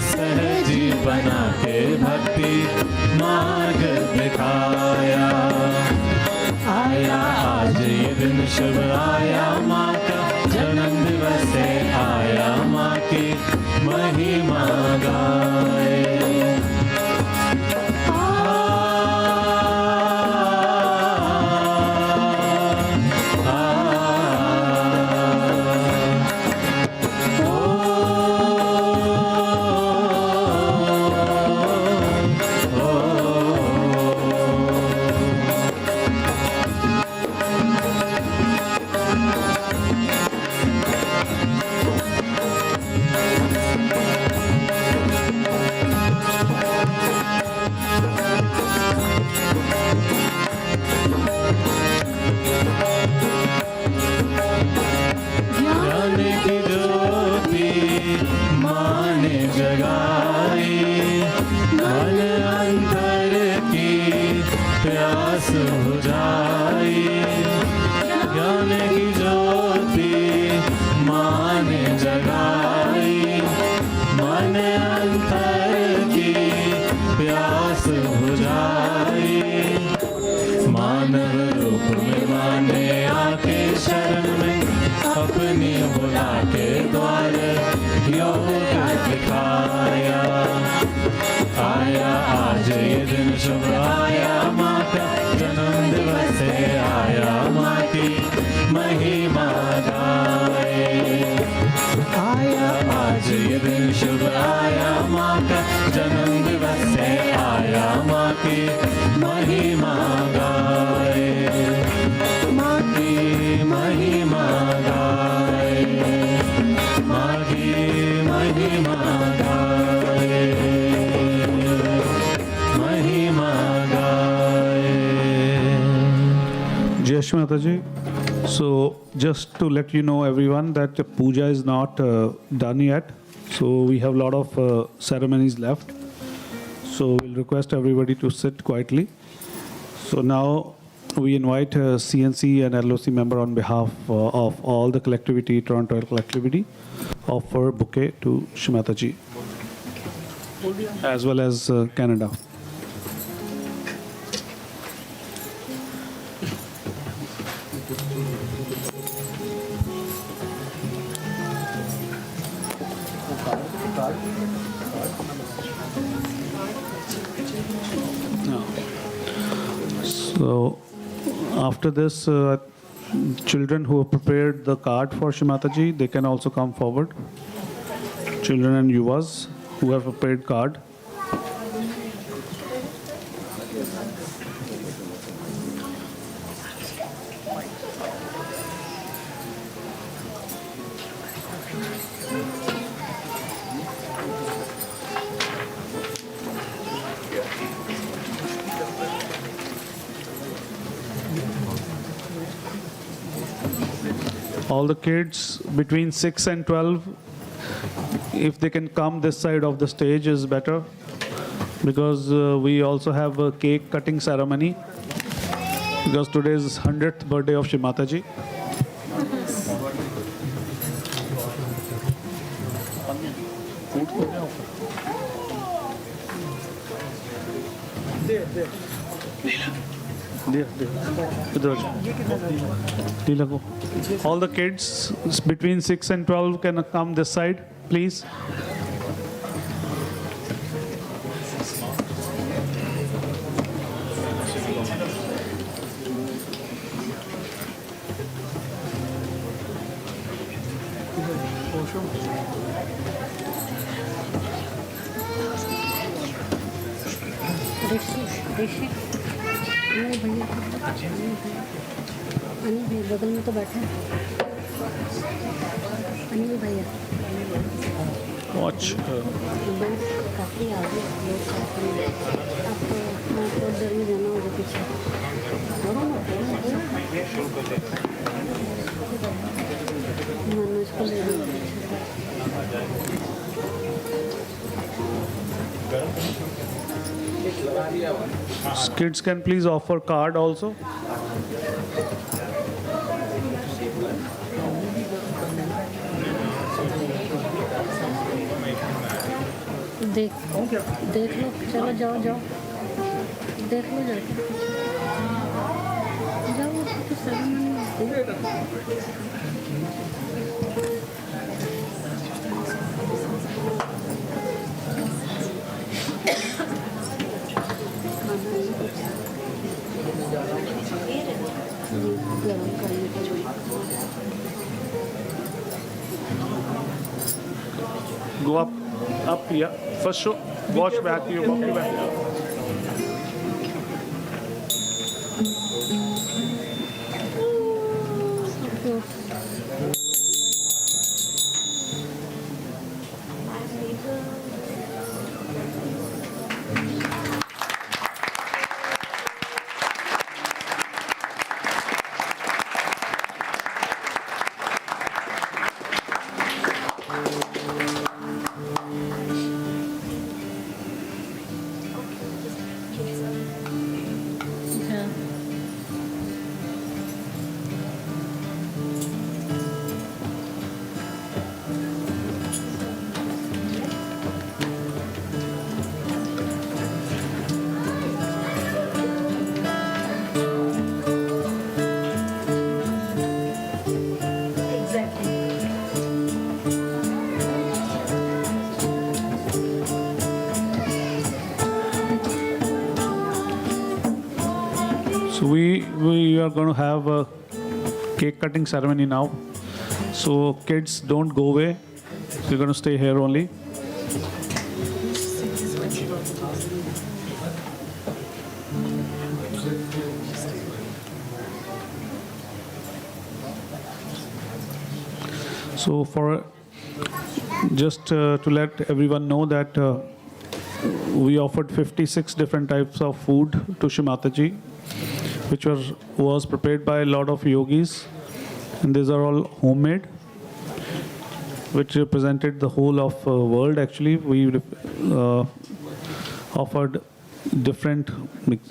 सहजी बना के भक्ति मार्ग दिखाया। आया आज ये दिन शुभ आया, माँ का जन्म दिवस है, आया माँ की महिमा गाए। अपनी बुला के द्वार योग दिखाया। आया आज ये दिन शुभ आया, माँ का जन्म दिवस है, आया माँ की महिमा गाए। आया आज ये दिन शुभ आया, माँ का जन्म दिवस है, आया माँ की महिमा गाए। माँ की महिमा गाए, माँ की महिमा गाए, महिमा गाए। Jai Shri Mataji. So just to let you know everyone that the puja is not done yet. So we have a lot of ceremonies left. So we'll request everybody to sit quietly. So now we invite CNC and LOC member on behalf of all the collectivity, Toronto collectivity, offer bouquet to Shree Mataji as well as Canada. So after this, children who have prepared the card for Shree Mataji, they can also come forward. Children and yuvas who have prepared card. All the kids between 6 and 12, if they can come this side of the stage is better, because we also have a cake cutting ceremony. because today is 100th birthday of Shree Mataji. All the kids between 6 and 12 can come this side, please. Anil भाई बगल में तो बैठे हैं अनिल भैया Watch. काफ़ी आगे लोग काफ़ी आपको उधर में जाना होगा पीछे मनोज को ले Kids can please offer card also. देख लो चलो जाओ जाओ देख लो जाके जाओ तो सेरेमनी गरम करने के लिए Go up here. First show. Watch back. You walk back. So we are going to have a cake cutting ceremony now. So kids, don't go away. You're going to stay here only. So for just to let everyone know that we offered 56 different types of food to Shree Mataji, which was prepared by a lot of yogis, and these are all homemade, which represented the whole of world. Actually, we offered different,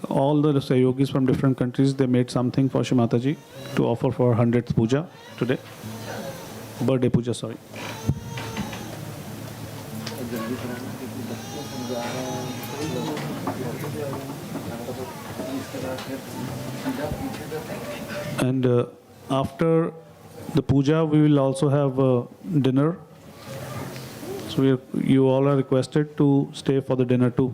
all the yogis from different countries. They made something for Shree Mataji to offer for 100th puja today, birthday puja. Sorry. And after the puja, we will also have dinner. So you all are requested to stay for the dinner too.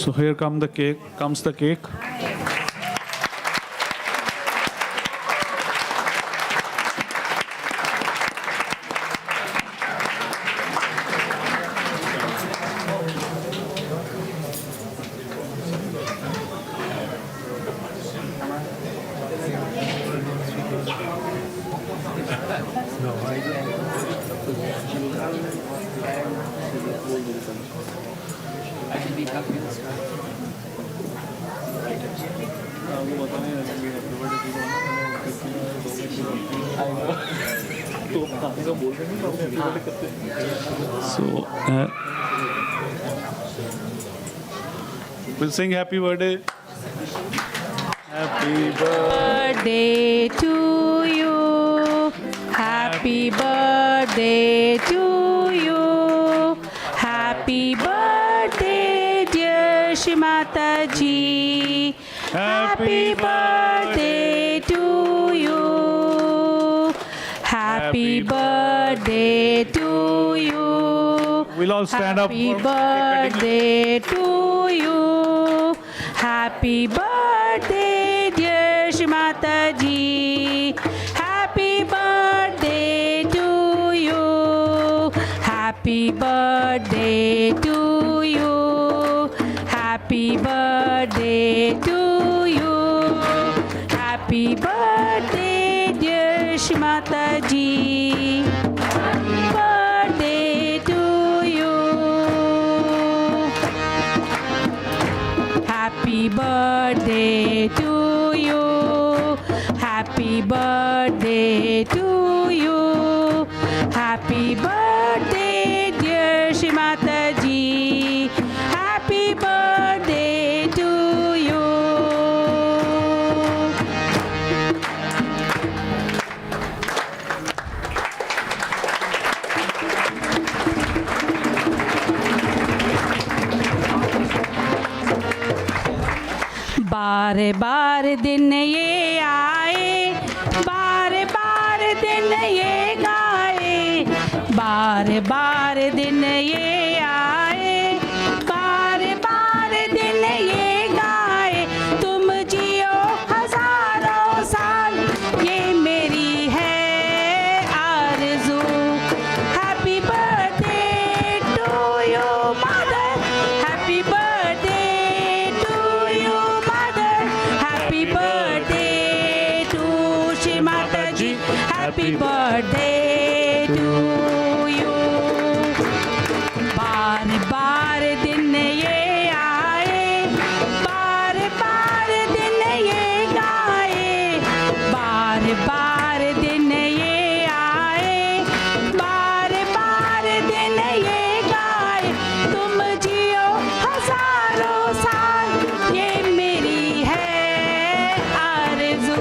So here comes the cake. So we'll sing happy birthday. Happy Birthday to you. Happy birthday to you. Happy birthday, dear Shree Mataji. Happy birthday to you. Happy birthday to you. We'll all stand up. Happy birthday to you. Happy birthday, dear Shree Mataji. Happy birthday to you. Happy birthday to you. Happy birthday to you. Happy birthday, dear Shree Mataji. Happy birthday to you. Happy birthday to you. Happy birthday to you. Happy birthday, dear Shree Mataji. Happy birthday to you. बार बार दिन ये आए, बार बार दिन ये गाए, बार बार दिन ये आए, बार बार दिन ये गाए। तुम जियो हजारों साल, ये मेरी है आरज़ू। Happy birthday to you mother, happy birthday to you mother, happy birthday to Shri Mataji, happy birthday to you. बार बार दिन ये आए, बार बार दिन ये गाए, बार बार दिन ये आए, बार बार दिन ये गाए। तुम जियो हजारों साल, ये मेरी है आरज़ू।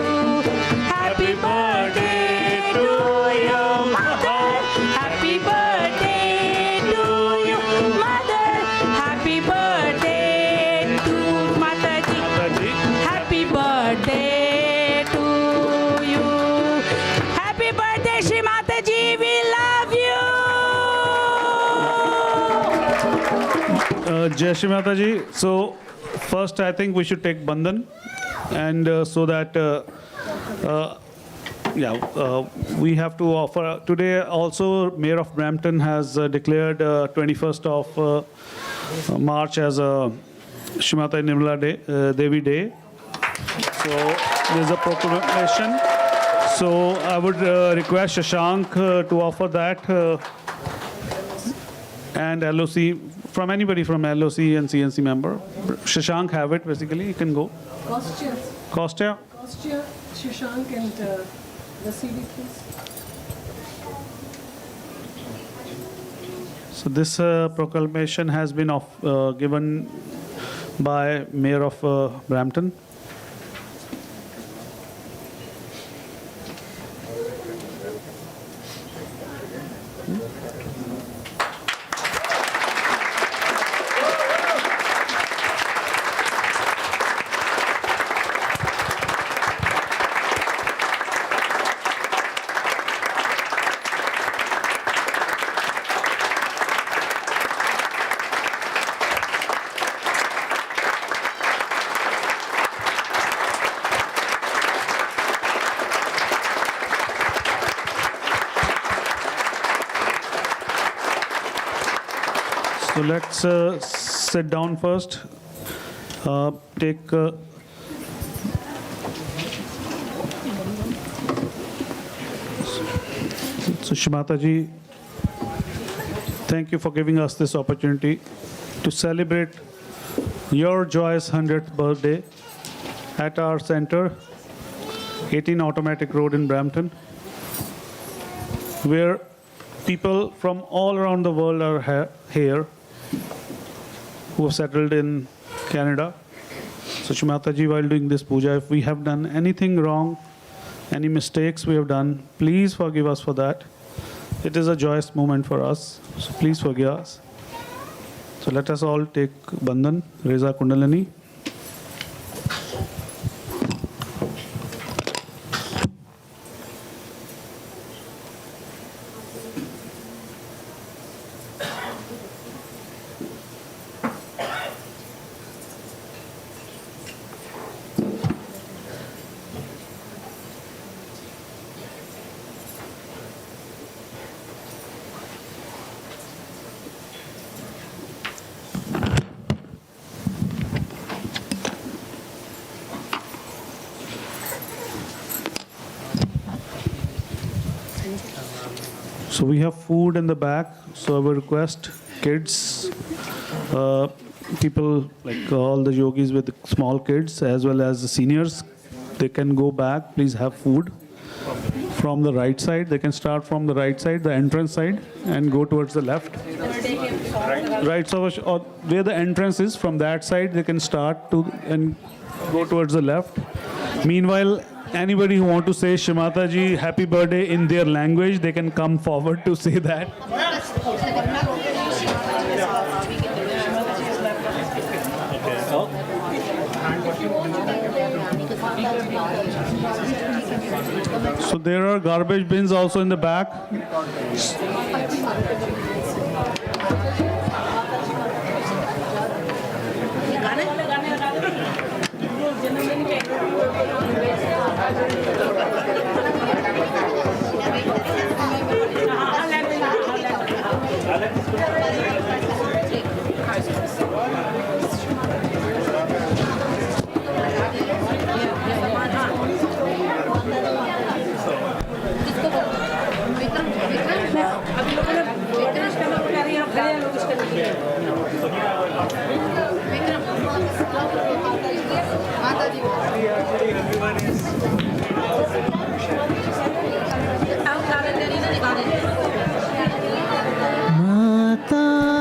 Happy birthday to you mother, happy birthday to you mother, happy birthday to Mataji, happy birthday to you. Happy birthday Shri Mataji, we love you. Jai Shri Mataji. So first I think we should take Bandhan, and so that we have to offer today also. Mayor of Brampton has declared 21st of March as a Shree Mata Nirmala Day, Devi Day. So there's a proclamation. So I would request Shashank to offer that and LOC from anybody from LOC and CNC member. Shashank have it, basically. You can go. Kostya, Kostya? Shashank, and Vasily, please. So this proclamation has been given by Mayor of Brampton. So let's sit down first. Take so Shree Mataji, thank you for giving us this opportunity to celebrate your joyous 100th birthday at our center, 18 Automatic Road in Brampton, where people from all around the world are here who have settled in Canada. So Shree Mataji, while doing this puja, if we have done anything wrong, any mistakes we have done, please forgive us for that. It is a joyous moment for us, so please forgive us. So let us all take Bandhan, Reza Kundalini. So we have food in the back. So I will request kids, people like all the yogis with small kids as well as the seniors, they can go back. Please have food from the right side. They can start from the right side, the entrance side, and go towards the left. Right, so where the entrance is, from that side, they can start to and go towards the left. Meanwhile, anybody who want to say Shree Mataji happy birthday in their language, they can come forward to say that. So there are garbage bins also in the back.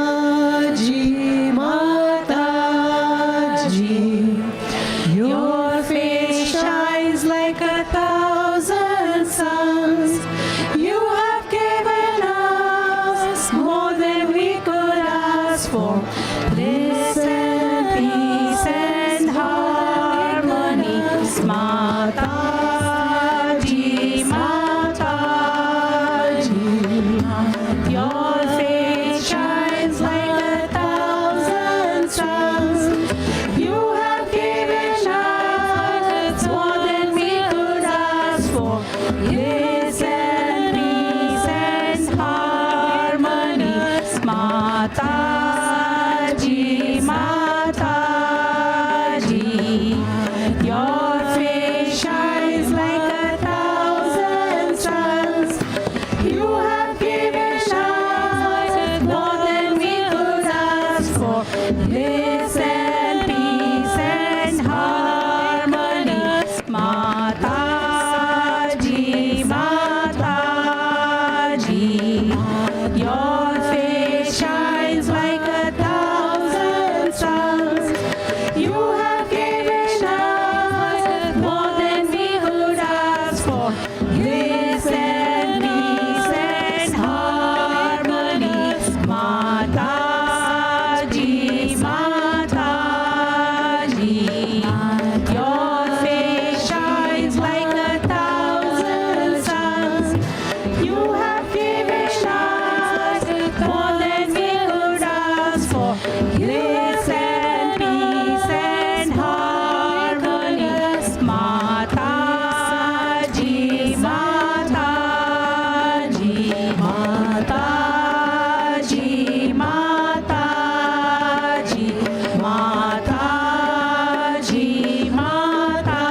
Mataji, Mataji, your face shines like 1,000 suns. You have given us more than we could ask for. Bliss and peace and harmony. Mataji, Mataji, your face shines like 1,000 suns. You have given us more than we could ask for. Bliss and peace and harmony. Mataji, Mataji, your face shines like 1,000 suns. You have given us more than we could ask bliss and peace and harmony. Mataji, Mataji, your face shines like 1,000 suns. You have given us more than we could ask for. Bliss and peace and harmony. Mataji, Mataji, your face shines like 1,000 suns. You have given us more than we could ask for. Bliss and peace and harmony. Mataji, Mataji, Mataji, Mataji, Mataji, Mataji.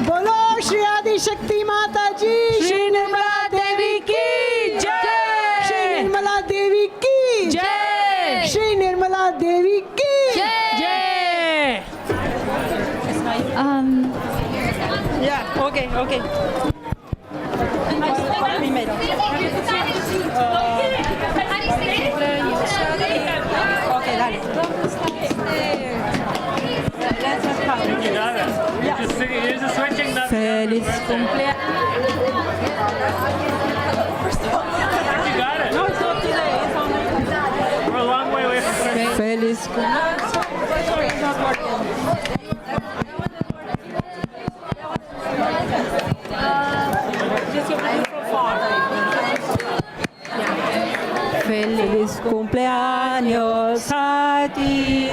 बोलो श्री आदि शक्ति माता जी, श्री निर्मला देवी की जय। श्री निर्मला देवी की जय। श्री निर्मला देवी की जय। Yeah, okay. Okay, dale. You got it. You're just switching that. Feliz cumpleaños. You got it. No, it's not today. It's on We're a long way away from switching. Feliz cumpleaños. Feliz cumpleaños a ti,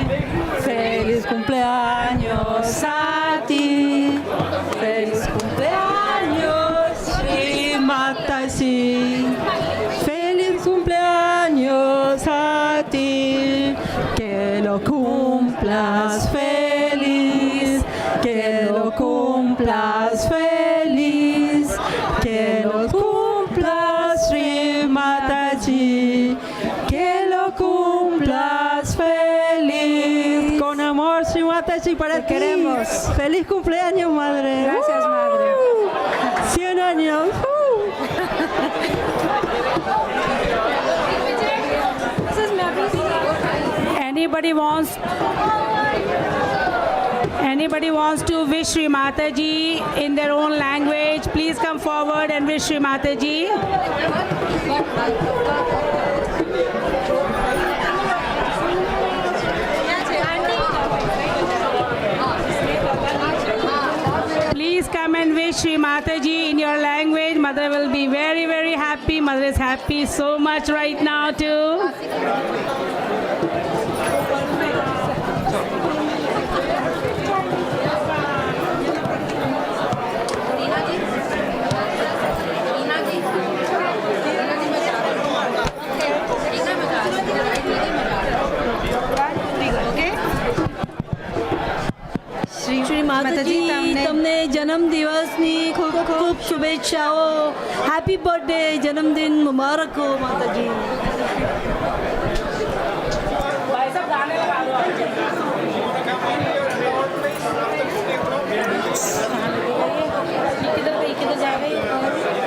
feliz cumpleaños a ti, feliz cumpleaños Shree Mataji, feliz cumpleaños a ti, que lo cumplas feliz, que lo cumplas feliz, que lo cumplas Shree Mataji, que lo cumplas feliz. Con amor, Shree Mataji, para ti. Queremos. Feliz cumpleaños, madre. Gracias, madre. 100 años. Anybody wants to wish Shree Mataji in their own language, please come forward and wish Shree Mataji. Please come and wish Shree Mataji in your language. Mother will be very, very happy. Mother is happy so much right now too. Shri માતાજી તમને જન્મદિવસની ખૂબ ખૂબ શુભેચ્છાઓ. Happy birthday, જન્મદિન મુબારક હો માતાજી. किधर जाएगा